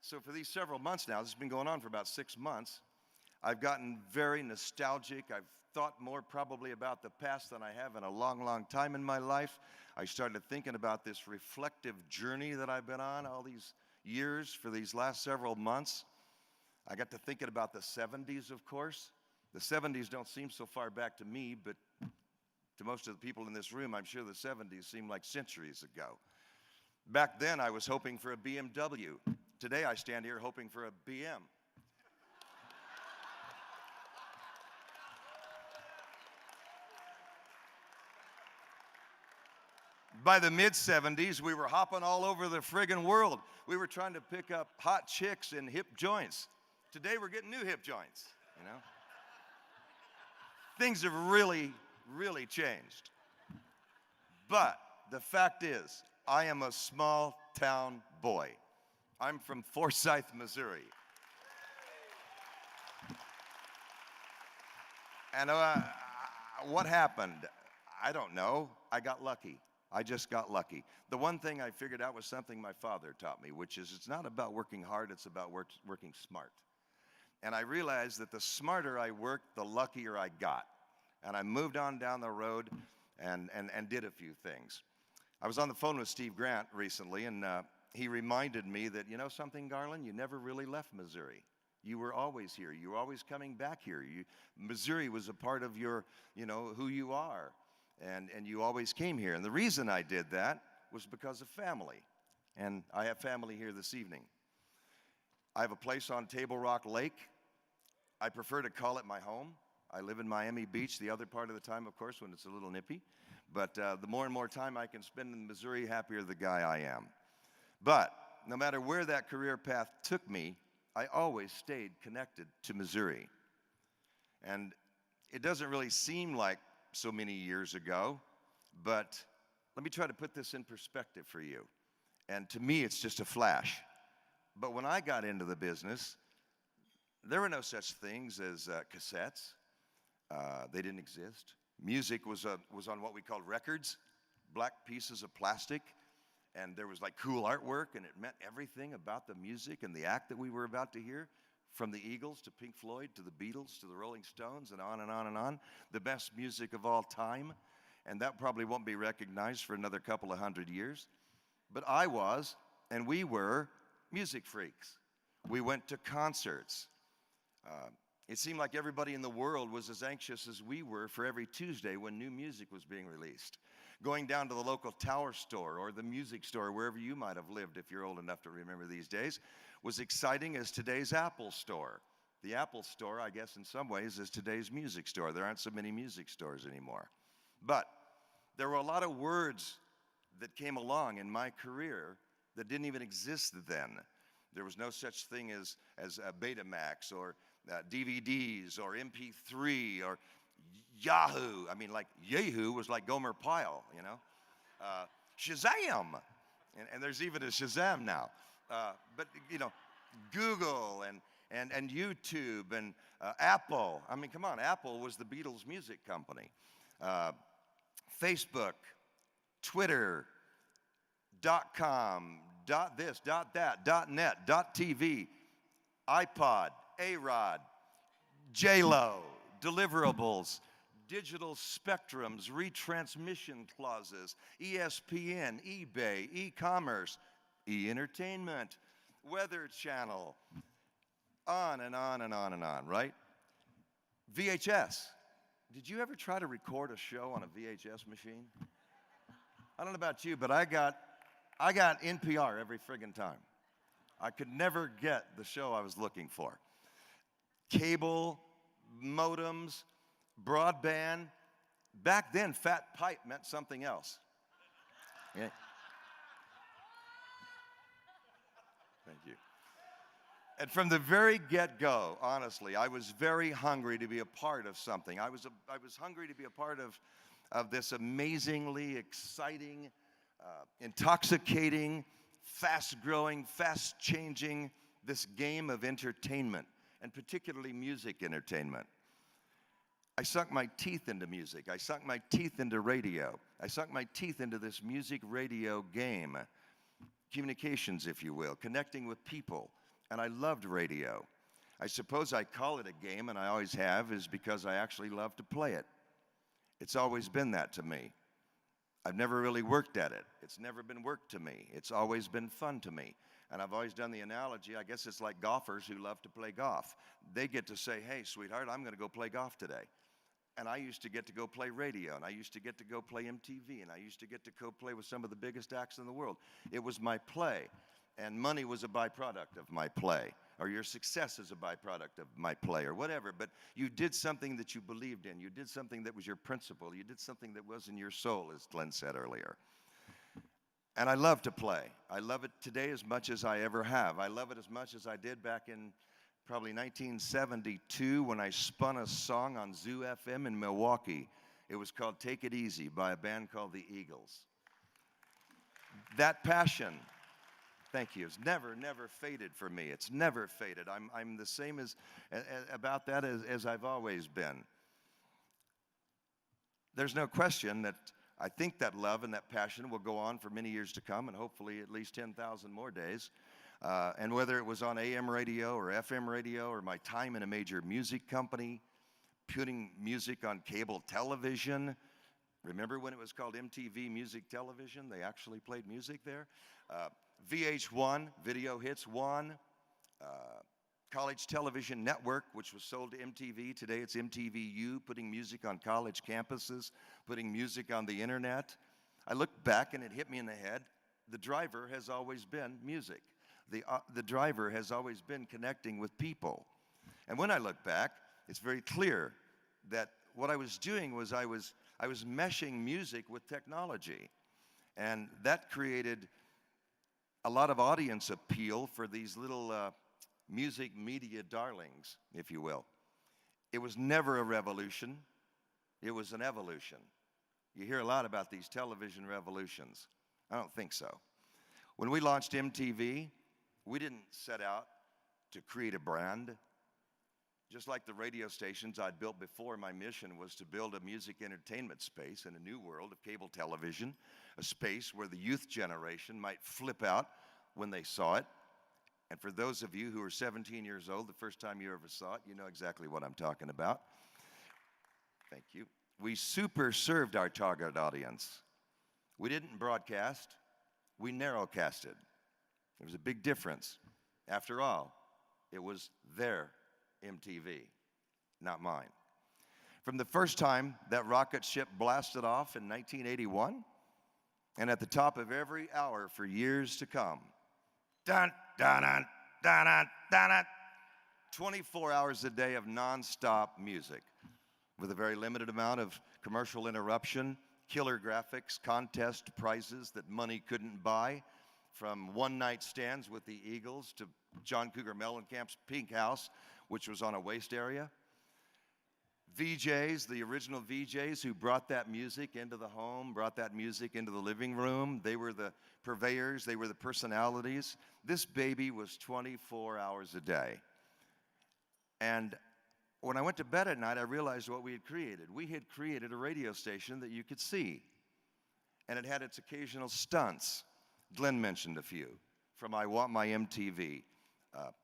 So for these several months now, this has been going on for about 6 months, I've gotten very nostalgic. I've thought more probably about the past than I have in a long, long time in my life. I started thinking about this reflective journey that I've been on all these years, for these last several months, I got to thinking about the 70s, of course. The 70s don't seem so far back to me, but to most of the people in this room, I'm sure the 70s seem like centuries ago. Back then, I was hoping for a BMW. Today, I stand here hoping for a BM. By the mid-70s, we were hopping all over the friggin' world. We were trying to pick up hot chicks in hip joints. Today, we're getting new hip joints, you know? Things have really, really changed. But the fact is, I am a small-town boy. I'm from Forsyth, Missouri. And what happened? I don't know. I got lucky. I just got lucky. The one thing I figured out was something my father taught me, which is it's not about working hard, it's about working smart. And I realized that the smarter I worked, the luckier I got. And I moved on down the road and did a few things. I was on the phone with Steve Grant recently, and he reminded me that, you know something, Garland, you never really left Missouri. You were always here. You were always coming back here. Missouri was a part of your, you know, who you are. And you always came here. And the reason I did that was because of family. And I have family here this evening. I have a place on Table Rock Lake. I prefer to call it my home. I live in Miami Beach the other part of the time, of course, when it's a little nippy. But the more and more time I can spend in Missouri, happier the guy I am. But no matter where that career path took me, I always stayed connected to Missouri. And it doesn't really seem like so many years ago, but let me try to put this in perspective for you. And to me, it's just a flash. But when I got into the business, there were no such things as cassettes. They didn't exist. Music was on what we called records, black pieces of plastic, and there was like cool artwork, and it meant everything about the music and the act that we were about to hear. From the Eagles to Pink Floyd to the Beatles to the Rolling Stones and on and on and on. The best music of all time. And that probably won't be recognized for another couple of 100 years. But I was, and we were, music freaks. We went to concerts. It seemed like everybody in the world was as anxious as we were for every Tuesday when new music was being released. Going down to the local Tower store or the music store, wherever you might have lived if you're old enough to remember these days, was exciting as today's Apple store. The Apple store, I guess in some ways, is today's music store. There aren't so many music stores anymore. But there were a lot of words that came along in my career that didn't even exist then. There was no such thing as Betamax or DVDs or MP3 or Yahoo. I mean, like Yahoo was like Gomer Pyle, you know. Shazam! And there's even a Shazam now. But, you know, Google and YouTube and Apple. I mean, come on, Apple was the Beatles' music company. Facebook, Twitter, .com, .this, .that, .net, .tv, iPod, A-Rod, J-Lo, deliverables, digital spectrums, retransmission clauses, ESPN, eBay, e-commerce, e-entertainment, Weather Channel, on and on and on and on, right? VHS. Did you ever try to record a show on a VHS machine? I don't know about you, but I got NPR every friggin' time. I could never get the show I was looking for. Cable, modems, broadband. Back then, fat pipe meant something else. Yeah. Thank you. And from the very get-go, honestly, I was very hungry to be a part of something. I was hungry to be a part of this amazingly exciting, intoxicating, fast-growing, fast-changing, this game of entertainment, and particularly music entertainment. I sunk my teeth into music. I sunk my teeth into radio. I sunk my teeth into this music radio game. Communications, if you will, connecting with people. And I loved radio. I suppose I call it a game, and I always have, is because I actually love to play it. It's always been that to me. I've never really worked at it. It's never been work to me. It's always been fun to me. And I've always done the analogy, I guess it's like golfers who love to play golf. They get to say, hey, sweetheart, I'm going to go play golf today. And I used to get to go play radio, and I used to get to go play MTV, and I used to get to go play with some of the biggest acts in the world. It was my play, and money was a byproduct of my play, or your success is a byproduct of my play, or whatever. But you did something that you believed in. You did something that was your principle. You did something that was in your soul, as Glenn said earlier. And I love to play. I love it today as much as I ever have. I love it as much as I did back in probably 1972 when I spun a song on Zoo FM in Milwaukee. It was called Take It Easy by a band called the Eagles. That passion, thank you, it's never faded for me. It's never faded. I'm the same about that as I've always been. There's no question that I think that love and that passion will go on for many years to come, and hopefully at least 10,000 more days. And whether it was on AM radio or FM radio or my time in a major music company, putting music on cable television. Remember when it was called MTV Music Television? They actually played music there. VH1, Video Hits 1. College Television Network, which was sold to MTV. Today it's MTVU, putting music on college campuses, putting music on the internet. I looked back and it hit me in the head. The driver has always been music. The driver has always been connecting with people. And when I look back, it's very clear that what I was doing was I was meshing music with technology. And that created a lot of audience appeal for these little music media darlings, if you will. It was never a revolution. It was an evolution. You hear a lot about these television revolutions. I don't think so. When we launched MTV, we didn't set out to create a brand. Just like the radio stations I'd built before, my mission was to build a music entertainment space in a new world of cable television, a space where the youth generation might flip out when they saw it. And for those of you who are 17 years old, the first time you ever saw it, you know exactly what I'm talking about. Thank you. We super served our target audience. We didn't broadcast, we narrowcasted. There was a big difference. After all, it was their MTV, not mine. From the first time that rocket ship blasted off in 1981, and at the top of every hour for years to come, dun, dun, dun, dun, dun, dun, dun, 24 hours a day of nonstop music with a very limited amount of commercial interruption, killer graphics, contest prizes that money couldn't buy, from one-night stands with the Eagles to John Cougar Mellencamp's Pink House, which was on a waste area. VJs, the original VJs who brought that music into the home, brought that music into the living room. They were the purveyors, they were the personalities. This baby was 24 hours a day. And when I went to bed at night, I realized what we had created. We had created a radio station that you could see. And it had its occasional stunts. Glenn mentioned a few from I Want My MTV.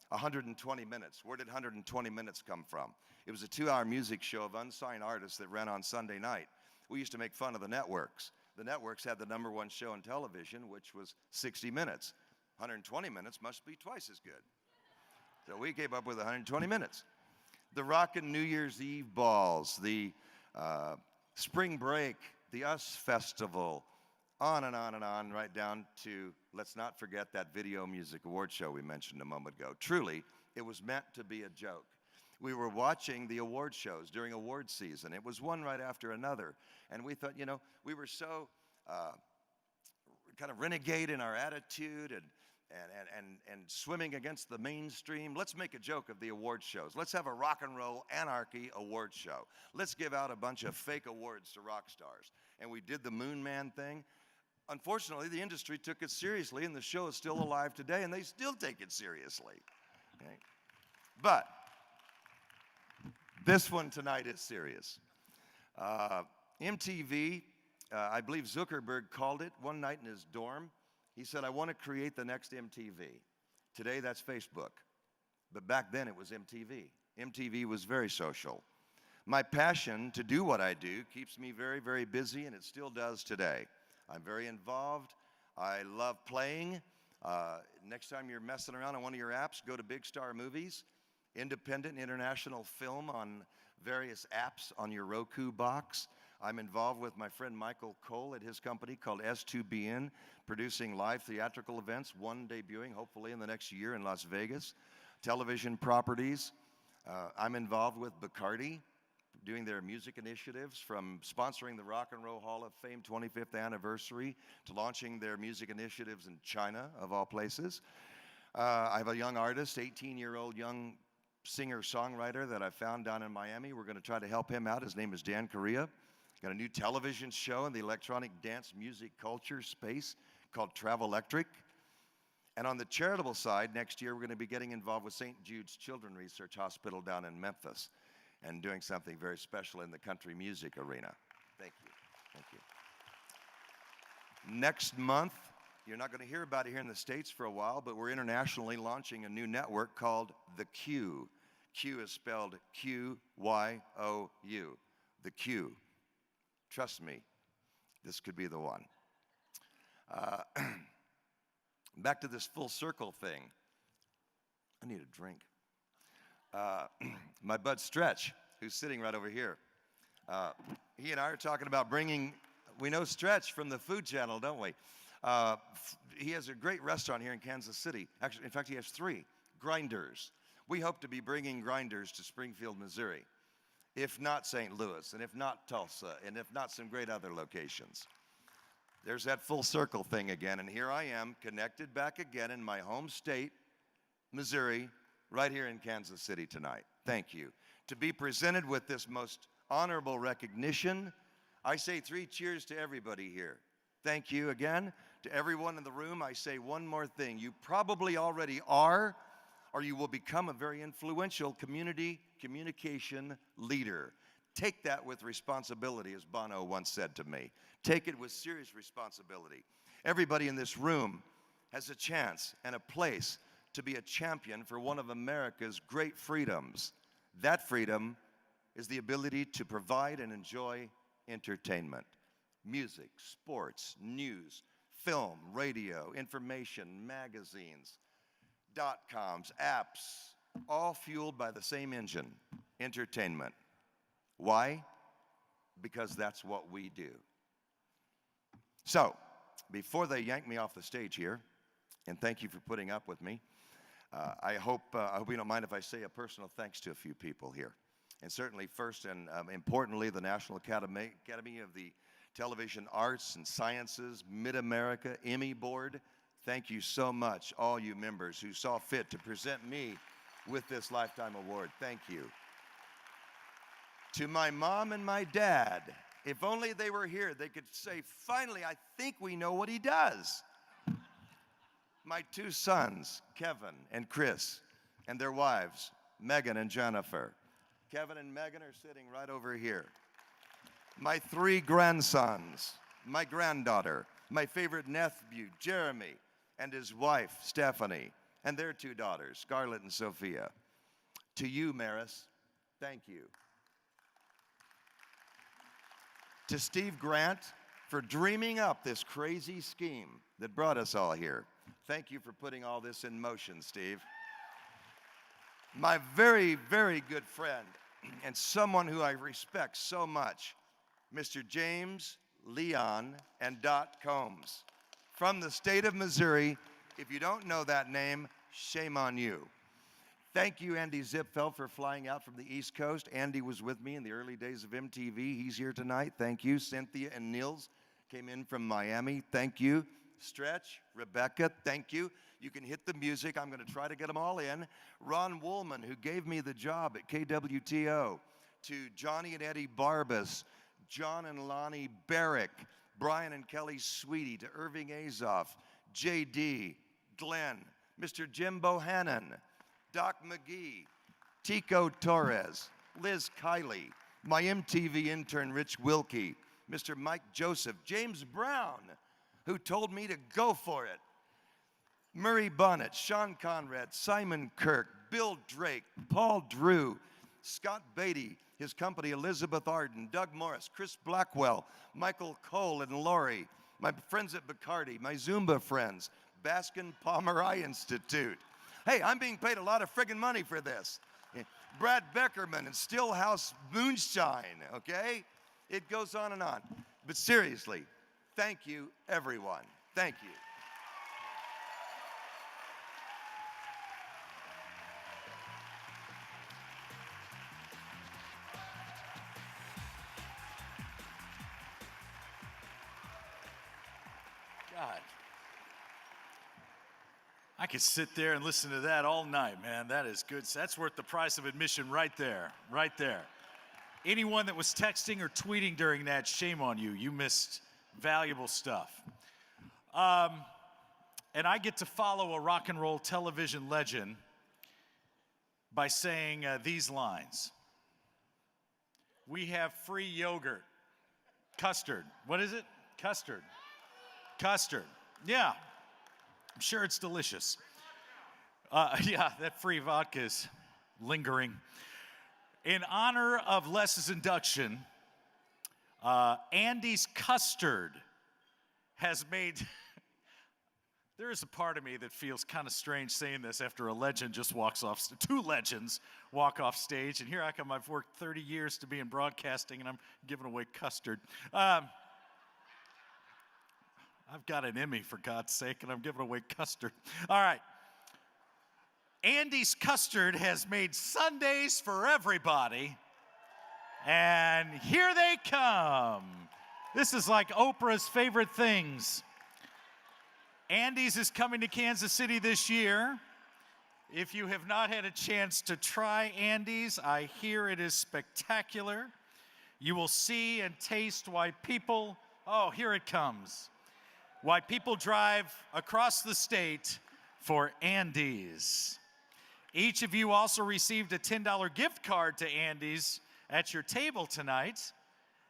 120 minutes. Where did 120 minutes come from? It was a 2-hour music show of unsigned artists that ran on Sunday night. We used to make fun of the networks. The networks had the #1 show on television, which was 60 minutes. 120 minutes must be twice as good. So we came up with 120 minutes. The Rockin' New Year's Eve balls, the spring break, the US Festival, on and on and on, right down to, let's not forget that Video Music Award show we mentioned a moment ago. Truly, it was meant to be a joke. We were watching the award shows during award season. It was one right after another. And we thought, you know, we were so kind of renegade in our attitude and swimming against the mainstream. Let's make a joke of the award shows. Let's have a rock and roll anarchy award show. Let's give out a bunch of fake awards to rock stars. And we did the Moon Man thing. Unfortunately, the industry took it seriously, and the show is still alive today, and they still take it seriously. Okay? But this one tonight is serious. MTV, I believe Zuckerberg called it one night in his dorm. He said, I want to create the next MTV. Today, that's Facebook. But back then, it was MTV. MTV was very social. My passion to do what I do keeps me very, very busy, and it still does today. I'm very involved. I love playing. Next time you're messing around on one of your apps, go to Big Star Movies, independent international film on various apps on your Roku box. I'm involved with my friend Michael Cole at his company called S2BN, producing live theatrical events, one debuting hopefully in the next year in Las Vegas. Television properties. I'm involved with Bacardi, doing their music initiatives, from sponsoring the Rock and Roll Hall of Fame 25th anniversary to launching their music initiatives in China, of all places. I have a young artist, 18-year-old young singer-songwriter that I found down in Miami. We're going to try to help him out. His name is Dan Correa. Got a new television show in the electronic dance music culture space called Travelectric. And on the charitable side, next year we're going to be getting involved with St. Jude's Children's Research Hospital down in Memphis and doing something very special in the country music arena. Thank you. Thank you. Next month, you're not going to hear about it here in the States for a while, but we're internationally launching a new network called The Q. Q is spelled Q-Y-O-U. The Q. Trust me, this could be the one. Back to this full circle thing. I need a drink. My bud Stretch, who's sitting right over here, he and I are talking about bringing, we know Stretch from the Food Channel, don't we? He has a great restaurant here in Kansas City. Actually, in fact, he has 3, Grinders. We hope to be bringing Grinders to Springfield, Missouri, if not St. Louis, and if not Tulsa, and if not some great other locations. There's that full circle thing again, and here I am, connected back again in my home state, Missouri, right here in Kansas City tonight. Thank you. To be presented with this most honorable recognition, I say 3 cheers to everybody here. Thank you again. To everyone in the room, I say one more thing. You probably already are, or you will become a very influential community communication leader. Take that with responsibility, as Bono once said to me. Take it with serious responsibility. Everybody in this room has a chance and a place to be a champion for one of America's great freedoms. That freedom is the ability to provide and enjoy entertainment. Music, sports, news, film, radio, information, magazines, .coms, apps, all fueled by the same engine, entertainment. Why? Because that's what we do. So, before they yank me off the stage here, and thank you for putting up with me, I hope you don't mind if I say a personal thanks to a few people here. And certainly first and importantly, the National Academy of the Television Arts and Sciences, Mid-America, EMMY Board. Thank you so much, all you members who saw fit to present me with this Lifetime Award. Thank you. To my mom and my dad, if only they were here, they could say, finally, I think we know what he does. My 2 sons, Kevin and Chris, and their wives, Megan and Jennifer. Kevin and Megan are sitting right over here. My 3 grandsons, my granddaughter, my favorite nephew, Jeremy, and his wife, Stephanie, and their 2 daughters, Scarlett and Sophia. To you, Maris, thank you. To Steve Grant for dreaming up this crazy scheme that brought us all here. Thank you for putting all this in motion, Steve. My very, very good friend and someone who I respect so much, Mr. James Leon and Dot Combs from the state of Missouri. If you don't know that name, shame on you. Thank you, Andy Zipfeld, for flying out from the East Coast. Andy was with me in the early days of MTV. He's here tonight. Thank you. Cynthia and Niels came in from Miami. Thank you. Stretch, Rebecca, thank you. You can hit the music. I'm going to try to get them all in. Ron Woolman, who gave me the job at KWTO. To Johnny and Eddie Barbas, John and Lonnie Barrick, Brian and Kelly Sweetie, to Irving Azoff, JD, Glenn, Mr. Jim Bohannon, Doc McGee, Tico Torres, Liz Kiley, my MTV intern Rich Wilkie, Mr. Mike Joseph, James Brown, who told me to go for it, Murray Bonnet, Sean Conrad, Simon Kirk, Bill Drake, Paul Drew, Scott Beatty, his company Elizabeth Arden, Doug Morris, Chris Blackwell, Michael Cole and Laurie, my friends at Bacardi, my Zumba friends, Baskin Palmer Eye Institute. Hey, I'm being paid a lot of friggin' money for this. Brad Beckerman and Stillhouse Moonshine, okay? It goes on and on. But seriously, thank you, everyone. Thank you. God. I could sit there and listen to that all night, man. That is good. That's worth the price of admission right there, right there. Anyone that was texting or tweeting during that, shame on you. You missed valuable stuff. And I get to follow a rock and roll television legend by saying these lines. We have free yogurt. Custard. What is it? Custard. Custard. Yeah. I'm sure it's delicious. Yeah, that free vodka is lingering. In honor of Les's induction, Andy's Custard has made... There is a part of me that feels kind of strange saying this after a legend just walks off, two legends walk off stage, and here I come, I've worked 30 years to be in broadcasting, and I'm giving away custard. I've got an Emmy, for God's sake, and I'm giving away custard. All right. Andy's Custard has made Sundays for everybody, and here they come. This is like Oprah's favorite things. Andy's is coming to Kansas City this year. If you have not had a chance to try Andy's, I hear it is spectacular. You will see and taste why people, oh, here it comes, why people drive across the state for Andy's. Each of you also received a $10 gift card to Andy's at your table tonight.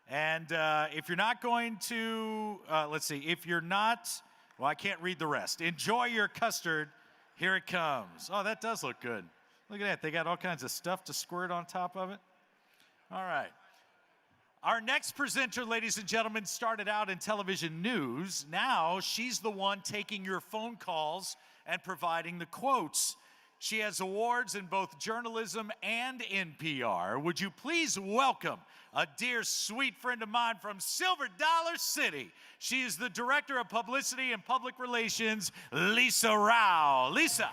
And if you're not going to, let's see, if you're not, well, I can't read the rest. Enjoy your custard. Here it comes. Oh, that does look good. Look at that. They got all kinds of stuff to squirt on top of it. All right. Our next presenter, ladies and gentlemen, started out in television news. Now she's the one taking your phone calls and providing the quotes. She has awards in both journalism and NPR. Would you please welcome a dear, sweet friend of mine from Silver Dollar City. She is the Director of Publicity and Public Relations, Lisa Rao. Lisa.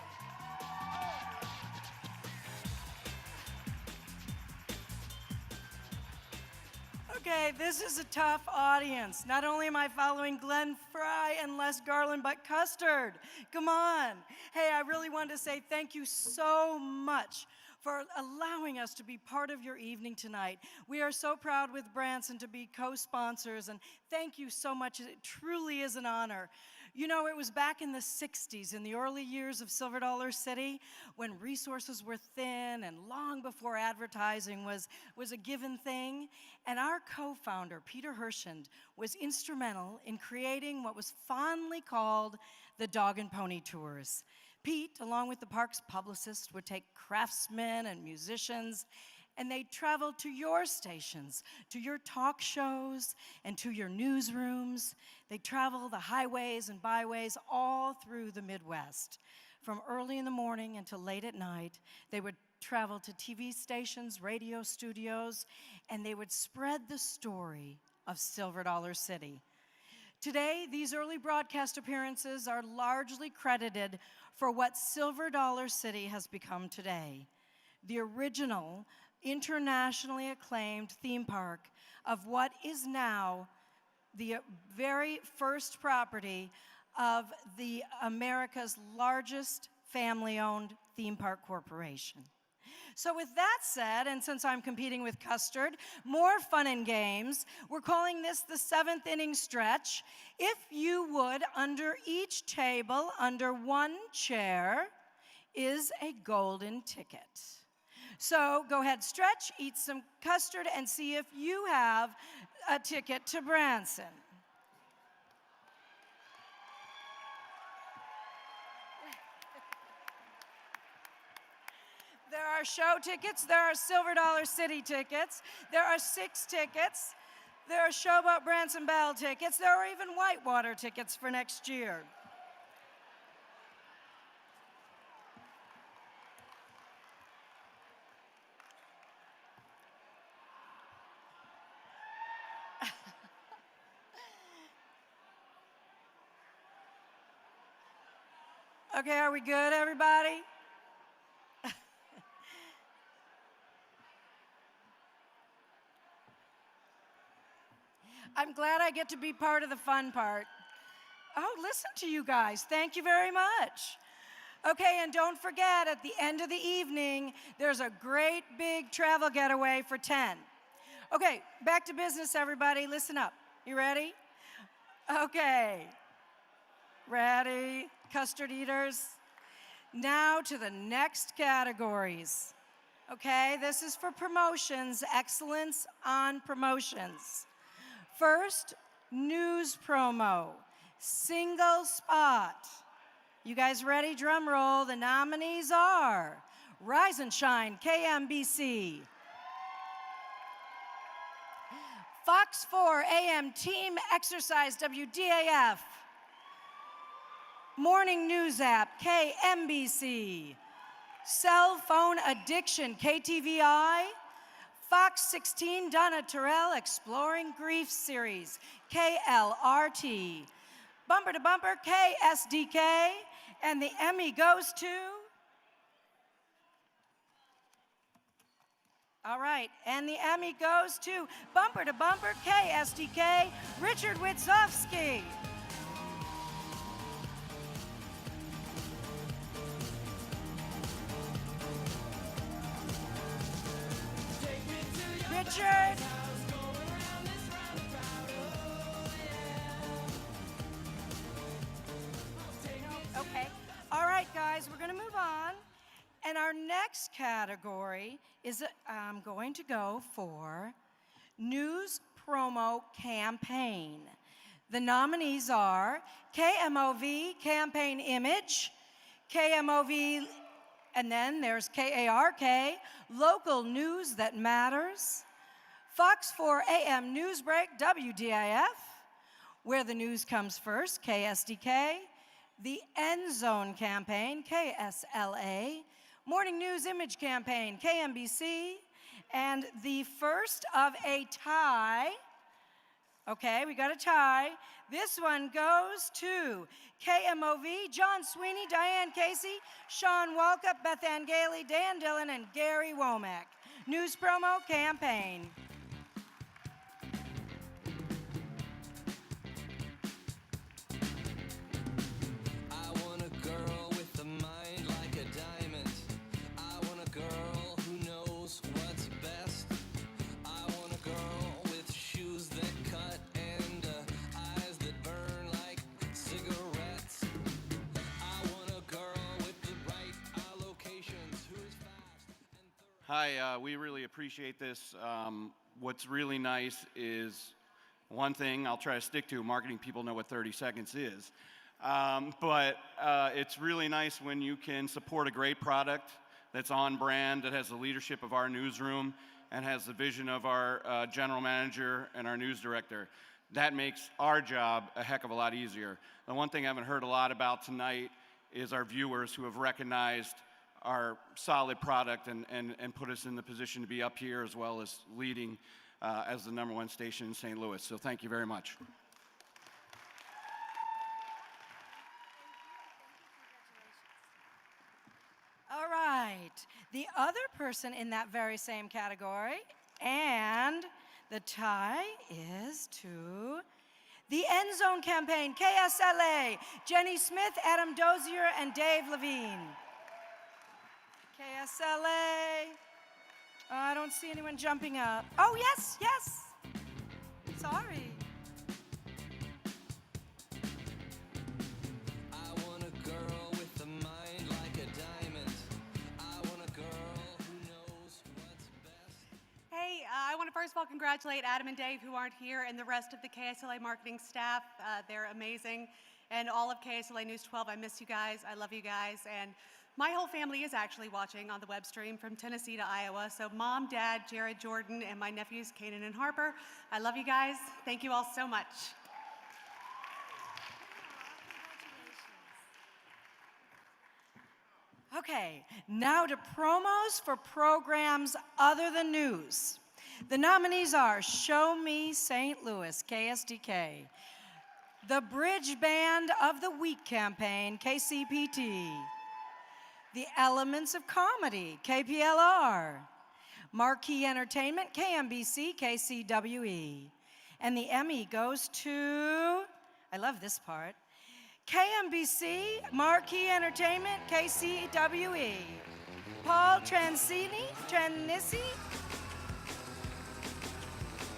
Okay, this is a tough audience. Not only am I following Glenn Fry and Les Garland, but Custard. Come on. Hey, I really wanted to say thank you so much for allowing us to be part of your evening tonight. We are so proud with Branson to be co-sponsors, and thank you so much. It truly is an honor. You know, it was back in the 60s, in the early years of Silver Dollar City, when resources were thin and long before advertising was a given thing. And our co-founder, Peter Hershend, was instrumental in creating what was fondly called the Dog and Pony Tours. Pete, along with the park's publicist, would take craftsmen and musicians, and they traveled to your stations, to your talk shows, and to your newsrooms. They traveled the highways and byways all through the Midwest. From early in the morning until late at night, they would travel to TV stations, radio studios, and they would spread the story of Silver Dollar City. Today, these early broadcast appearances are largely credited for what Silver Dollar City has become today. The original, internationally acclaimed theme park of what is now the very first property of the America's largest family-owned theme park corporation. So with that said, and since I'm competing with Custard, more fun and games, we're calling this the 7th inning stretch. If you would, under each table, under one chair, is a golden ticket. So go ahead, stretch, eat some custard, and see if you have a ticket to Branson. There are show tickets, there are Silver Dollar City tickets, there are 6 tickets, there are Showboat Branson Bell tickets, there are even Whitewater tickets for next year. Okay, are we good, everybody? I'm glad I get to be part of the fun part. Oh, listen to you guys. Thank you very much. Okay, and don't forget, at the end of the evening, there's a great big travel getaway for 10. Okay, back to business, everybody. Listen up. You ready? Okay. Ready, custard eaters? Now to the next categories. Okay, this is for promotions, excellence on promotions. First, news promo, single spot. You guys ready? Drum roll. The nominees are Rise and Shine, KMBC. Fox 4 AM Team Exercise, WDAF. Morning News App, KMBC. Cell Phone Addiction, KTVI. Fox 16 Donna Terrell Exploring Grief Series, KLRT. Bumper to Bumper, KSDK. And the Emmy goes to... All right, and the Emmy goes to Bumper to Bumper, KSDK, Richard Witzowski. Richard. Okay. All right, guys, we're going to move on. And our next category is I'm going to go for News Promo Campaign. The nominees are KMOV Campaign Image, KMOV, and then there's KARK, Local News That Matters, Fox 4 AM Newsbreak, WDIF, Where the News Comes First, KSDK, the End Zone Campaign, KSLA, Morning News Image Campaign, KMBC, and the first of a tie. Okay, we got a tie. This one goes to KMOV, John Sweeney, Diane Casey, Sean Walkup, Beth Ann Gailey, Dan Dillon, and Gary Womack. News Promo Campaign. Hi, we really appreciate this. What's really nice is one thing I'll try to stick to, marketing people know what 30 seconds is. But it's really nice when you can support a great product that's on brand, that has the leadership of our newsroom, and has the vision of our general manager and our news director. That makes our job a heck of a lot easier. The one thing I haven't heard a lot about tonight is our viewers who have recognized our solid product and put us in the position to be up here as well as leading as the #1 station in St. Louis. So thank you very much. All right, the other person in that very same category, and the tie is to the End Zone Campaign, KSLA, Jenny Smith, Adam Dozier, and Dave Levine. KSLA. Oh, I don't see anyone jumping up. Oh, yes, yes. Sorry. Hey, I want to first of all congratulate Adam and Dave, who aren't here, and the rest of the KSLA marketing staff. They're amazing. And all of KSLA News 12, I miss you guys. I love you guys. And my whole family is actually watching on the web stream from Tennessee to Iowa. So Mom, Dad, Jared, Jordan, and my nephews, Kanan and Harper. I love you guys. Thank you all so much. Okay, now to promos for programs other than news. The nominees are Show Me St. Louis, KSDK, The Bridge Band of the Week campaign, KCPT. The Elements of Comedy, KPLR. Marquee Entertainment, KMBC, KCWE. And the Emmy goes to, I love this part, KMBC, Marquee Entertainment, KCWE. Paul Transisi?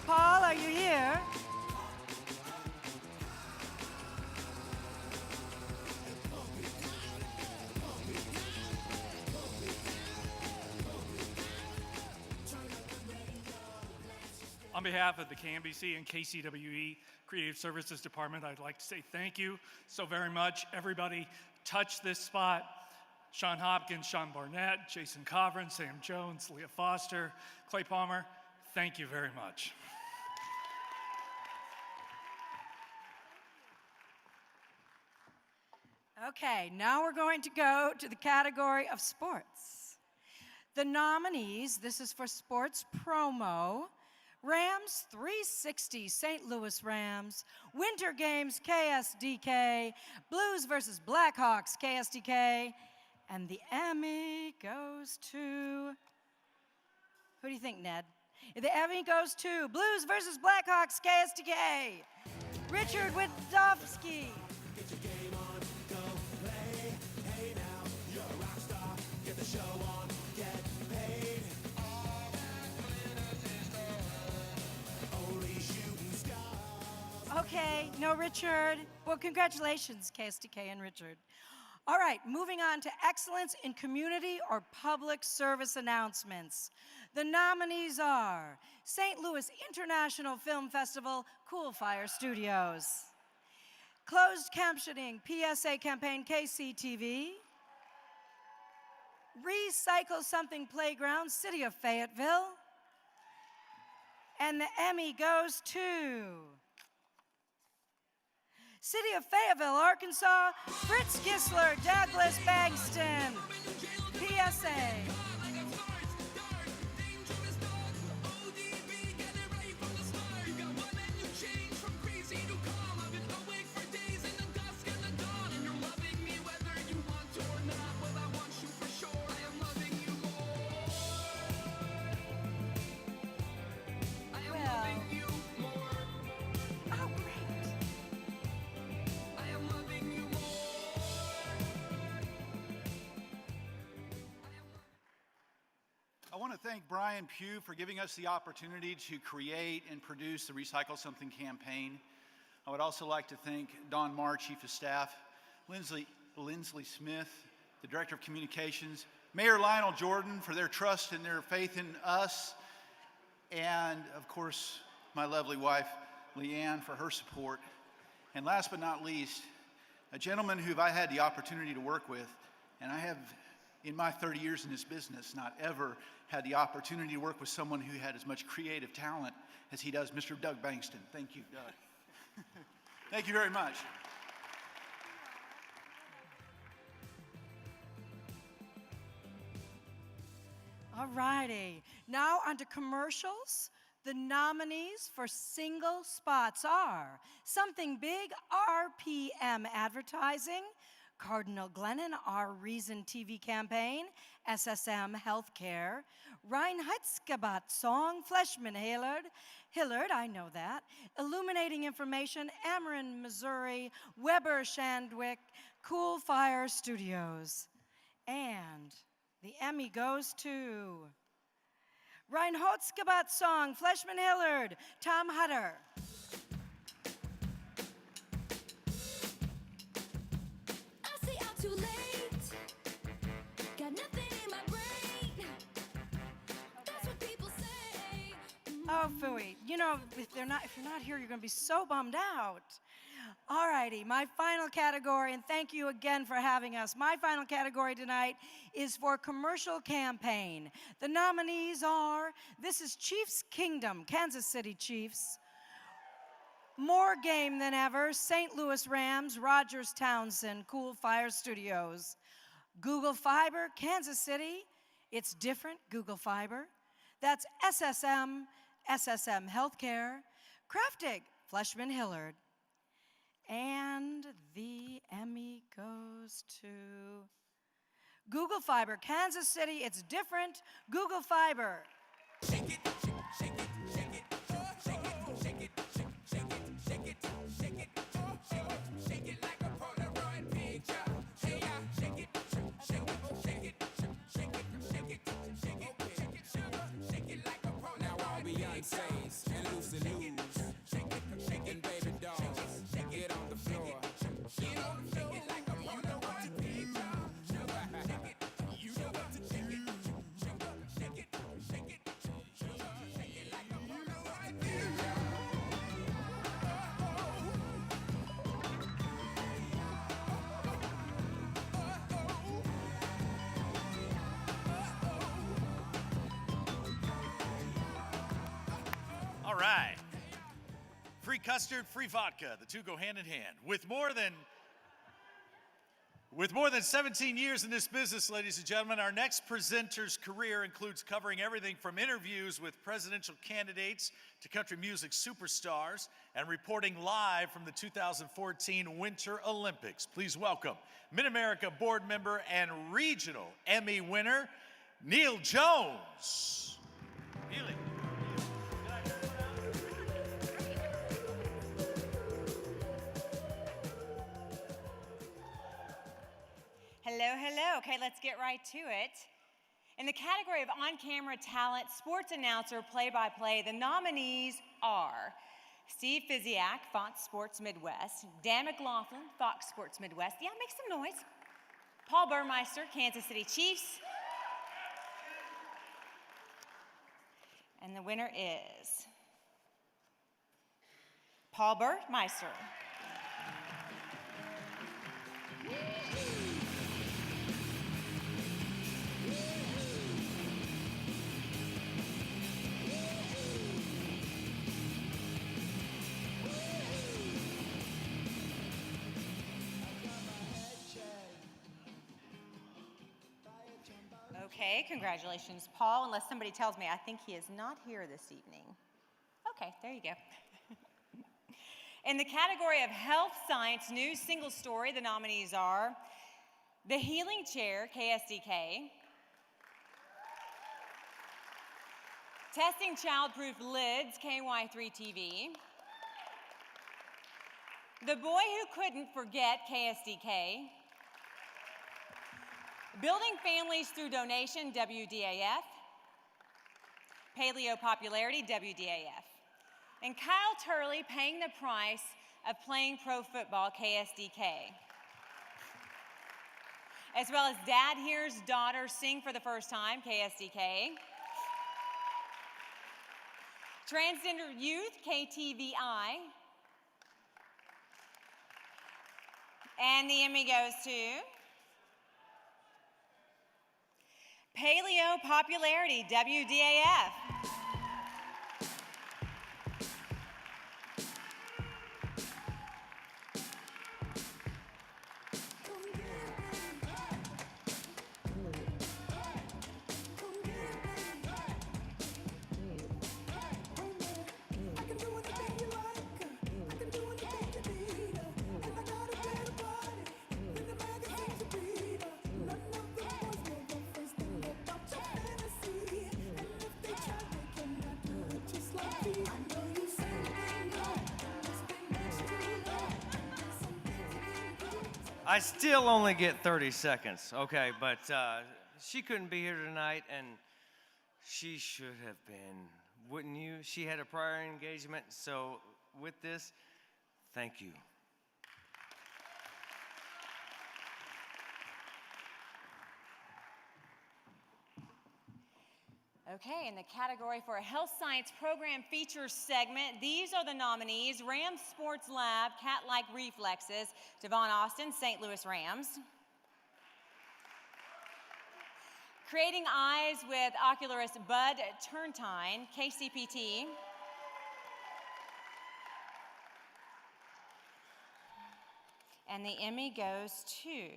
Paul, are you here? On behalf of the KMBC and KCWE Creative Services Department, I'd like to say thank you so very much. Everybody touched this spot. Sean Hopkins, Sean Barnett, Jason Covern, Sam Jones, Leah Foster, Clay Palmer, thank you very much. Okay, now we're going to go to the category of sports. The nominees, this is for sports promo, Rams 360, St. Louis Rams, Winter Games, KSDK, Blues versus Blackhawks, KSDK, and the Emmy goes to, who do you think, Ned? The Emmy goes to Blues versus Blackhawks, KSDK, Richard Widowski. Get your game on, go play. Hey now, you're a rock star. Get the show on, get paid. All that glitters is gold. Only shooting stars. Okay, no Richard. Well, congratulations, KSDK and Richard. All right, moving on to excellence in community or public service announcements. The nominees are St. Louis International Film Festival, Cool Fire Studios. Closed Captioning PSA Campaign, KCTV. Recycle Something Playground, City of Fayetteville. And the Emmy goes to City of Fayetteville, Arkansas, Fritz Gisler, Douglas Bankston, PSA. I want to thank Brian Pugh for giving us the opportunity to create and produce the Recycle Something campaign. I would also like to thank Don Marr, Chief of Staff, Lindsley Smith, the Director of Communications, Mayor Lionel Jordan for their trust and their faith in us, and of course, my lovely wife, Leanne, for her support. And last but not least, a gentleman who I had the opportunity to work with, and I have, in my 30 years in this business, not ever had the opportunity to work with someone who had as much creative talent as he does, Mr. Doug Bankston. Thank you, Doug. Thank you very much. All righty. Now on to commercials. The nominees for single spots are Something Big, RPM Advertising, Cardinal Glennon, Our Reason TV Campaign, SSM Healthcare, Reinheitsgebot Song, Fleshman Hillard, I know that, Illuminating Information, Ameren, Missouri, Weber Shandwick, Cool Fire Studios. And the Emmy goes to Reinheitsgebot Song, Fleshman Hillard, Tom Hutter. Too late. Got nothing in my brain. That's what people say. Oh, phooey. You know, if you're not here, you're going to be so bummed out. All righty, my final category, and thank you again for having us. My final category tonight is for commercial campaign. The nominees are, this is Chiefs Kingdom, Kansas City Chiefs. More Game Than Ever, St. Louis Rams, Rogers Townsend, Cool Fire Studios. Google Fiber, Kansas City, it's different, Google Fiber. That's SSM Healthcare. Craftig, Fleshman Hillard. And the Emmy goes to Google Fiber. Kansas City, it's different. Google Fiber. Now all Beyonce's and Lucy Lou's and baby dolls, get on the floor. Get on the floor. You know what to do. You know what to do. Shake it, shake it, shake it like a Polaroid picture. All right. Free custard, free vodka. The two go hand in hand. With more than 17 years in this business, ladies and gentlemen, our next presenter's career includes covering everything from interviews with presidential candidates to country music superstars and reporting live from the 2014 Winter Olympics. Please welcome Mid-America board member and regional Emmy winner, Neil Jones. Neely. Hello, hello. Okay, let's get right to it. In the category of on-camera talent, sports announcer, play-by-play, the nominees are Steve Fiziak, Fox Sports Midwest, Dan McLaughlin, Fox Sports Midwest. Yeah, make some noise. Paul Burmeister, Kansas City Chiefs. And the winner is Paul Burmeister. Okay, congratulations, Paul. Unless somebody tells me, I think he is not here this evening. Okay, there you go. In the category of health, science, news, single story, the nominees are The Healing Chair, KSDK, Testing Childproof Lids, KY3TV, The Boy Who Couldn't Forget, KSDK, Building Families Through Donation, WDAF, Paleo Popularity, WDAF, and Kyle Turley Paying the Price of Playing Pro Football, KSDK. As well as Dad Hears Daughter Sing for the First Time, KSDK. Transgender Youth, KTVI. And the Emmy goes to Paleo Popularity, WDAF. I still only get 30 seconds, okay, but she couldn't be here tonight, and she should have been, wouldn't you? She had a prior engagement, so with this, thank you. Okay, in the category for a health science program feature segment, these are the nominees: Rams Sports Lab, Cat-Like Reflexes, Devon Austin, St. Louis Rams. Creating Eyes with oculist Bud Turntine, KCPT. And the Emmy goes to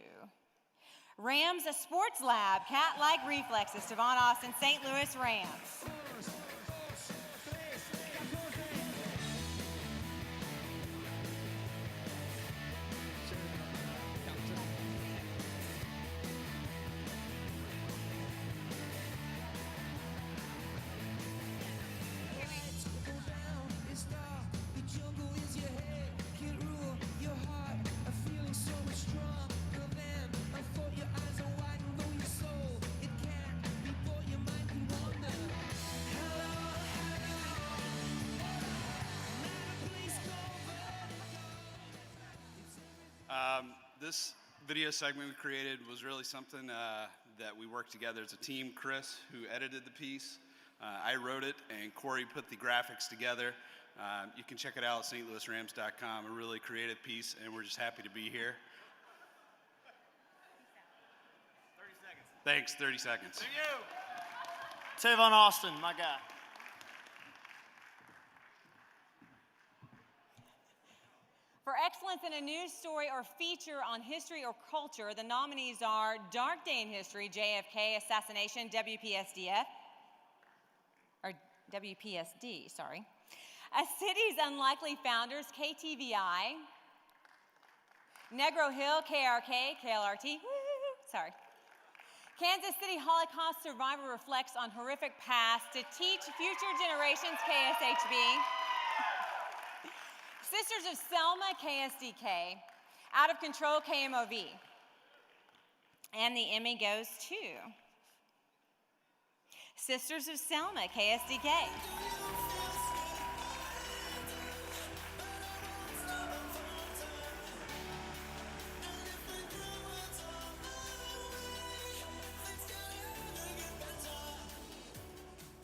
Rams Sports Lab, Cat-Like Reflexes, Devon Austin, St. Louis Rams. This video segment we created was really something that we worked together as a team. Chris, who edited the piece, I wrote it, and Corey put the graphics together. You can check it out at stlouisrams.com. A really creative piece, and we're just happy to be here. 30 seconds. Thanks, 30 seconds. To you. Tavon Austin, my guy. For excellence in a news story or feature on history or culture, the nominees are Dark Day in History, JFK Assassination, WPSDF, or WPSD, sorry. A City's Unlikely Founders, KTVI, Negro Hill, KRK, KLRT, sorry. Kansas City Holocaust Survivor reflects on horrific past to teach future generations, KSHB. Sisters of Selma, KSDK. Out of Control, KMOV. And the Emmy goes to Sisters of Selma, KSDK.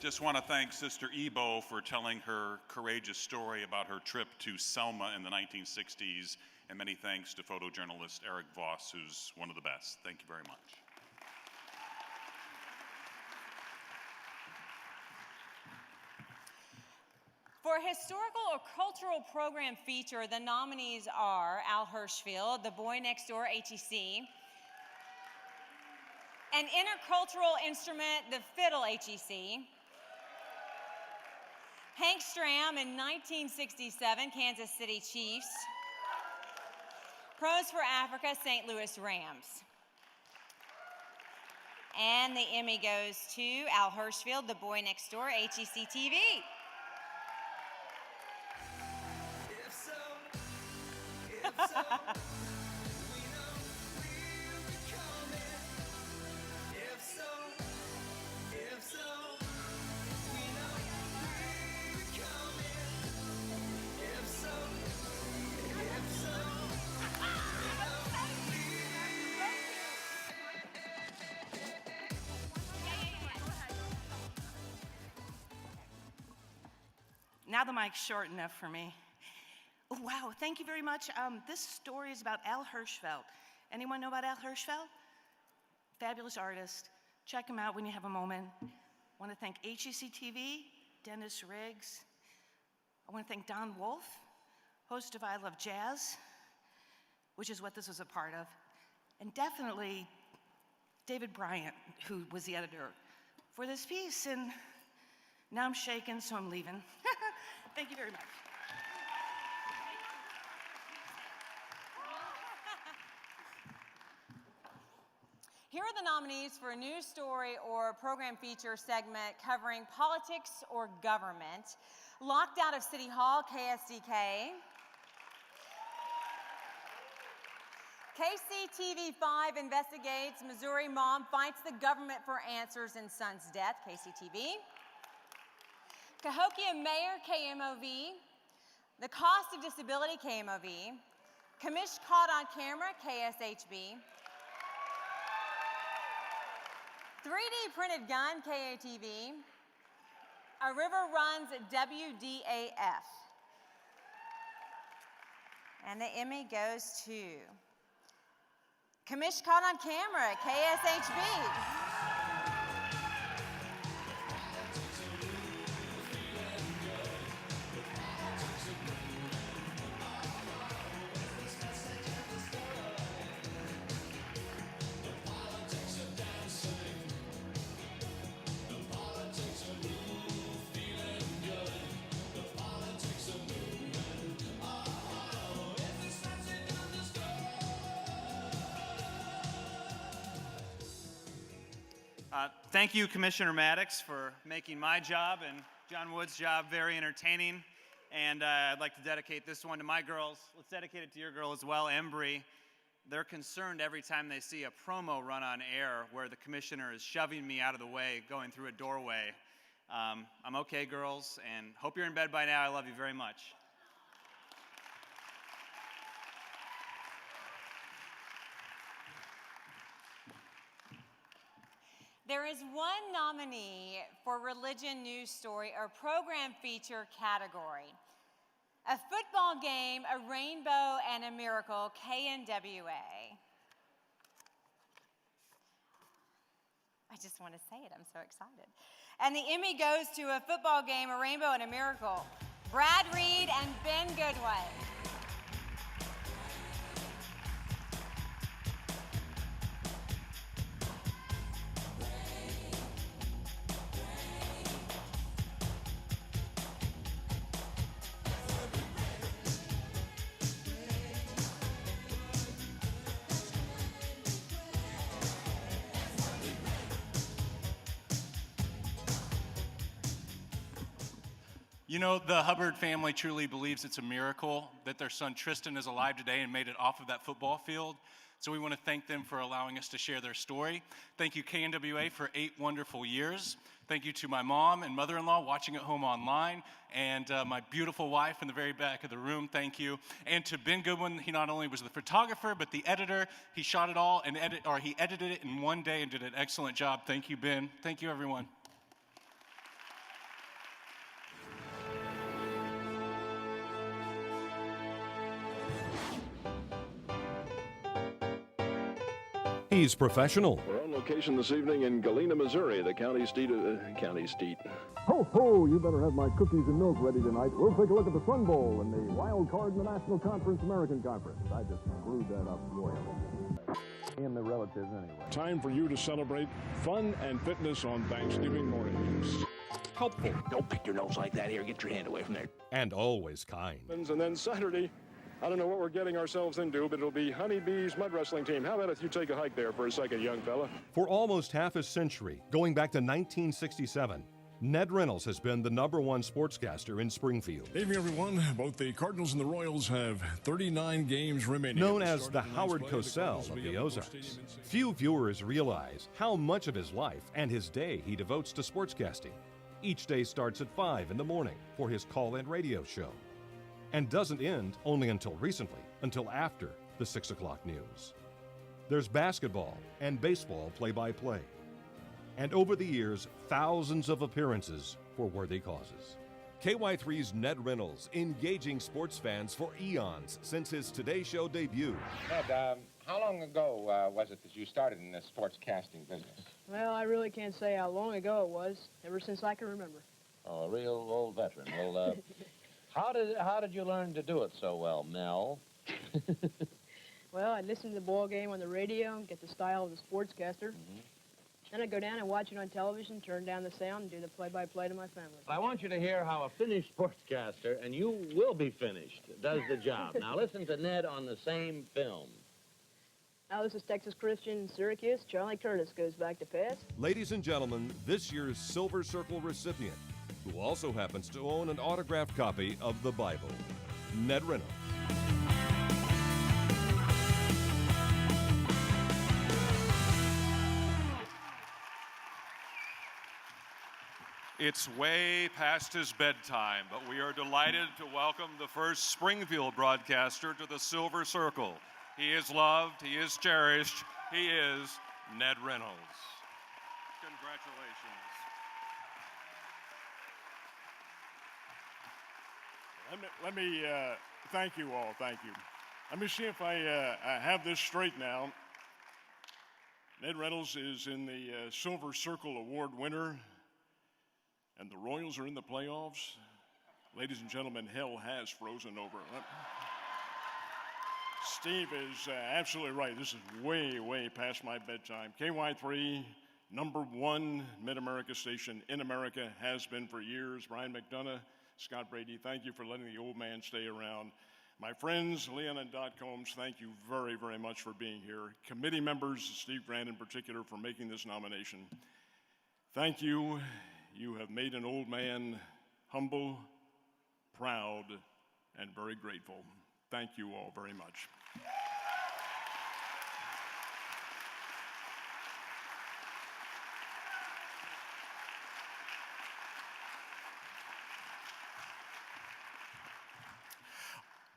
Just want to thank Sister Ebo for telling her courageous story about her trip to Selma in the 1960s, and many thanks to photojournalist Eric Voss, who's one of the best. Thank you very much. For historical or cultural program feature, the nominees are Al Hirschfield, The Boy Next Door, HEC, an intercultural instrument, the fiddle, HEC, Hank Stram in 1967, Kansas City Chiefs, Pros for Africa, St. Louis Rams. And the Emmy goes to Al Hirschfield, The Boy Next Door, HEC TV. If so, we know we'll be coming. If so, we know we'll be coming. If so, we know Now the mic's short enough for me. Oh, wow, thank you very much. This story is about Al Hirschfeld. Anyone know about Al Hirschfeld? Fabulous artist. Check him out when you have a moment. I want to thank HEC TV, Dennis Riggs. I want to thank Don Wolf, host of I Love Jazz, which is what this was a part of. And definitely David Bryant, who was the editor for this piece. And now I'm shaking, so I'm leaving. Thank you very much. Here are the nominees for a news story or program feature segment covering politics or government. Locked Out of City Hall, KSDK. KCTV5 investigates Missouri mom fights the government for answers in son's death, KCTV. Cahokia Mayor, KMOV. The Cost of Disability, KMOV. Commish Caught on Camera, KSHB. 3D Printed Gun, KATV. A River Runs, WDAF. And the Emmy goes to Commish Caught on Camera, KSHB. Thank you, Commissioner Maddox, for making my job and John Wood's job very entertaining. And I'd like to dedicate this one to my girls. Let's dedicate it to your girl as well, Embry. They're concerned every time they see a promo run on air where the commissioner is shoving me out of the way, going through a doorway. I'm okay, girls, and hope you're in bed by now. I love you very much. There is one nominee for Religion News Story or Program Feature category. A football game, a rainbow, and a miracle, KNWA. I just want to say it, I'm so excited. And the Emmy goes to a football game, a rainbow, and a miracle. Brad Reed and Ben Goodway. You know, the Hubbard family truly believes it's a miracle that their son Tristan is alive today and made it off of that football field. So we want to thank them for allowing us to share their story. Thank you, KNWA, for 8 wonderful years. Thank you to my mom and mother-in-law watching at home online, and my beautiful wife in the very back of the room, thank you. And to Ben Goodwin, he not only was the photographer, but the editor. He shot it all and he edited it in one day and did an excellent job. Thank you, Ben. Thank you, everyone. He's professional. We're on location this evening in Galena, Missouri, the county seat. Ho, ho, you better have my cookies and milk ready tonight. We'll take a look at the Sun Bowl and the wild card in the National Conference, American Conference. I just screwed that up royally. And the relatives anyway. Time for you to celebrate fun and fitness on Thanksgiving morning. Helpful. Don't pick your nose like that. Here, get your hand away from there. And always kind. And then Saturday, I don't know what we're getting ourselves into, but it'll be Honeybee's mud wrestling team. How about if you take a hike there for a second, young fella? For almost half a century, going back to 1967, Ned Reynolds has been the #1 sportscaster in Springfield. Evening, everyone. Both the Cardinals and the Royals have 39 games remaining. Known as the Howard Cosell of the Ozarks, few viewers realize how much of his life and his day he devotes to sportscasting. Each day starts at 5 in the morning for his call-in radio show, and doesn't end only until recently, until after the 6 o'clock news. There's basketball and baseball play-by-play. And over the years, thousands of appearances for worthy causes. KY3's Ned Reynolds, engaging sports fans for eons since his Today Show debut. Ned, how long ago was it that you started in this sportscasting business? Well, I really can't say how long ago it was, ever since I can remember. Oh, a real old veteran. Well, how did you learn to do it so well, Mel? Well, I'd listen to the ball game on the radio and get the style of the sportscaster. Then I'd go down and watch it on television, turn down the sound, and do the play-by-play to my family. I want you to hear how a finished sportscaster, and you will be finished, does the job. Now listen to Ned on the same film. Now, this is Texas Christian in Syracuse. Charlie Curtis goes back to pass. Ladies and gentlemen, this year's Silver Circle recipient, who also happens to own an autographed copy of the Bible, Ned Reynolds. It's way past his bedtime, but we are delighted to welcome the first Springfield broadcaster to the Silver Circle. He is loved, he is cherished, he is Ned Reynolds. Congratulations. Let me thank you all, thank you. Let me see if I have this straight now. Ned Reynolds is in the Silver Circle Award winner, and the Royals are in the playoffs. Ladies and gentlemen, hell has frozen over. Steve is absolutely right. This is way, way past my bedtime. KY3, #1 Mid-America station in America, has been for years. Brian McDonough, Scott Brady, thank you for letting the old man stay around. My friends, Leon and Dot Combs, thank you very, very much for being here. Committee members, Steve Grant in particular, for making this nomination. Thank you. You have made an old man humble, proud, and very grateful. Thank you all very much.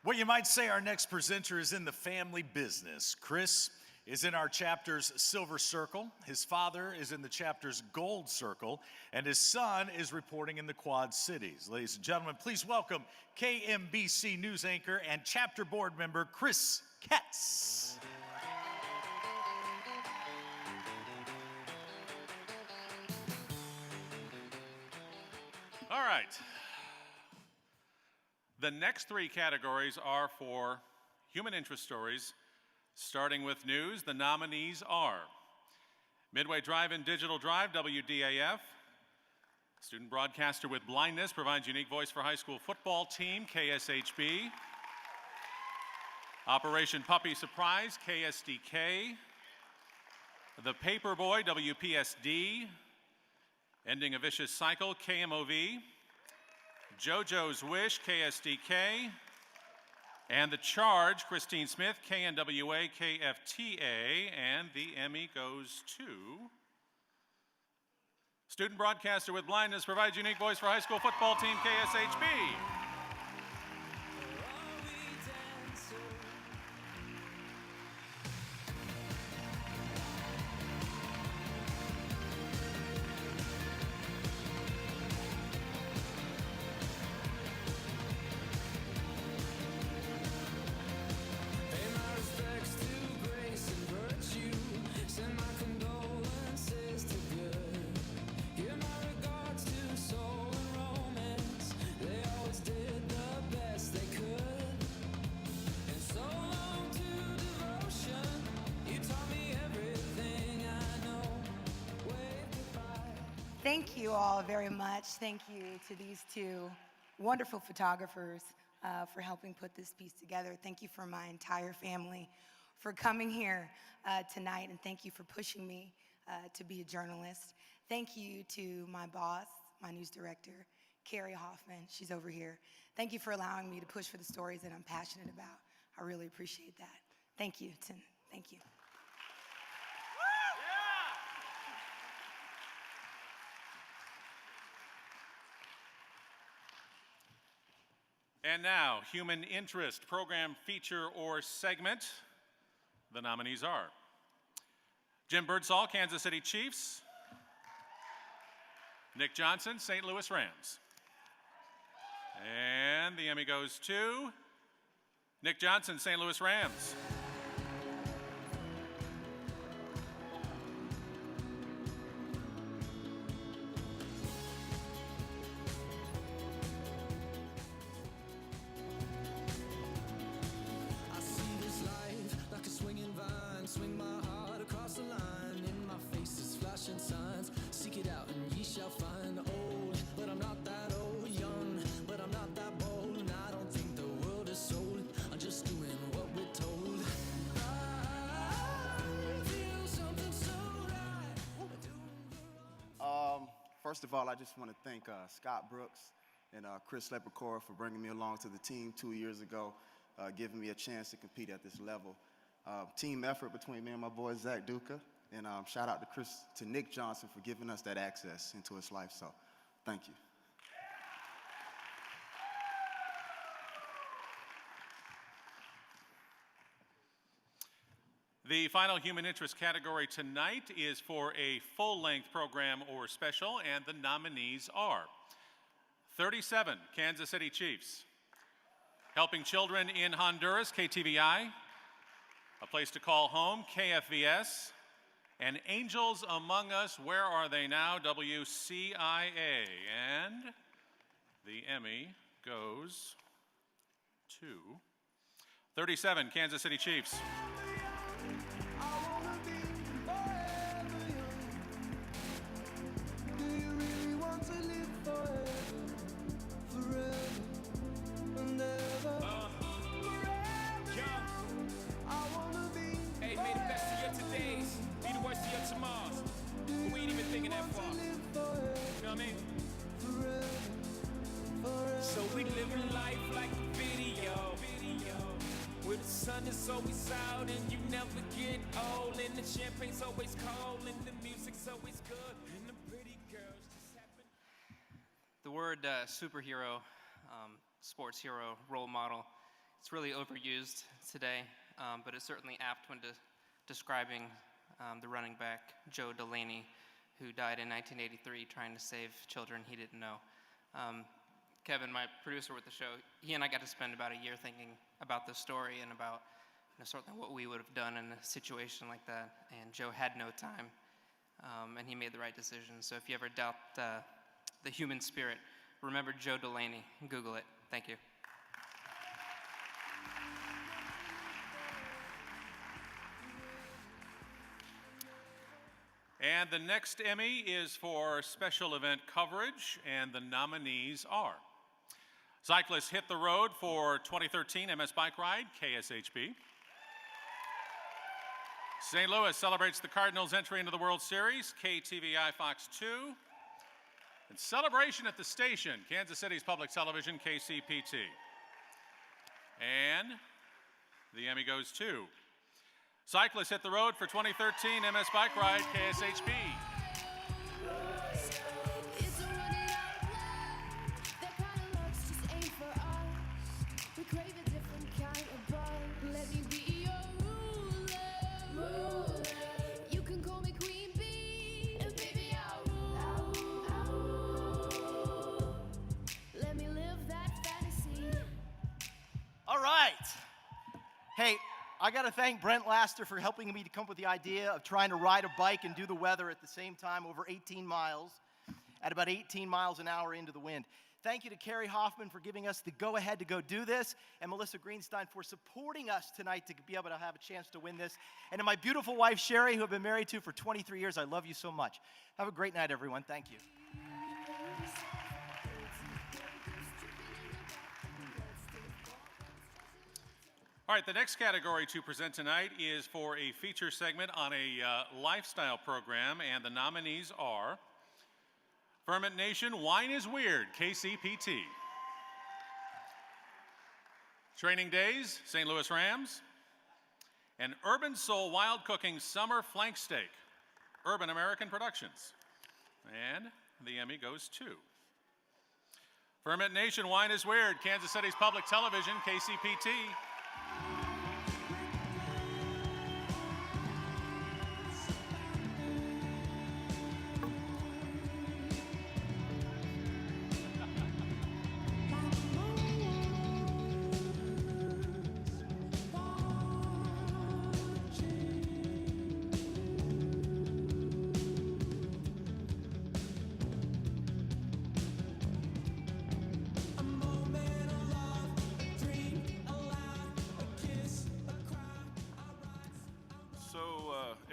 Well, you might say our next presenter is in the family business. Chris is in our chapter's silver circle. His father is in the chapter's gold circle, and his son is reporting in the Quad Cities. Ladies and gentlemen, please welcome KMBC news anchor and chapter board member Chris Katz. All right. The next three categories are for human interest stories. Starting with news, the nominees are Midway Drive-In Digital Drive, WDAF. Student broadcaster with blindness provides unique voice for high school football team, KSHB. Operation Puppy Surprise, KSDK. The Paperboy, WPSD. Ending a Vicious Cycle, KMOV. JoJo's Wish, KSDK. And The Charge, Christine Smith, KNWA, KFTA. And the Emmy goes to student broadcaster with blindness provides unique voice for high school football team, KSHB. Thank you all very much. Thank you to these two wonderful photographers for helping put this piece together. Thank you for my entire family for coming here tonight, and thank you for pushing me to be a journalist. Thank you to my boss, my news director, Carrie Hoffman. She's over here. Thank you for allowing me to push for the stories that I'm passionate about. I really appreciate that. Thank you, Tim. Thank you. And now, human interest, program, feature, or segment. The nominees are Jim Birdsall, Kansas City Chiefs. Nick Johnson, St. Louis Rams. And the Emmy goes to Nick Johnson, St. Louis Rams. First of all, I just want to thank Scott Brooks and Chris Leprecor for bringing me along to the team 2 years ago, giving me a chance to compete at this level. Team effort between me and my boy Zach Duca, and shout out to Nick Johnson for giving us that access into his life. So, thank you. The final human interest category tonight is for a full-length program or special, and the nominees are 37, Kansas City Chiefs. Helping Children in Honduras, KTVI. A Place to Call Home, KFVS. And Angels Among Us, Where Are They Now, WCIA. And the Emmy goes to 37, Kansas City Chiefs. Hey, may the best of your todays be the worst of your tomorrows. But we ain't even thinking that far. You know what I mean? So we living life like a video. Where the sun is always out and you never get old. And the champagne's always cold and the music's always good. And the pretty girls just happen. The word superhero, sports hero, role model, it's really overused today, but it's certainly apt when describing the running back, Joe Delaney, who died in 1983 trying to save children he didn't know. Kevin, my producer with the show, he and I got to spend about a year thinking about this story and about sort of what we would have done in a situation like that. And Joe had no time, and he made the right decision. So if you ever doubt the human spirit, remember Joe Delaney. Google it. Thank you. And the next Emmy is for special event coverage, and the nominees are Cyclists Hit the Road for 2013 MS Bike Ride, KSHB. St. Louis celebrates the Cardinals' entry into the World Series, KTVI Fox 2. And Celebration at the Station, Kansas City's Public Television, KCPT. And the Emmy goes to Cyclists Hit the Road for 2013 MS Bike Ride, KSHB. All right. Hey, I got to thank Brent Laster for helping me to come up with the idea of trying to ride a bike and do the weather at the same time over 18 miles at about 18 miles an hour into the wind. Thank you to Carrie Hoffman for giving us the go-ahead to go do this, and Melissa Greenstein for supporting us tonight to be able to have a chance to win this. And to my beautiful wife, Sherry, who I've been married to for 23 years, I love you so much. Have a great night, everyone. Thank you. All right, the next category to present tonight is for a feature segment on a lifestyle program, and the nominees are Ferment Nation, Wine is Weird, KCPT. Training Days, St. Louis Rams. And Urban Soul Wild Cooking Summer Flank Steak, Urban American Productions. And the Emmy goes to Ferment Nation, Wine is Weird, Kansas City's Public Television, KCPT.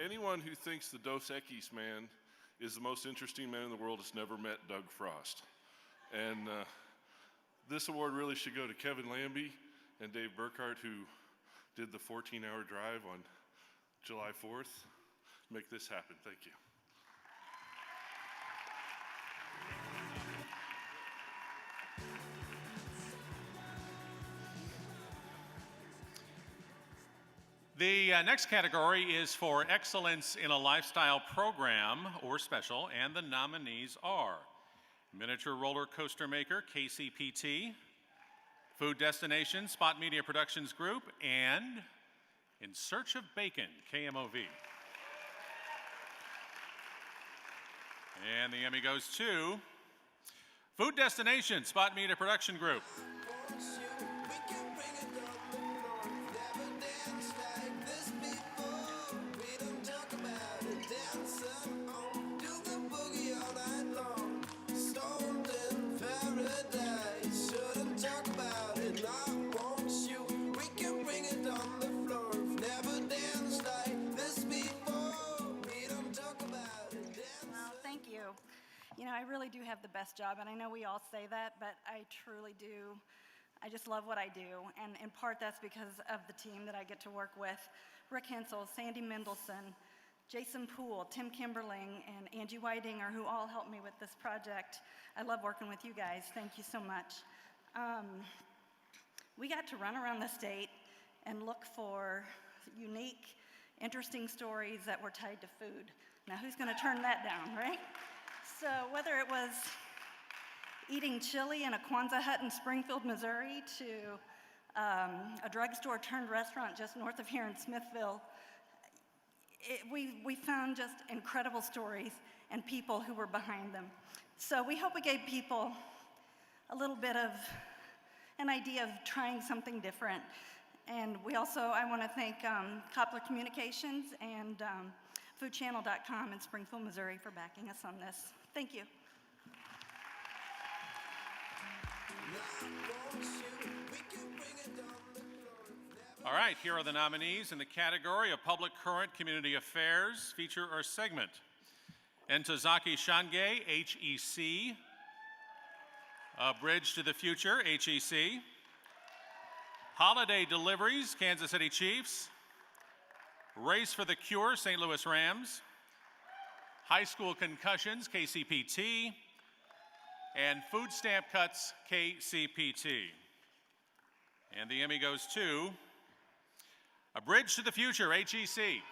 Anyone who thinks the Dos Equis man is the most interesting man in the world has never met Doug Frost. And this award really should go to Kevin Lambie and Dave Burkhart, who did the 14-hour drive on July 4th. Make this happen. Thank you. The next category is for Excellence in a Lifestyle Program or Special, and the nominees are Miniature Roller Coaster Maker, KCPT, Food Destination, Spot Media Productions Group, and In Search of Bacon, KMOV. And the Emmy goes to Food Destination, Spot Media Production Group. You know, I really do have the best job, and I know we all say that, but I truly do. I just love what I do, and in part that's because of the team that I get to work with. Rick Hensel, Sandy Mendelson, Jason Poole, Tim Kimberling, and Angie Whitinger, who all helped me with this project. I love working with you guys. Thank you so much. We got to run around the state and look for unique, interesting stories that were tied to food. Now, who's going to turn that down, right? So whether it was eating chili in a Kwanzaa hut in Springfield, Missouri, to a drugstore turned restaurant just north of here in Smithville, we found just incredible stories and people who were behind them. So we hope we gave people a little bit of an idea of trying something different. And I want to thank Koppler Communications and foodchannel.com in Springfield, Missouri for backing us on this. Thank you. All right, here are the nominees in the category of Public Current Community Affairs, feature or segment. Entozaki Shange, HEC. A Bridge to the Future, HEC. Holiday Deliveries, Kansas City Chiefs. Race for the Cure, St. Louis Rams. High School Concussions, KCPT. And Food Stamp Cuts, KCPT. And the Emmy goes to A Bridge to the Future, HEC.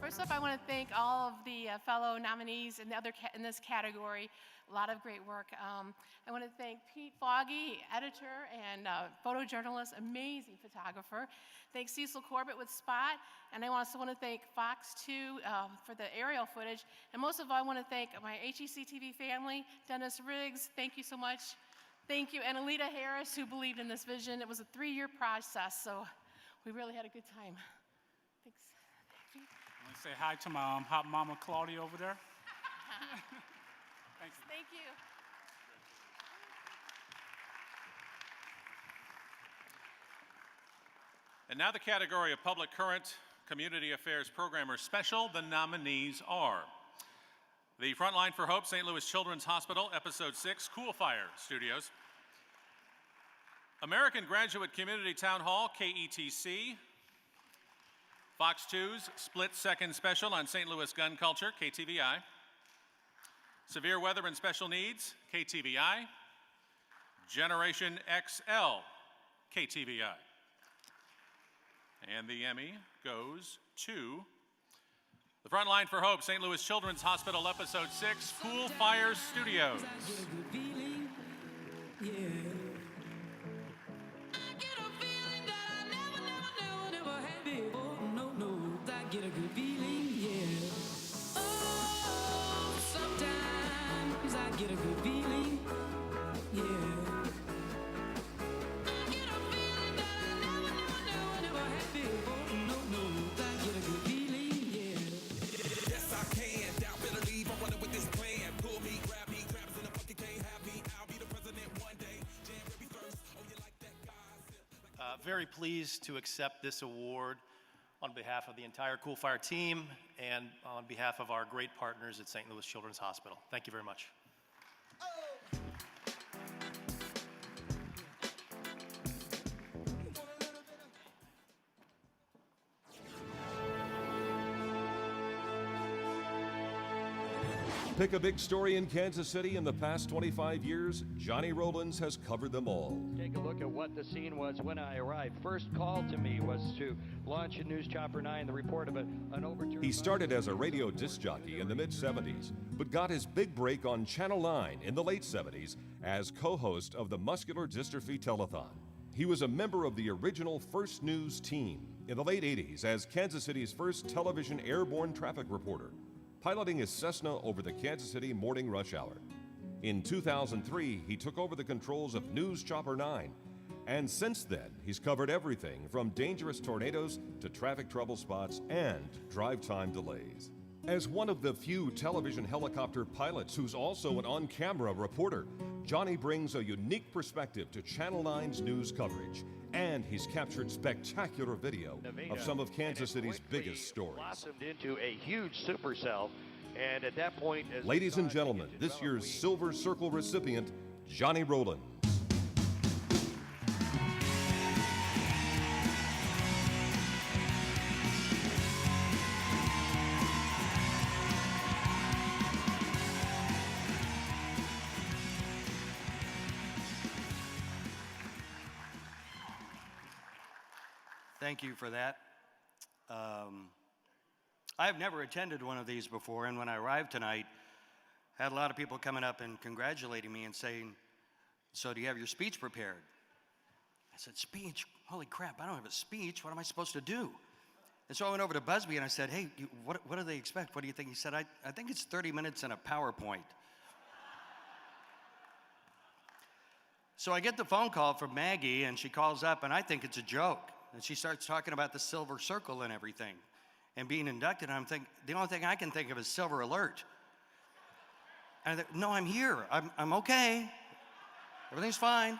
First up, I want to thank all of the fellow nominees in this category. A lot of great work. I want to thank Pete Foggy, editor and photojournalist, amazing photographer. Thanks Cecil Corbett with Spot. And I also want to thank Fox 2 for the aerial footage. And most of all, I want to thank my HEC TV family, Dennis Riggs, thank you so much. Thank you, and Alita Harris, who believed in this vision. It was a 3-year process, so we really had a good time. Thanks. I want to say hi to my hot mama Claudia over there. Thanks. Thank you. And now the category of Public Current Community Affairs Programmer Special. The nominees are the Frontline for Hope St. Louis Children's Hospital, Episode 6, Cool Fire Studios. American Graduate Community Town Hall, KETC. Fox 2's Split Second Special on St. Louis gun culture, KTVI. Severe Weather and Special Needs, KTVI. Generation XL, KTVI. And the Emmy goes to the Frontline for Hope St. Louis Children's Hospital, Episode 6, Cool Fire Studios. Get a good feeling, yeah. Oh, sometimes I get a good feeling, yeah. I get a feeling that I never had before. I get a good feeling, yeah. Yes, I can. Doubt, better leave. I'm running with this plan. Pull me, grab me, crabs in the bucket can't have me. I'll be the president one day. Jam baby first. Oh, you like that guy? Very pleased to accept this award on behalf of the entire Cool Fire team and on behalf of our great partners at St. Louis Children's Hospital. Thank you very much. Pick a big story in Kansas City in the past 25 years, Johnny Rollins has covered them all. Take a look at what the scene was when I arrived. First call to me was to launch a News Chopper 9, the report of an overturned... He started as a radio disc jockey in the mid-70s, but got his big break on Channel 9 in the late 70s as co-host of the Muscular Dystrophy Telethon. He was a member of the original First News team in the late 80s as Kansas City's first television airborne traffic reporter, piloting his Cessna over the Kansas City morning rush hour. In 2003, he took over the controls of News Chopper 9, and since then, he's covered everything from dangerous tornadoes to traffic trouble spots and drive time delays. As one of the few television helicopter pilots who's also an on-camera reporter, Johnny brings a unique perspective to Channel 9's news coverage, and he's captured spectacular video of some of Kansas City's biggest stories. Blossomed into a huge supercell, and at that point... Ladies and gentlemen, this year's Silver Circle recipient, Johnny Rollins. Thank you for that. I've never attended one of these before, and when I arrived tonight, I had a lot of people coming up and congratulating me and saying, so do you have your speech prepared? I said, speech? Holy crap, I don't have a speech. What am I supposed to do? And so I went over to Busby and I said, hey, what do they expect? What do you think? He said, I think it's 30 minutes and a PowerPoint. So I get the phone call from Maggie, and she calls up, and I think it's a joke. And she starts talking about the Silver Circle and everything and being inducted. And I'm thinking, the only thing I can think of is Silver Alert. And I thought, no, I'm here. I'm okay. Everything's fine.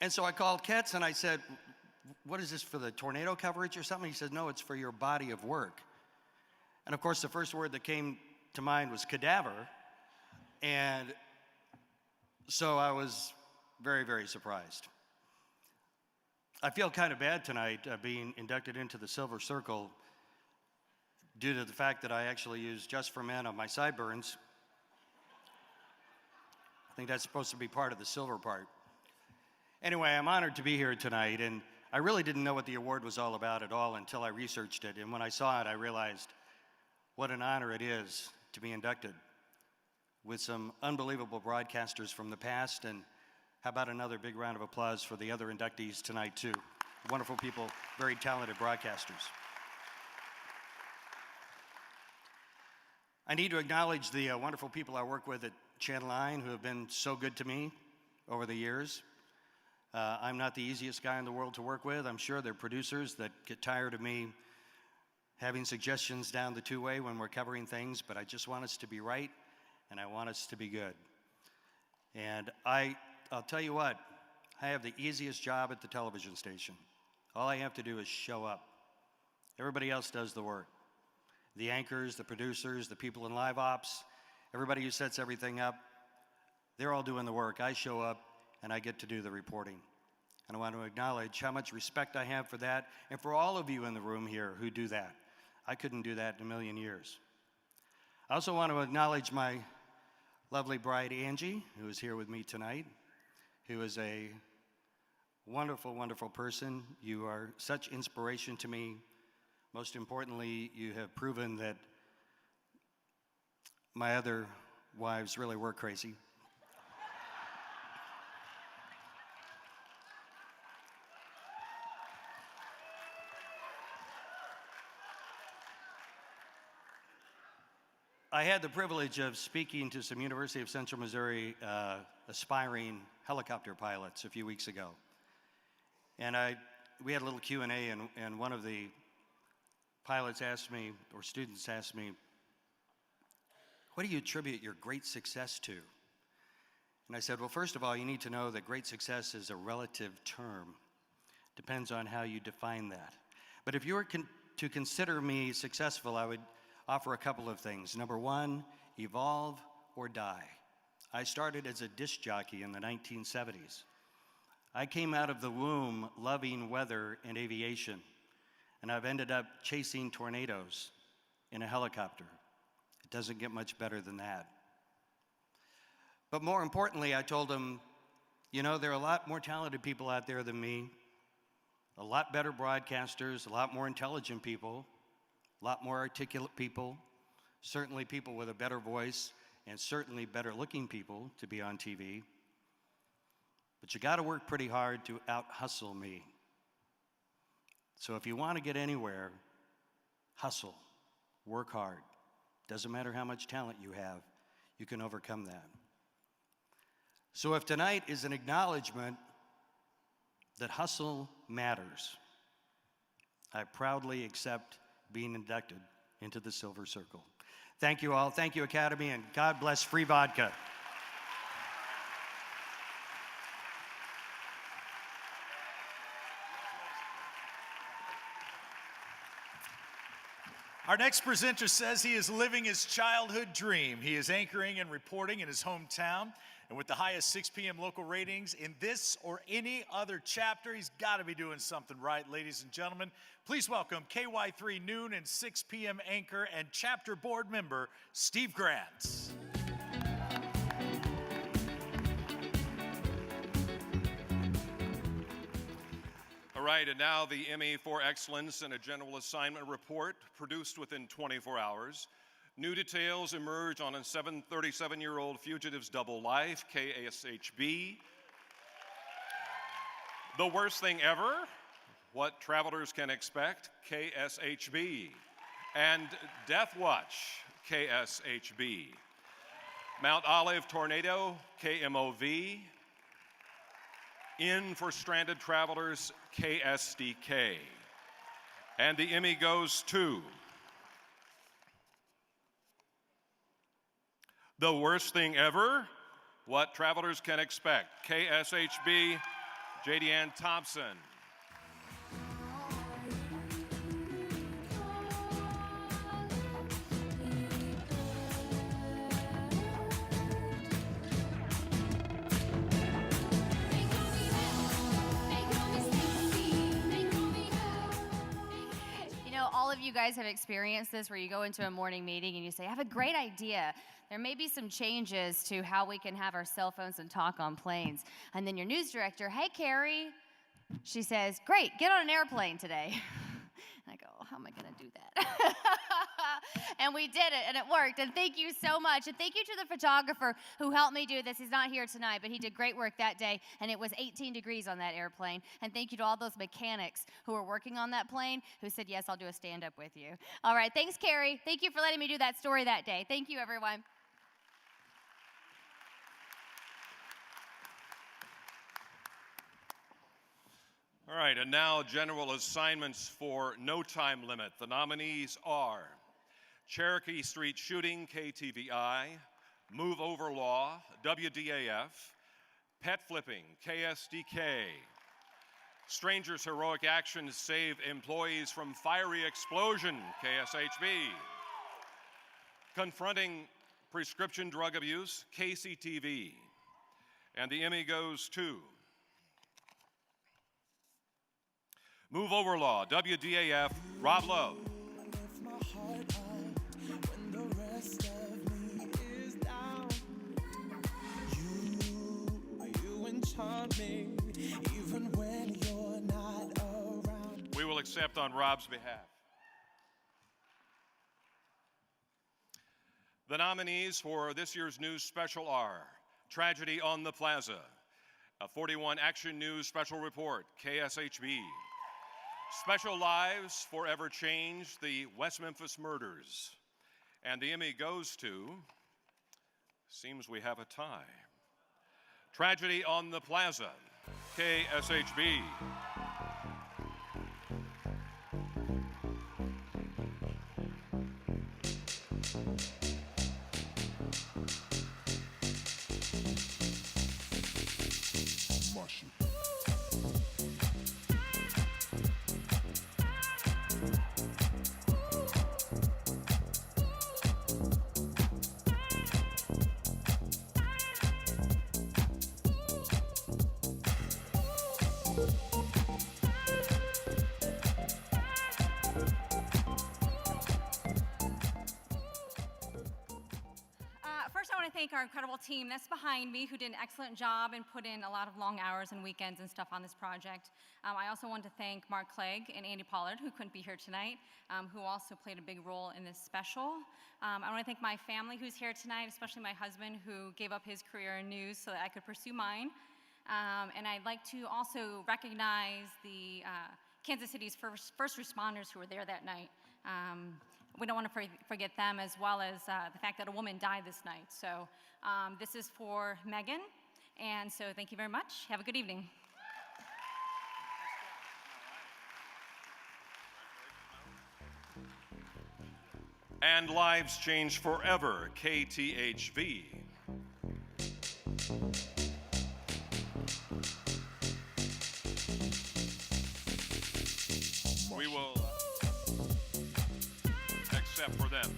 And so I called Ketz and I said, what is this, for the tornado coverage or something? He said, no, it's for your body of work. And of course, the first word that came to mind was cadaver. And so I was very, very surprised. I feel kind of bad tonight being inducted into the Silver Circle due to the fact that I actually used Just for Men on my sideburns. I think that's supposed to be part of the silver part. Anyway, I'm honored to be here tonight, and I really didn't know what the award was all about at all until I researched it. And when I saw it, I realized what an honor it is to be inducted with some unbelievable broadcasters from the past. And how about another big round of applause for the other inductees tonight, too? Wonderful people, very talented broadcasters. I need to acknowledge the wonderful people I work with at Channel 9 who have been so good to me over the years. I'm not the easiest guy in the world to work with. I'm sure there are producers that get tired of me having suggestions down the two-way when we're covering things, but I just want us to be right, and I want us to be good. And I'll tell you what, I have the easiest job at the television station. All I have to do is show up. Everybody else does the work. The anchors, the producers, the people in live ops, everybody who sets everything up, they're all doing the work. I show up and I get to do the reporting. And I want to acknowledge how much respect I have for that and for all of you in the room here who do that. I couldn't do that in a million years. I also want to acknowledge my lovely bride, Angie, who is here with me tonight, who is a wonderful, wonderful person. You are such inspiration to me. Most importantly, you have proven that my other wives really were crazy. I had the privilege of speaking to some University of Central Missouri aspiring helicopter pilots a few weeks ago. And we had a little Q&A, and one of the pilots asked me, or students asked me, what do you attribute your great success to? And I said, well, first of all, you need to know that great success is a relative term. Depends on how you define that. But if you were to consider me successful, I would offer a couple of things. Number one, evolve or die. I started as a disc jockey in the 1970s. I came out of the womb loving weather and aviation, and I've ended up chasing tornadoes in a helicopter. It doesn't get much better than that. But more importantly, I told them, you know, there are a lot more talented people out there than me, a lot better broadcasters, a lot more intelligent people, a lot more articulate people, certainly people with a better voice, and certainly better looking people to be on TV. But you gotta work pretty hard to out-hustle me. So if you wanna get anywhere, hustle, work hard. Doesn't matter how much talent you have, you can overcome that. So if tonight is an acknowledgement that hustle matters, I proudly accept being inducted into the Silver Circle. Thank you all, thank you Academy, and God bless free vodka. Our next presenter says he is living his childhood dream. He is anchoring and reporting in his hometown, and with the highest 6 p.m. local ratings in this or any other chapter, he's got to be doing something right, ladies and gentlemen. Please welcome KY3 noon and 6 p.m. anchor and chapter board member, Steve Grant. All right, and now the Emmy for Excellence in a General Assignment report produced within 24 hours. New details emerge on a 737-year-old fugitive's double life, KSHB. The worst thing ever, what travelers can expect, KSHB. And Death Watch, KSHB. Mount Olive Tornado, KMOV. In for Stranded Travelers, KSDK. And the Emmy goes to The Worst Thing Ever, What Travelers Can Expect, KSHB, J.D. Ann Thompson. All of you guys have experienced this where you go into a morning meeting and you say, I have a great idea. There may be some changes to how we can have our cell phones and talk on planes. And then your news director, hey, Carrie, she says, great, get on an airplane today. And I go, how am I going to do that? And we did it, and it worked. And thank you so much. And thank you to the photographer who helped me do this. He's not here tonight, but he did great work that day, and it was 18 degrees on that airplane. And thank you to all those mechanics who were working on that plane who said, yes, I'll do a stand-up with you. All right, thanks, Carrie. Thank you for letting me do that story that day. Thank you, everyone. All right, and now general assignments for no time limit. The nominees are Cherokee Street Shooting, KTVI, Move Over Law, WDAF, Pet Flipping, KSDK, Strangers Heroic Actions Save Employees from Fiery Explosion, KSHB, Confronting Prescription Drug Abuse, KCTV, and the Emmy goes to Move Over Law, WDAF, Rob Lowe. Even when you're not around. We will accept on Rob's behalf. The nominees for this year's news special are Tragedy on the Plaza, a 41 Action News Special Report, KSHB, Special Lives Forever Changed, the West Memphis Murders, and the Emmy goes to, seems we have a tie, Tragedy on the Plaza, KSHB. First, I want to thank our incredible team that's behind me who did an excellent job and put in a lot of long hours and weekends and stuff on this project. I also want to thank Mark Clegg and Andy Pollard, who couldn't be here tonight, who also played a big role in this special. I want to thank my family who's here tonight, especially my husband who gave up his career in news so that I could pursue mine. And I'd like to also recognize the Kansas City's first responders who were there that night. We don't want to forget them, as well as the fact that a woman died this night. So this is for Megan, and so thank you very much. Have a good evening. And Lives Change Forever, KTHV. We will accept for them.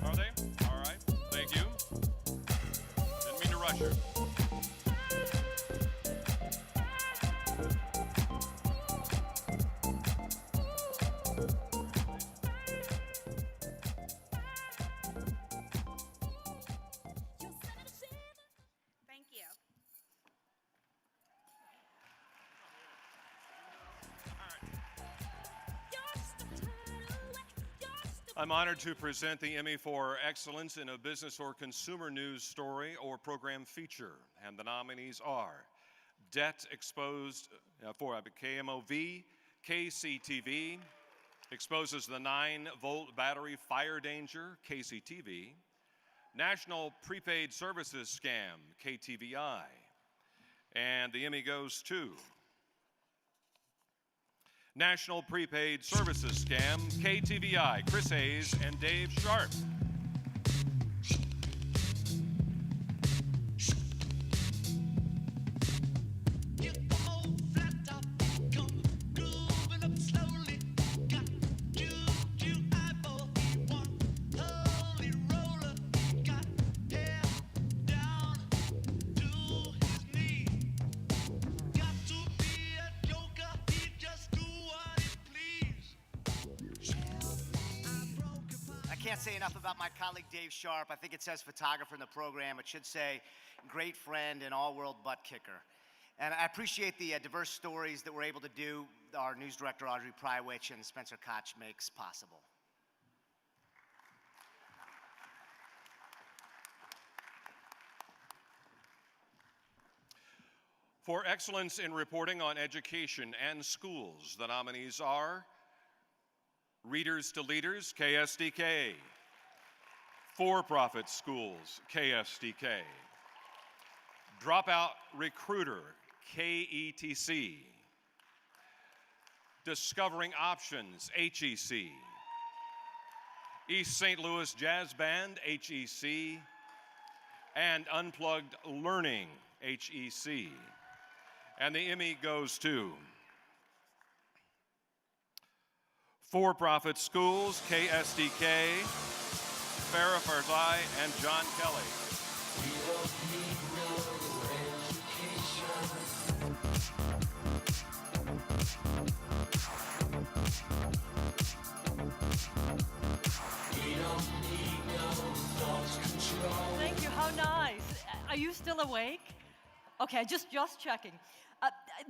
Are they? All right. Thank you. Didn't mean to rush her. I'm honored to present the Emmy for Excellence in a Business or Consumer News Story or Program Feature. And the nominees are Debt Exposed for KMOV, KCTV, exposes the 9-volt battery fire danger, KCTV, National Prepaid Services Scam, KTVI, and the Emmy goes to National Prepaid Services Scam, KTVI, Chris Hayes and Dave Sharp. I can't say enough about my colleague Dave Sharp. I think it says photographer in the program. It should say great friend and all-world butt kicker. And I appreciate the diverse stories that we're able to do, our news director Audrey Prywich and Spencer Koch makes possible. For excellence in reporting on education and schools, the nominees are Readers to Leaders, KSDK, For-Profit Schools, KSDK, Dropout Recruiter, KETC, Discovering Options, HEC, East St. Louis Jazz Band, HEC, and Unplugged Learning, HEC. And the Emmy goes to For-Profit Schools, KSDK, Farah Farzai, and John Kelly. Thank you, how nice. Are you still awake? Okay, just checking.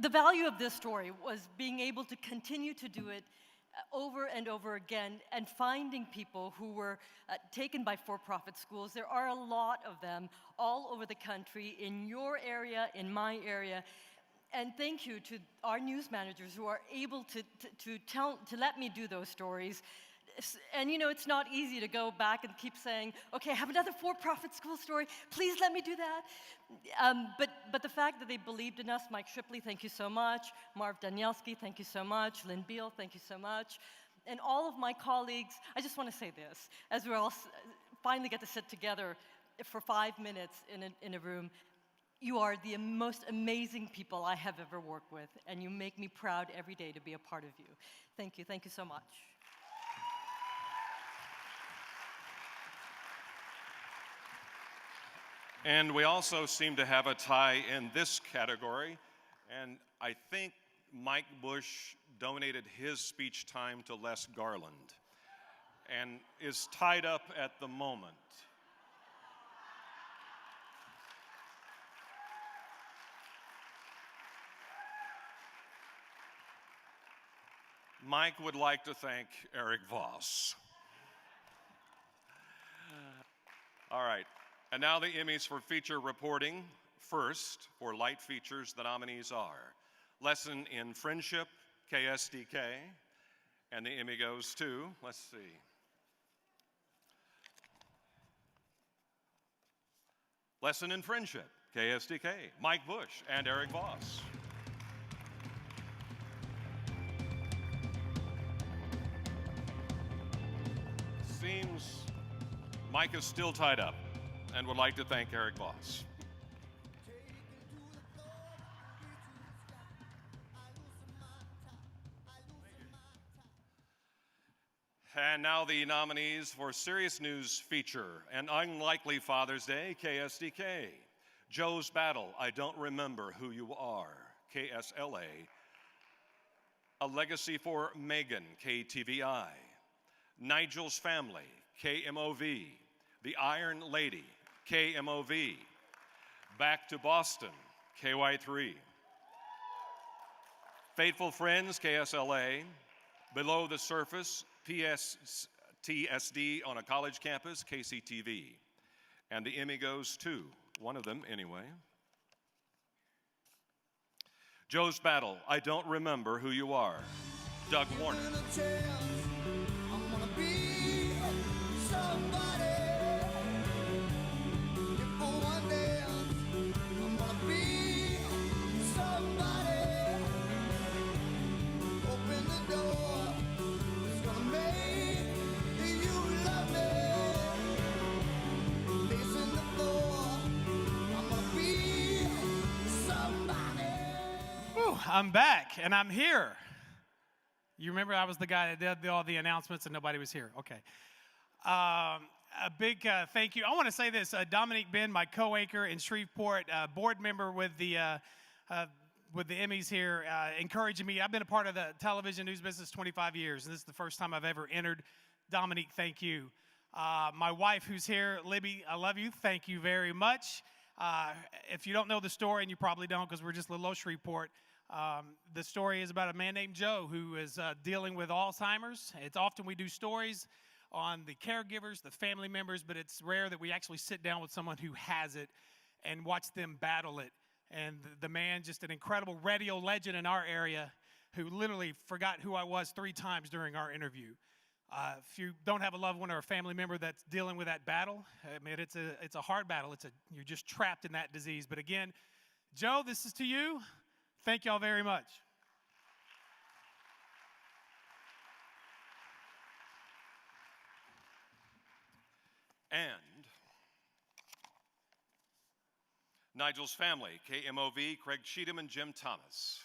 The value of this story was being able to continue to do it over and over again and finding people who were taken by for-profit schools. There are a lot of them all over the country, in your area, in my area. And thank you to our news managers who are able to let me do those stories. And you know, it's not easy to go back and keep saying, okay, I have another for-profit school story, please let me do that. But the fact that they believed in us, Mike Shipley, thank you so much. Marv Danielski, thank you so much. Lynn Beal, thank you so much. And all of my colleagues, I just want to say this, as we all finally get to sit together for 5 minutes in a room, you are the most amazing people I have ever worked with, and you make me proud every day to be a part of you. Thank you so much. And we also seem to have a tie in this category. And I think Mike Bush donated his speech time to Les Garland and is tied up at the moment. Mike would like to thank Eric Voss. All right. And now the Emmys for feature reporting. First, for light features, the nominees are Lesson in Friendship, KSDK, and the Emmy goes to, let's see, Lesson in Friendship, KSDK, Mike Bush and Eric Voss. Seems Mike is still tied up and would like to thank Eric Voss. And now the nominees for Serious News Feature, An Unlikely Father's Day, KSDK. Joe's Battle, I Don't Remember Who You Are, KSLA. A Legacy for Megan, KTVI. Nigel's Family, KMOV. The Iron Lady, KMOV. Back to Boston, KY3. Faithful Friends, KSLA. Below the Surface, TSD on a college campus, KCTV. And the Emmy goes to one of them anyway. Joe's Battle, I Don't Remember Who You Are, Doug Warner. I'm back, and I'm here. You remember I was the guy that did all the announcements and nobody was here. Okay. A big thank you. I want to say this. Dominique Ben, my co-anchor in Shreveport, board member with the Emmys here, encouraging me. I've been a part of the television news business 25 years, and this is the first time I've ever entered. Dominique, thank you. My wife who's here, Libby, I love you. Thank you very much. If you don't know the story, and you probably don't because we're just little old Shreveport, the story is about a man named Joe who is dealing with Alzheimer's. It's often we do stories on the caregivers, the family members, but it's rare that we actually sit down with someone who has it and watch them battle it. And the man, just an incredible radio legend in our area, who literally forgot who I was 3 times during our interview. If you don't have a loved one or a family member that's dealing with that battle, I mean, it's a hard battle. You're just trapped in that disease. But again, Joe, this is to you. Thank y'all very much. And Nigel's family, KMOV, Craig Cheatham and Jim Thomas.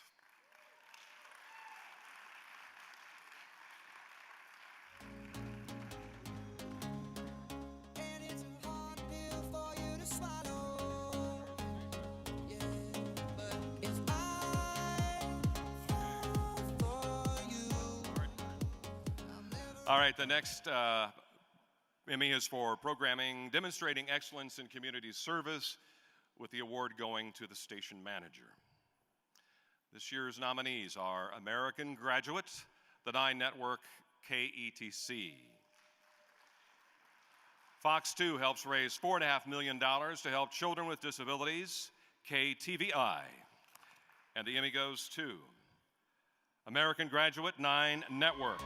All right, the next Emmy is for programming demonstrating excellence in community service, with the award going to the station manager. This year's nominees are American Graduate, the 9 Network, KETC. Fox 2 helps raise $4.5 million to help children with disabilities, KTVI. And the Emmy goes to American Graduate, 9 Network.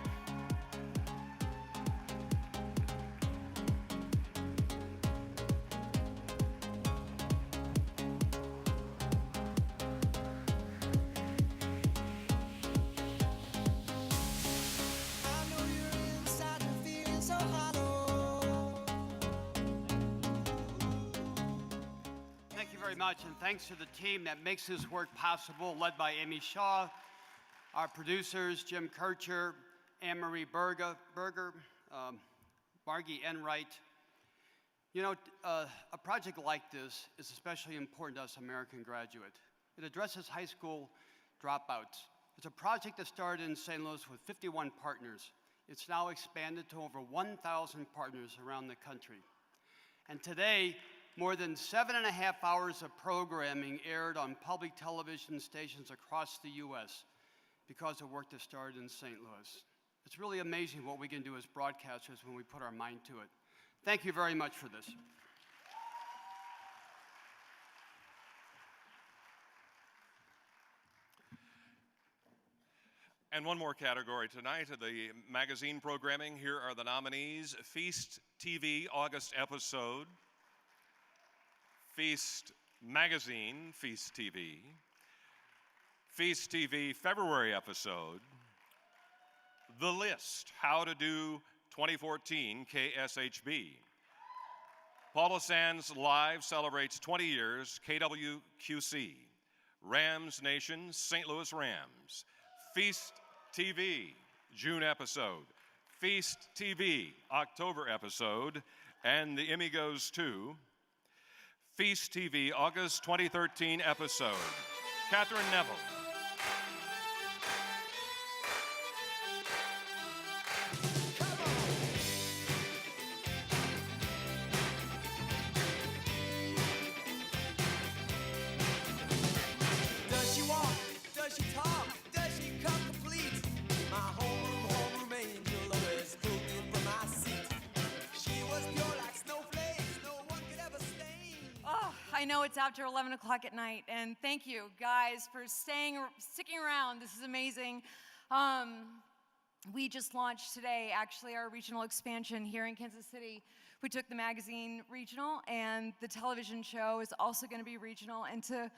Much, and thanks to the team that makes this work possible, led by Amy Shaw, our producers, Jim Kircher, Anne-Marie Berger, Margie Enright. You know, a project like this is especially important to us American Graduate. It addresses high school dropouts. It's a project that started in St. Louis with 51 partners. It's now expanded to over 1,000 partners around the country. And today, more than 7.5 hours of programming aired on public television stations across the U.S. because of work that started in St. Louis. It's really amazing what we can do as broadcasters when we put our mind to it. Thank you very much for this. And one more category tonight, the magazine programming. Here are the nominees. Feast TV August episode. Feast Magazine, Feast TV. Feast TV February episode. The List, How to Do 2014 KSHB. Paula Sands Live celebrates 20 years KWQC. Rams Nation, St. Louis Rams. Feast TV, June episode. Feast TV, October episode. And the Emmy goes to Feast TV, August 2013 episode. Catherine Neville. Does she walk? Does she talk? Does she come complete? My homeroom angel always pulled me from my seat. know it's after 11 o'clock at night, and thank you guys for sticking around. This is amazing. We just launched today, actually, our regional expansion here in Kansas City. We took the magazine regional, and the television show is also going to be regional. And to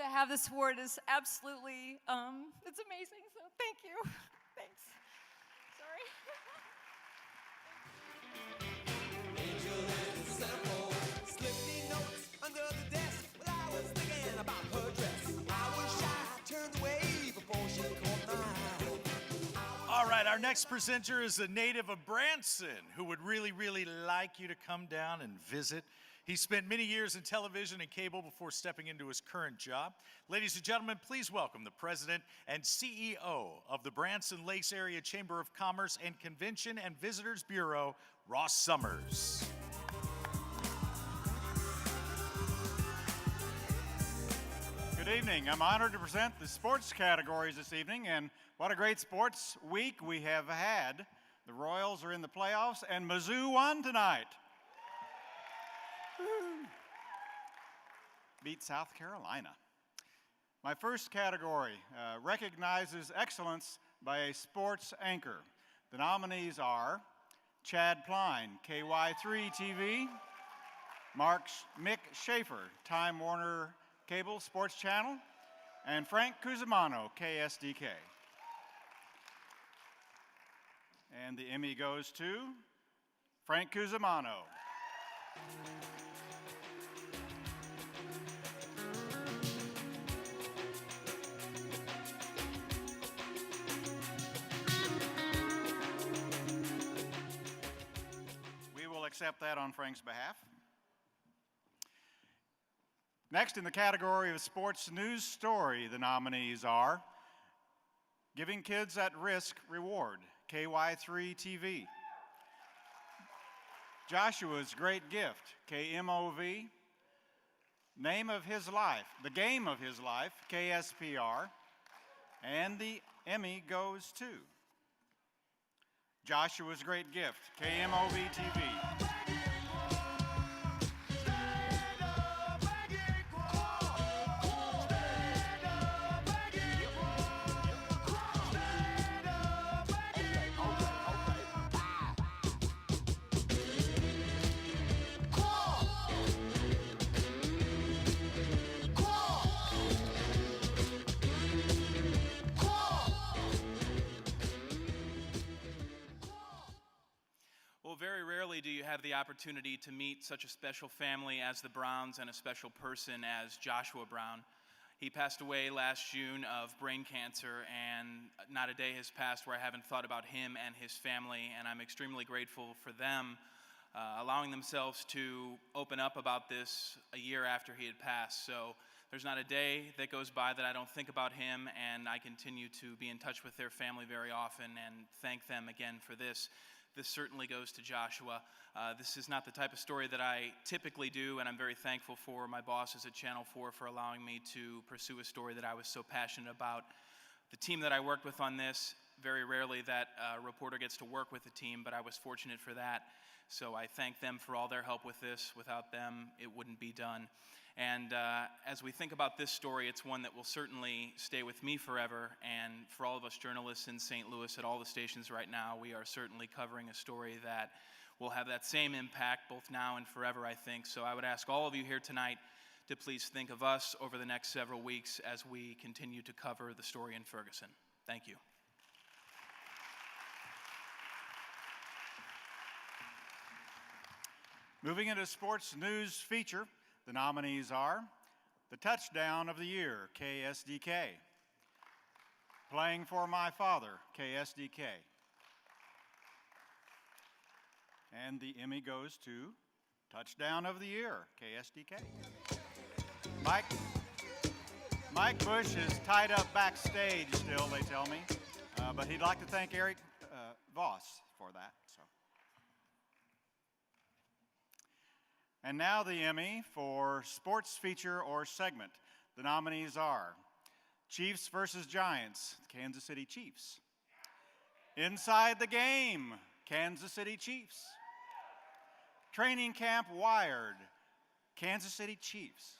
have this award is absolutely, it's amazing. So thank you. Thanks. Sorry. Slipping notes under the desk while I was thinking about her dress. I was shy, turned away before she caught my eye. All right, our next presenter is a native of Branson who would really, really like you to come down and visit. He spent many years in television and cable before stepping into his current job. Ladies and gentlemen, please welcome the president and CEO of the Branson Lakes Area Chamber of Commerce and Convention and Visitors Bureau, Ross Summers. Good evening. I'm honored to present the sports categories this evening, and what a great sports week we have had. The Royals are in the playoffs, and Mizzou won tonight. Beat South Carolina. My first category recognizes excellence by a sports anchor. The nominees are Chad Pline, KY3 TV, Mick Schaefer, Time Warner Cable Sports Channel, and Frank Cusimano, KSDK. And the Emmy goes to Frank Cusimano. We will accept that on Frank's behalf. Next, in the category of sports news story, the nominees are Giving Kids at Risk Reward, KY3 TV, Joshua's Great Gift, KMOV, Name of His Life, The Game of His Life, KSPR, and the Emmy goes to Joshua's Great Gift, KMOV TV. Very rarely do you have the opportunity to meet such a special family as the Browns and a special person as Joshua Brown. He passed away last June of brain cancer, and not a day has passed where I haven't thought about him and his family, and I'm extremely grateful for them allowing themselves to open up about this a year after he had passed. So there's not a day that goes by that I don't think about him, and I continue to be in touch with their family very often and thank them again for this. This certainly goes to Joshua. This is not the type of story that I typically do, and I'm very thankful for my bosses at Channel 4 for allowing me to pursue a story that I was so passionate about. The team that I worked with on this, very rarely that reporter gets to work with the team, but I was fortunate for that. So I thank them for all their help with this. Without them, it wouldn't be done. And as we think about this story, it's one that will certainly stay with me forever. And for all of us journalists in St. Louis at all the stations right now, we are certainly covering a story that will have that same impact both now and forever, I think. So I would ask all of you here tonight to please think of us over the next several weeks as we continue to cover the story in Ferguson. Thank you. Moving into sports news feature, the nominees are The Touchdown of the Year, KSDK, Playing for My Father, KSDK, and the Emmy goes to Touchdown of the Year, KSDK. Mike Bush is tied up backstage still, they tell me, but he'd like to thank Eric Voss for that. And now the Emmy for Sports Feature or Segment. The nominees are Chiefs versus Giants, Kansas City Chiefs. Inside the Game, Kansas City Chiefs. Training Camp Wired, Kansas City Chiefs.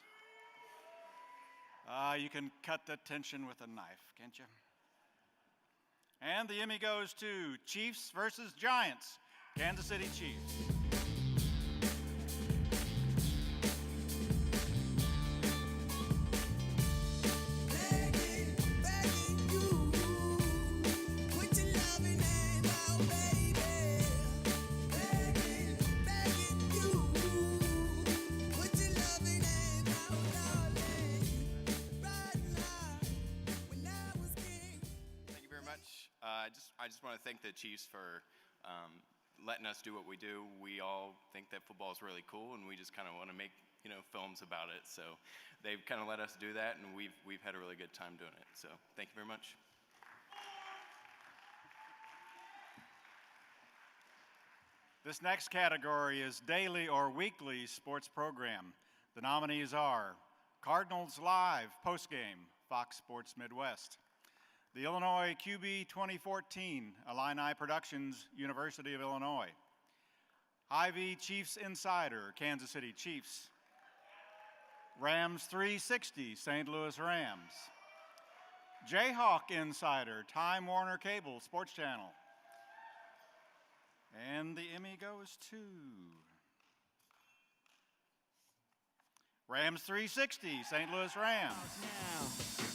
You can cut the tension with a knife, can't you? And the Emmy goes to Chiefs versus Giants, Kansas City Chiefs. I just want to thank the Chiefs for letting us do what we do. We all think that football is really cool, and we just kind of want to make films about it. So they've kind of let us do that, and we've had a really good time doing it. So thank you very much. This next category is daily or weekly sports program. The nominees are Cardinals Live postgame, Fox Sports Midwest. The Illinois QB 2014, Illini Productions, University of Illinois. Hy-Vee Chiefs Insider, Kansas City Chiefs. Rams 360, St. Louis Rams. Jayhawk Insider, Time Warner Cable, Sports Channel. And the Emmy goes to Rams 360, St. Louis Rams.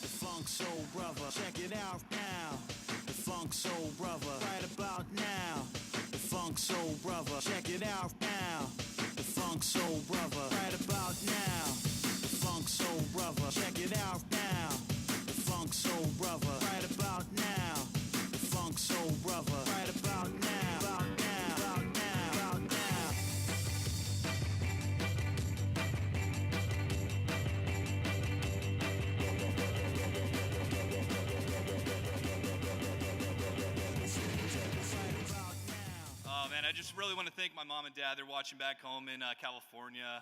The Funk Soul Brother, check it out now. The Funk Soul Brother, right about now. The Funk Soul Brother, check it out now. The Funk Soul Brother, right about now. The Funk Soul Brother, check it out now. The Funk Soul Brother, right about now. The Funk Soul Brother, right about now. About now, about now, about now. Man, I just really want to thank my mom and dad. They're watching back home in California.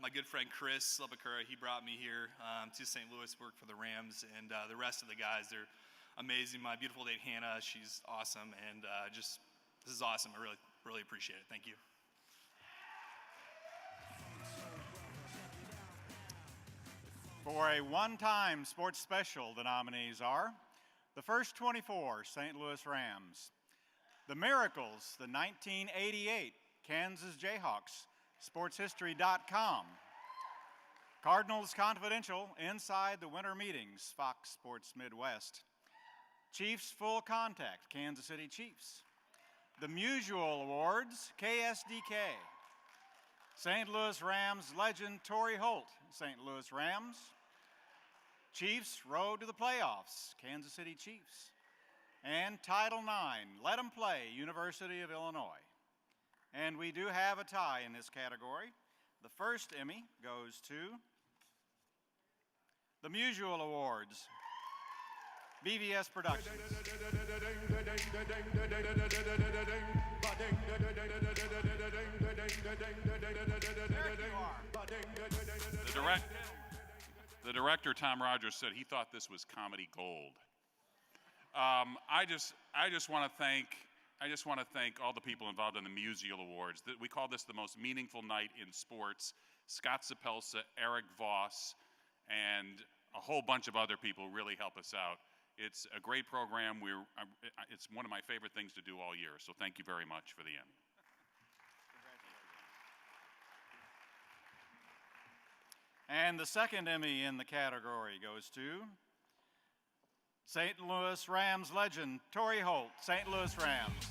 My good friend Chris Lebakura, he brought me here to St. Louis, work for the Rams, and the rest of the guys, they're amazing. My beautiful date Hannah, she's awesome, and this is awesome. I really, really appreciate it. Thank you. For a one-time sports special, the nominees are the first 24, St. Louis Rams. The Miracles, the 1988 Kansas Jayhawks, sportshistory.com. Cardinals Confidential, Inside the Winter Meetings, Fox Sports Midwest. Chiefs Full Contact, Kansas City Chiefs. The Musial Awards, KSDK. St. Louis Rams legend Torrey Holt, St. Louis Rams. Chiefs Road to the Playoffs, Kansas City Chiefs. And Title IX, Let 'em Play, University of Illinois. And we do have a tie in this category. The first Emmy goes to the Musial Awards, BVS Productions. The director, Tom Rogers, said he thought this was comedy gold. I just want to thank all the people involved in the Musial Awards. We call this the most meaningful night in sports. Scott Sapelsa, Eric Voss, and a whole bunch of other people really help us out. It's a great program. It's one of my favorite things to do all year. So thank you very much for the Emmy. And the second Emmy in the category goes to St. Louis Rams legend Torrey Holt, St. Louis Rams.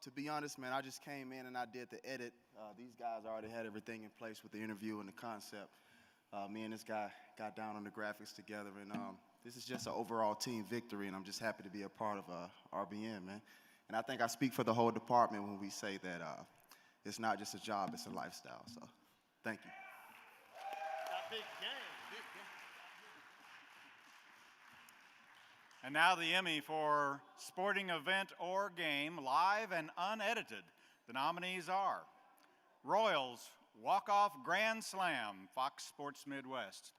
To be honest, man, I just came in and I did the edit. These guys already had everything in place with the interview and the concept. Me and this guy got down on the graphics together, and this is just an overall team victory, and I'm just happy to be a part of RBN, man. And I think I speak for the whole department when we say that it's not just a job, it's a lifestyle. So, thank you. And now the Emmy for Sporting Event or Game, live and unedited. The nominees are Royals Walk-Off Grand Slam, Fox Sports Midwest.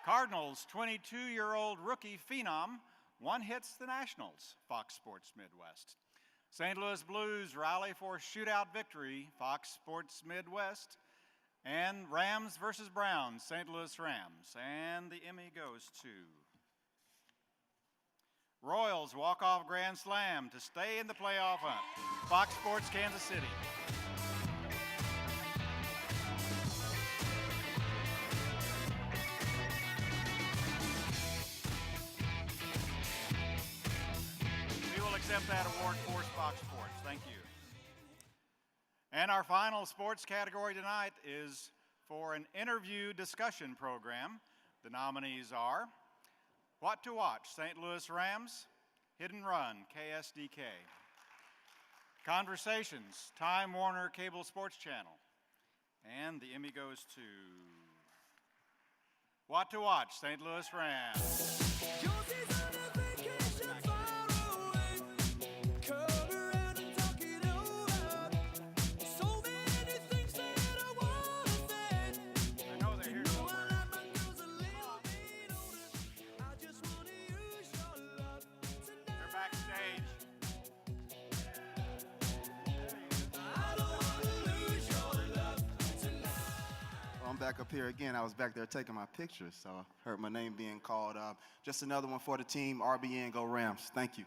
Cardinals 22-year-old rookie phenom one-hits the Nationals, Fox Sports Midwest. St. Louis Blues rally for shootout victory, Fox Sports Midwest. And Rams versus Browns, St. Louis Rams. And the Emmy goes to Royals walk-off grand slam to stay in the playoff hunt, Fox Sports Kansas City. We will accept that award for Fox Sports. Thank you. And our final sports category tonight is for an interview discussion program. The nominees are What to Watch, St. Louis Rams, Hit and Run, KSDK. Conversations, Time Warner Cable Sports Channel. And the Emmy goes to What to Watch, St. Louis Rams. Back up here again. I was back there taking my pictures, so I heard my name being called up. Just another one for the team, RBN, go Rams. Thank you.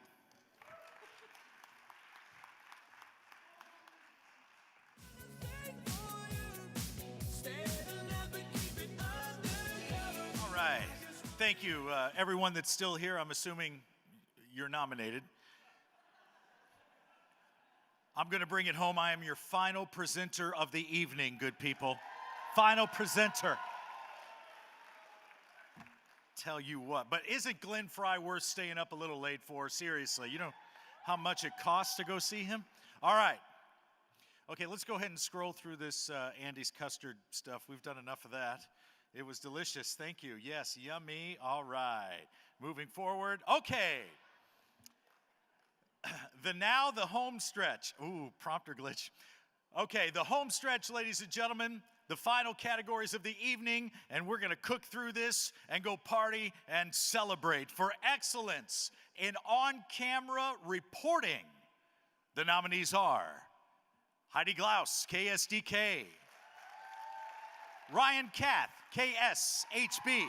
All right. Thank you, everyone that's still here. I'm assuming you're nominated. I'm going to bring it home. I am your final presenter of the evening, good people. Final presenter. Tell you what, but isn't Glenn Fry worth staying up a little late for? Seriously, you know how much it costs to go see him? All right. Okay, let's go ahead and scroll through this Andy's custard stuff. We've done enough of that. It was delicious. Thank you. Yes, yummy. All right. Moving forward. Okay. The home stretch. Ooh, prompter glitch. Okay, the home stretch, ladies and gentlemen. The final categories of the evening, and we're going to cook through this and go party and celebrate. For excellence in on-camera reporting, the nominees are Heidi Glaus, KSDK, Ryan Kath, KSHB,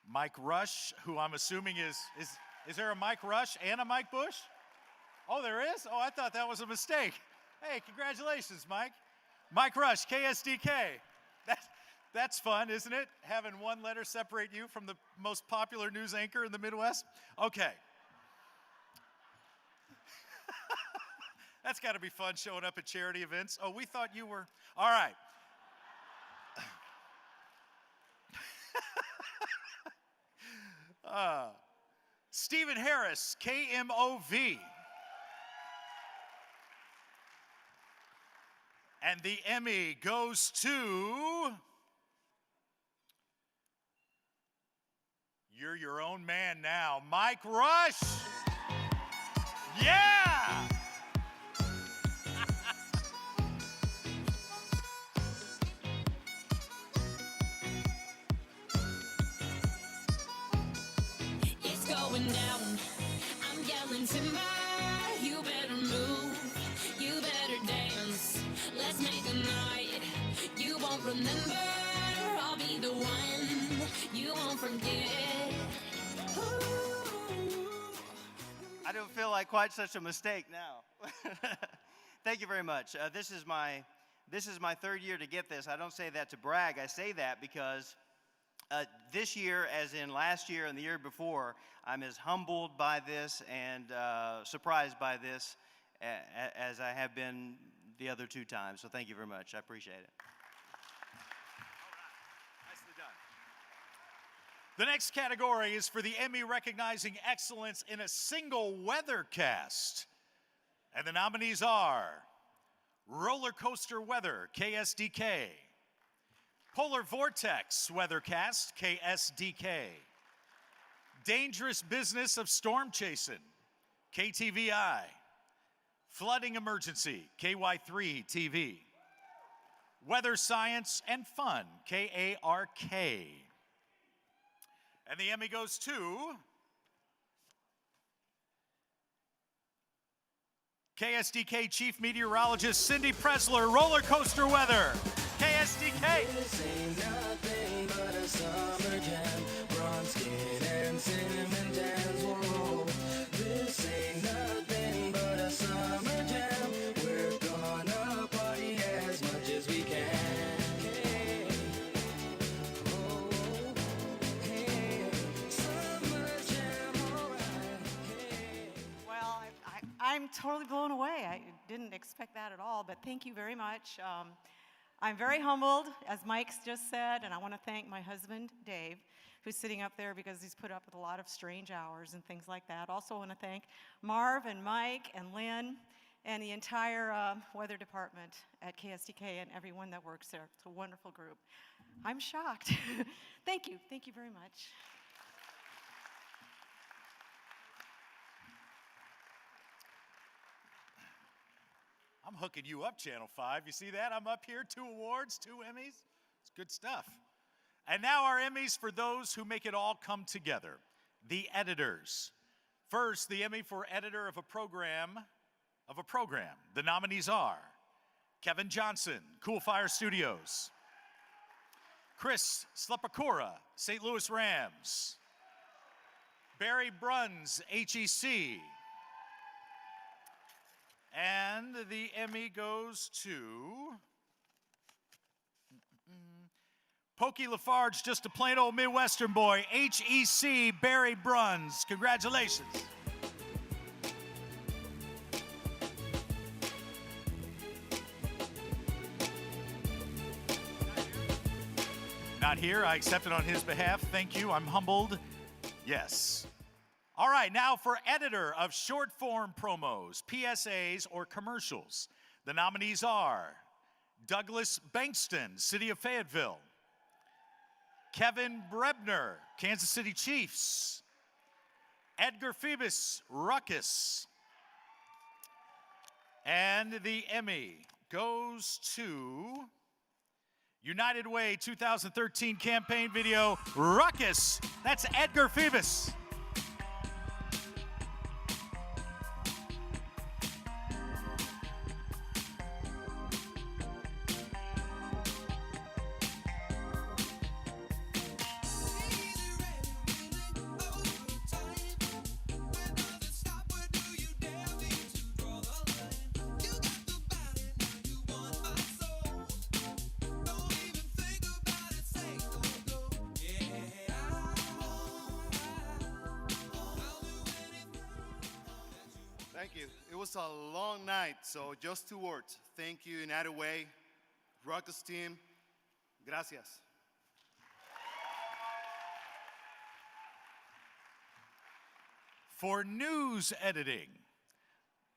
Mike Rush, who I'm assuming is there a Mike Rush and a Mike Bush? Oh, there is? Oh, I thought that was a mistake. Hey, congratulations, Mike. Mike Rush, KSDK. That's fun, isn't it? Having one letter separate you from the most popular news anchor in the Midwest? Okay. That's got to be fun showing up at charity events. Oh, we thought you were. All right. Stephen Harris, KMOV. And the Emmy goes to You're Your Own Man Now, Mike Rush. Yeah! It's going down. I'm yelling timber. You better move. You better dance. Let's make a night you won't remember. I'll be the one you won't forget. I don't feel like quite such a mistake now. Thank you very much. This is my third year to get this. I don't say that to brag. I say that because this year, as in last year and the year before, I'm as humbled by this and surprised by this as I have been the other two times. So thank you very much. I appreciate it. The next category is for the Emmy recognizing excellence in a single weathercast. And the nominees are Roller Coaster Weather, KSDK. Polar Vortex Weathercast, KSDK. Dangerous Business of Storm Chasing, KTVI. Flooding Emergency, KY3 TV. Weather Science and Fun, KARK. And the Emmy goes to KSDK Chief Meteorologist Cindy Presler, Roller Coaster Weather, KSDK. This ain't nothing but a summer jam, bronze skin and cinnamon tans. Whoa, this ain't nothing but a summer jam. We're gonna party as much as we can. Hey, oh, hey, summer jam, alright. Hey. Well, I'm totally blown away. I didn't expect that at all, but thank you very much. I'm very humbled, as Mike just said, and I want to thank my husband, Dave, who's sitting up there because he's put up with a lot of strange hours and things like that. Also want to thank Marv and Mike and Lynn and the entire weather department at KSDK and everyone that works there. It's a wonderful group. I'm shocked. Thank you. Thank you very much. I'm hooking you up, Channel 5. You see that? I'm up here, 2 awards, 2 Emmys. It's good stuff. And now our Emmys for those who make it all come together, the editors. First, the Emmy for editor of a program. The nominees are Kevin Johnson, Cool Fire Studios. Chris Slepakura, St. Louis Rams. Barry Bruns, HEC. And the Emmy goes to Pokey Lafarge, just a plain old Midwestern boy, HEC, Barry Bruns. Congratulations. Not here. I accept it on his behalf. Thank you. I'm humbled. Yes. All right, now for editor of short form promos, PSAs, or commercials. The nominees are Douglas Bankston, City of Fayetteville. Kevin Brebner, Kansas City Chiefs. Edgar Phoebus, Ruckus. And the Emmy goes to United Way 2013 campaign video, Ruckus. That's Edgar Phoebus. Thank you. It was a long night, so just 2 words. Thank you, United Way, Ruckus team. Gracias. For news editing,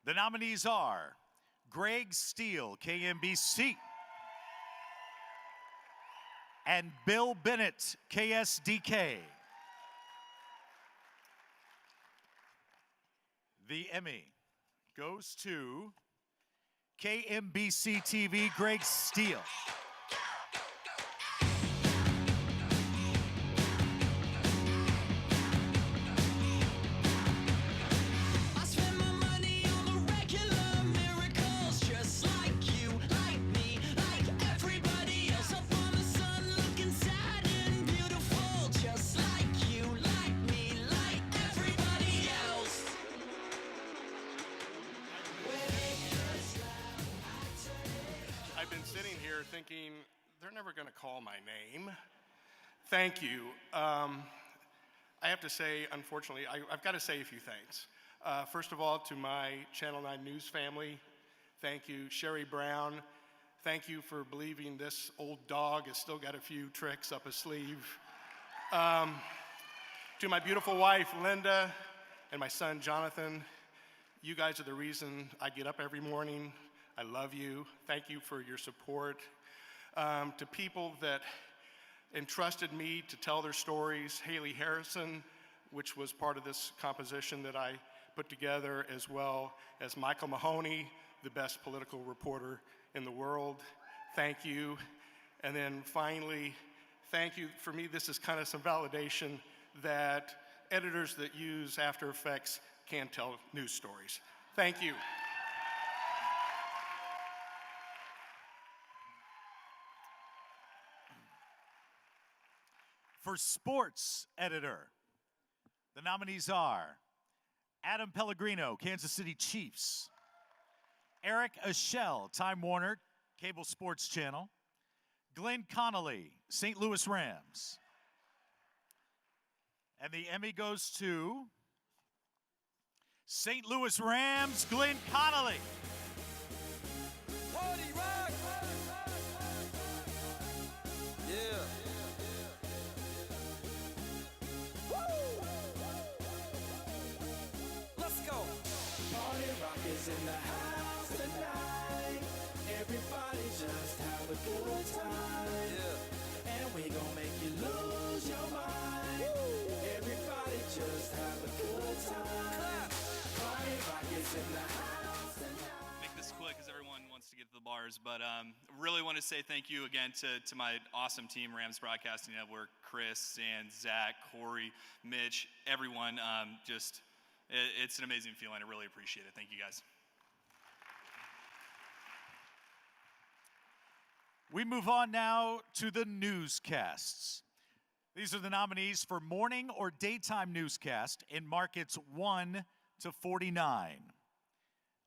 the nominees are Greg Steele, KMBC, and Bill Bennett, KSDK. The Emmy goes to KMBC TV, Greg Steele. I've been sitting here thinking, they're never going to call my name. Thank you. I have to say, unfortunately, I've got to say a few things. First of all, to my Channel 9 News family, thank you. Sherry Brown, thank you for believing this old dog has still got a few tricks up his sleeve. To my beautiful wife, Linda, and my son, Jonathan, you guys are the reason I get up every morning. I love you. Thank you for your support. To people that entrusted me to tell their stories, Haley Harrison, which was part of this composition that I put together, as well as Michael Mahoney, the best political reporter in the world. Thank you. And then finally, thank you. For me, this is kind of some validation that editors that use After Effects can tell news stories. Thank you. For sports editor, the nominees are Adam Pellegrino, Kansas City Chiefs; Eric Aschel, Time Warner, Cable Sports Channel; Glenn Connolly, St. Louis Rams. And the Emmy goes to St. Louis Rams, Glenn Connolly. Party rock! Yeah. Let's go. Party rock is in the house tonight. Everybody just have a good time. Yeah. And we gon' make you lose your mind. Everybody just have a good time. Party rock is in the house tonight. Make this quick because everyone wants to get to the bars, but really want to say thank you again to my awesome team, Rams Broadcasting Network, Chris, and Zach, Corey, Mitch, everyone. It's an amazing feeling. I really appreciate it. Thank you, guys. We move on now to the newscasts. These are the nominees for morning or daytime newscast in markets 1 to 49.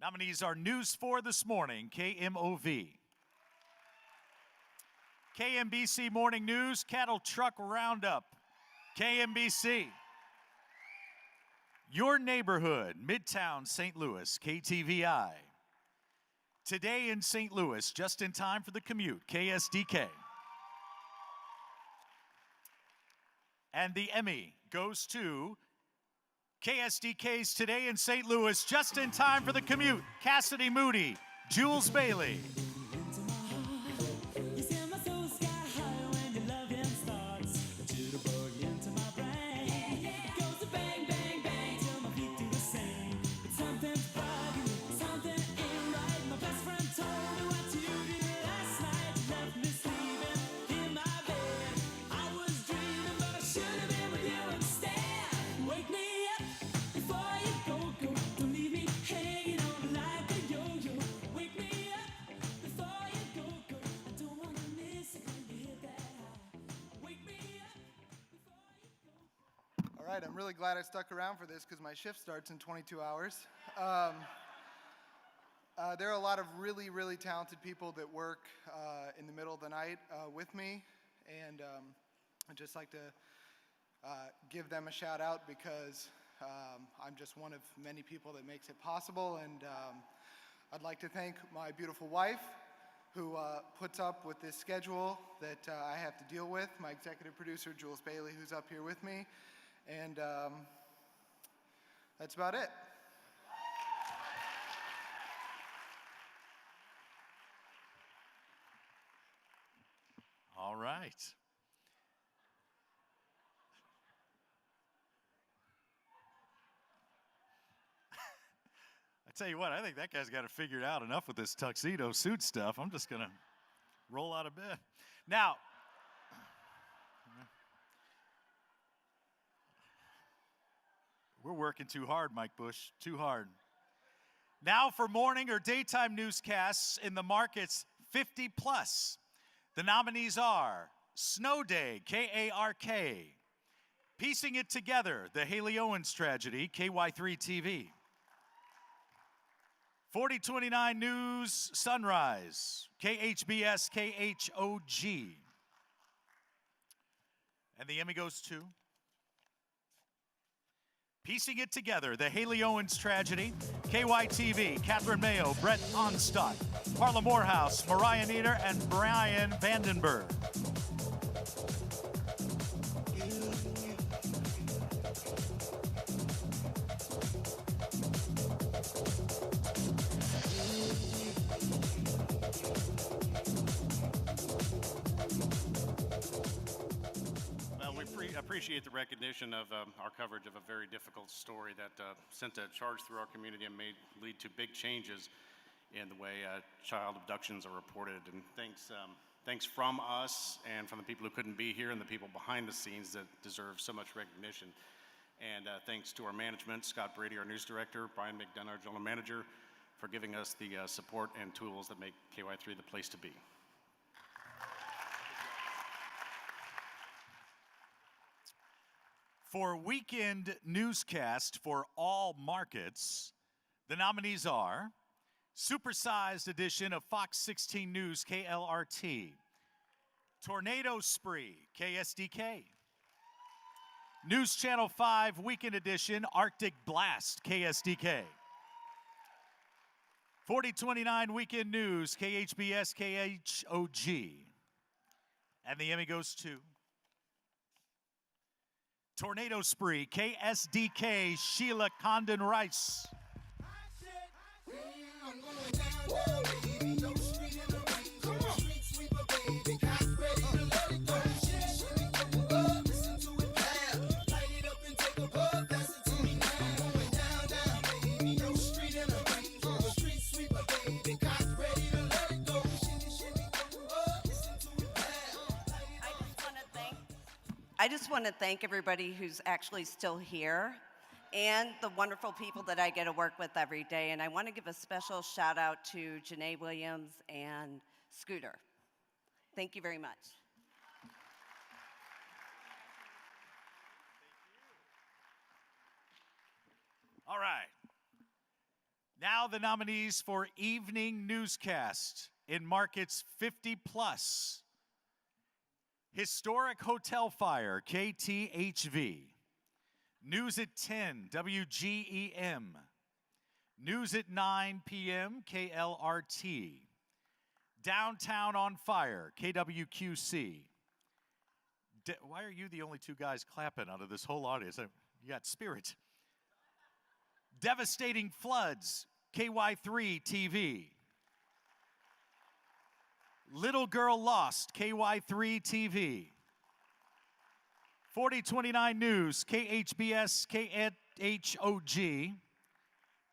Nominees are News 4 This Morning, KMOV; KMBC Morning News, Cattle Truck Roundup, KMBC; Your Neighborhood, Midtown St. Louis, KTVI; Today in St. Louis, just in time for the commute, KSDK. And the Emmy goes to KSDK's Today in St. Louis, just in time for the commute, Cassidy Moody, Jules Bailey. All right, I'm really glad I stuck around for this because my shift starts in 22 hours. There are a lot of really, really talented people that work in the middle of the night with me, and I'd just like to give them a shout out because I'm just one of many people that makes it possible, and I'd like to thank my beautiful wife who puts up with this schedule that I have to deal with, my executive producer, Jules Bailey, who's up here with me, and that's about it. All right. I tell you what, I think that guy's got it figured out enough with this tuxedo suit stuff. I'm just going to roll out of bed. Now, we're working too hard, Mike Bush, too hard. Now for morning or daytime newscasts in the markets 50 plus. The nominees are Snow Day, KARK; Piecing It Together, The Haley Owens Tragedy, KY3 TV; 4029 News Sunrise, KHBS, KHOG. And the Emmy goes to Piecing It Together, The Haley Owens Tragedy, KYTV, Catherine Mayo, Brett Onstadt, Harla Morehouse, Mariah Nieder, and Brian Vandenberg. appreciate the recognition of our coverage of a very difficult story that sent a charge through our community and may lead to big changes in the way child abductions are reported. And thanks from us and from the people who couldn't be here and the people behind the scenes that deserve so much recognition. And thanks to our management, Scott Brady, our news director, Brian McDonough, our general manager, for giving us the support and tools that make KY3 the place to be. For weekend newscast for all markets, the nominees are supersized edition of Fox 16 News KLRT, Tornado Spree KSDK, News Channel 5 Weekend Edition Arctic Blast KSDK, 4029 Weekend News KHBS KHOG, and the Emmy goes to Tornado Spree KSDK Sheila Condon Rice. I just want to thank everybody who's actually still here and the wonderful people that I get to work with every day. And I want to give a special shout out to Janae Williams and Scooter. Thank you very much. All right. Now the nominees for evening newscast in markets 50 plus. Historic Hotel Fire, KTHV. News at 10, WGEM. News at 9 p.m., KLRT. Downtown on Fire, KWQC. Why are you the only two guys clapping out of this whole audience? You got spirit. Devastating Floods, KY3 TV. Little Girl Lost, KY3 TV. 4029 News, KHBS, KHOG.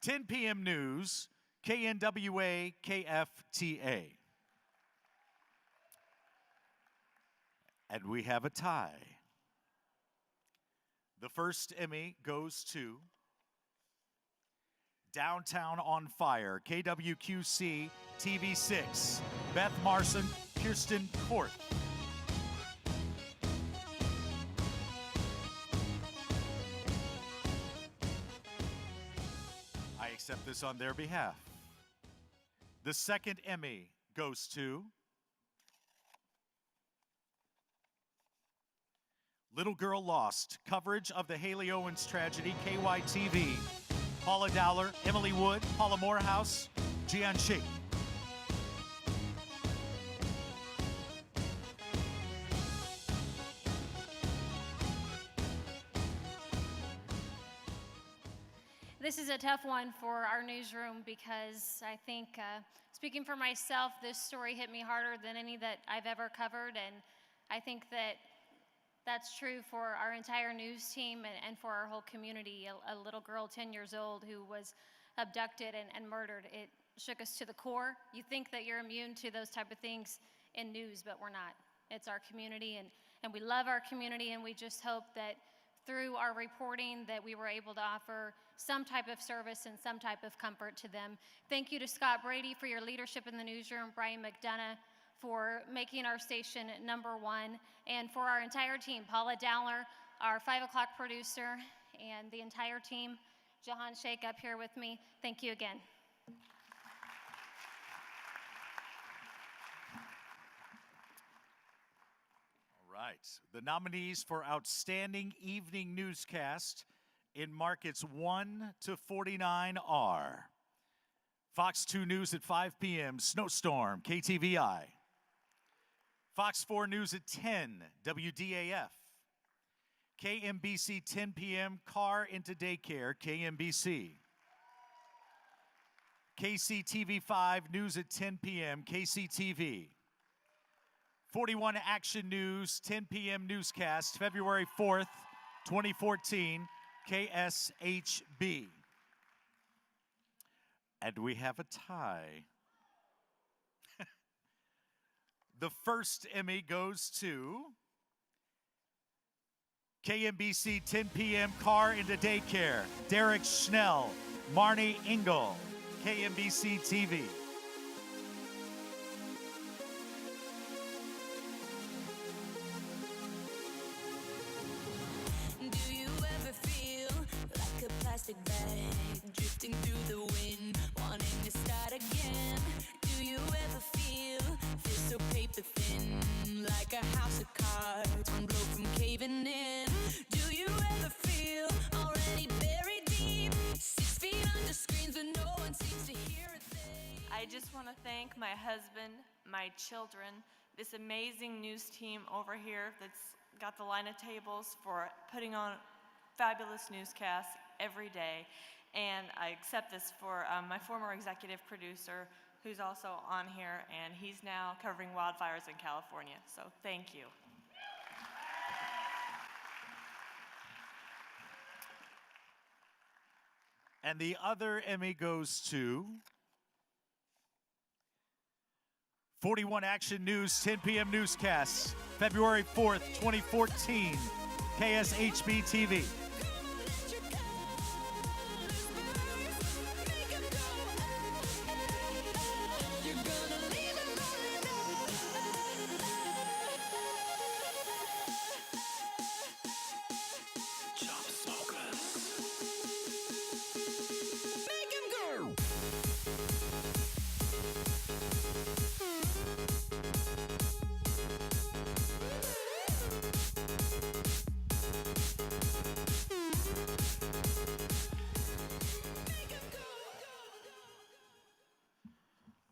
10 p.m. News, KNWA, KFTA. And we have a tie. The first Emmy goes to Downtown on Fire, KWQC TV6, Beth Marson, Kirsten Court. I accept this on their behalf. The second Emmy goes to Little Girl Lost, coverage of the Haley Owens tragedy, KYTV. Paula Dowler, Emily Wood, Paula Morehouse, Jian Shi. This is a tough one for our newsroom because I think, speaking for myself, this story hit me harder than any that I've ever covered, and I think that that's true for our entire news team and for our whole community. A little girl, 10 years old, who was abducted and murdered. It shook us to the core. You think that you're immune to those type of things in news, but we're not. It's our community, and we love our community, and we just hope that through our reporting that we were able to offer some type of service and some type of comfort to them. Thank you to Scott Brady for your leadership in the newsroom, Brian McDonough for making our station #1, and for our entire team, Paula Dowler, our 5 o'clock producer, and the entire team, Jahan Sheikh up here with me. Thank you again. All right. The nominees for Outstanding Evening Newscast in markets 1 to 49 are Fox 2 News at 5 p.m., Snowstorm, KTVI. Fox 4 News at 10, WDAF. KMBC 10 p.m., Car into Daycare, KMBC. KCTV 5 News at 10 p.m., KCTV. 41 Action News, 10 p.m. newscast, February 4th, 2014, KSHB. And we have a tie. The first Emmy goes to KMBC 10 p.m. Car into Daycare, Derek Schnell, Marnie Engel, KMBC TV. Do you ever feel like a plastic bag drifting through the wind, wanting to start again? Do you ever feel so paper thin, like a house of cards, one blow from caving in? Do you ever feel already buried deep, 6 feet under screens, but no one seems to hear a thing? I just want to thank my husband, my children, this amazing news team over here that's got the line of tables for putting on fabulous newscasts every day. And I accept this for my former executive producer, who's also on here, and he's now covering wildfires in California. So thank you. And the other Emmy goes to 41 Action News, 10 p.m. newscasts, February 4th, 2014, KSHB TV.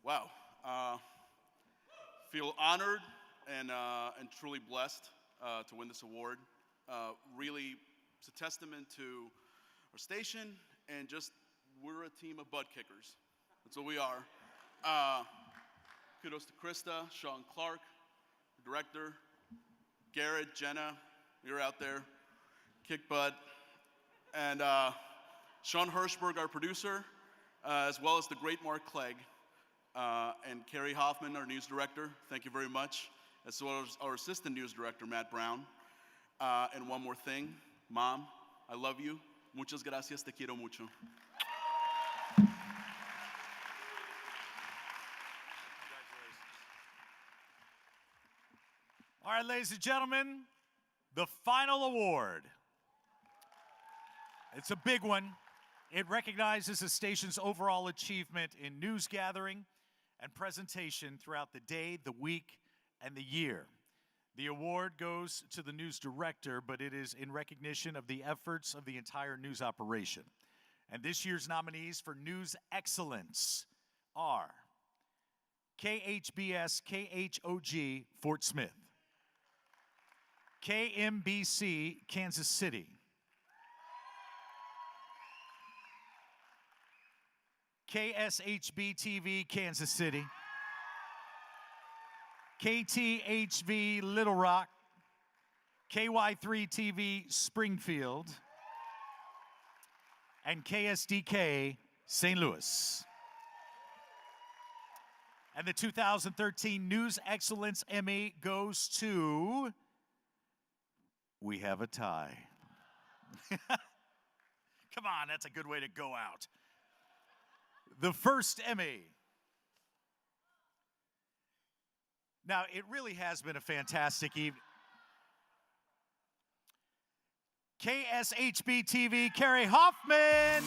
Wow. Feel honored and truly blessed to win this award. Really, it's a testament to our station and just we're a team of butt kickers. That's what we are. Kudos to Krista, Sean Clark, director, Garrett, Jenna, you're out there, kick butt, and Sean Hirschberg, our producer, as well as the great Mark Clegg. And Carrie Hoffman, our news director, thank you very much, as well as our assistant news director, Matt Brown. And one more thing, Mom, I love you. Muchas gracias, te quiero mucho. All right, ladies and gentlemen, the final award. It's a big one. It recognizes the station's overall achievement in news gathering and presentation throughout the day, the week, and the year. The award goes to the news director, but it is in recognition of the efforts of the entire news operation. And this year's nominees for News Excellence are KHBS KHOG Fort Smith, KMBC Kansas City, KSHB TV Kansas City, KTHV Little Rock, KY3 TV Springfield, and KSDK St. Louis. And the 2013 News Excellence Emmy goes to, we have a tie. Come on, that's a good way to go out. The first Emmy. Now, it really has been a fantastic evening. KSHB TV, Carrie Hoffman.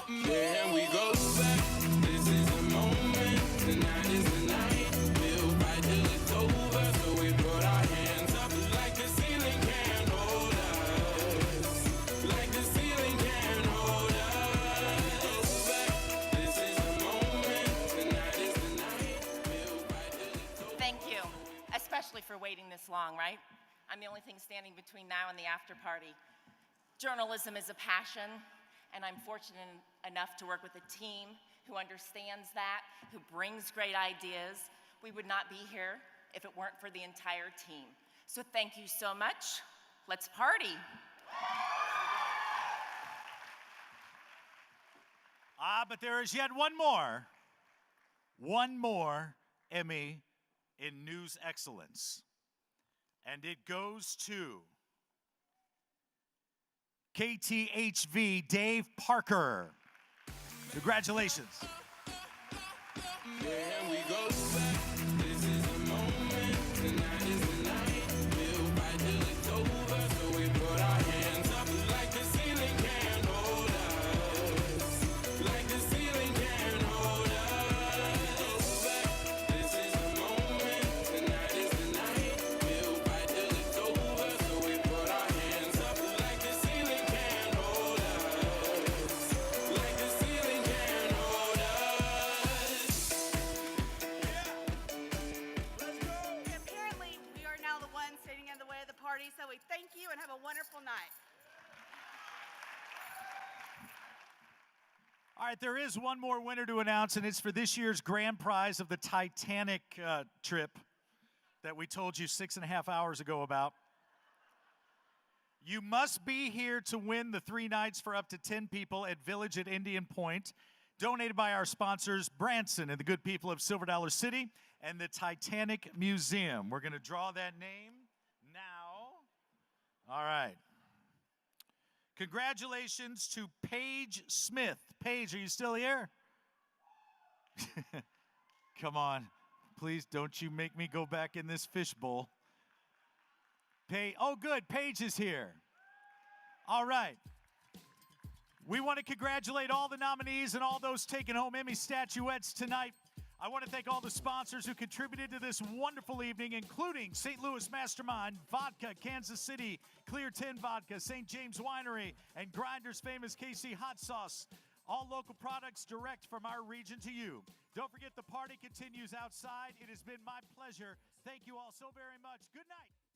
Can we go back? This is the moment. Tonight is the night. We'll fight till it's over. So we put our hands up like the ceiling can't hold us. Like the ceiling can't hold us. This is the moment. Tonight is the night. We'll fight till it's over. Thank you, especially for waiting this long, right? I'm the only thing standing between now and the after party. Journalism is a passion, and I'm fortunate enough to work with a team who understands that, who brings great ideas. We would not be here if it weren't for the entire team. So thank you so much. Let's party. But there is yet one more Emmy in News Excellence. And it goes to KTHV Dave Parker. Congratulations. Yeah, we go back. This is the moment. Tonight is the night. We'll fight till it's over. So we put our hands up like the ceiling can't hold us. Like the ceiling can't hold us. This is the moment. Tonight is the night. We'll fight till it's over. So we put our hands up like the ceiling can't hold us. Like the ceiling can't hold us. Apparently, we are now the ones standing in the way of the party, so we thank you and have a wonderful night. All right, there is one more winner to announce, and it's for this year's grand prize of the Titanic trip that we told you 6.5 hours ago about. You must be here to win the 3 nights for up to 10 people at Village at Indian Point, donated by our sponsors, Branson and the good people of Silver Dollar City and the Titanic Museum. We're going to draw that name now. All right. Congratulations to Paige Smith. Paige, are you still here? Come on. Please don't you make me go back in this fishbowl. Oh, good. Paige is here. All right. We want to congratulate all the nominees and all those taking home Emmy statuettes tonight. I want to thank all the sponsors who contributed to this wonderful evening, including St. Louis Mastermind, Vodka, Kansas City, Clear 10 Vodka, St. James Winery, and Grinders Famous KC Hot Sauce. All local products direct from our region to you. Don't forget the party continues outside. It has been my pleasure. Thank you all so very much. Good night.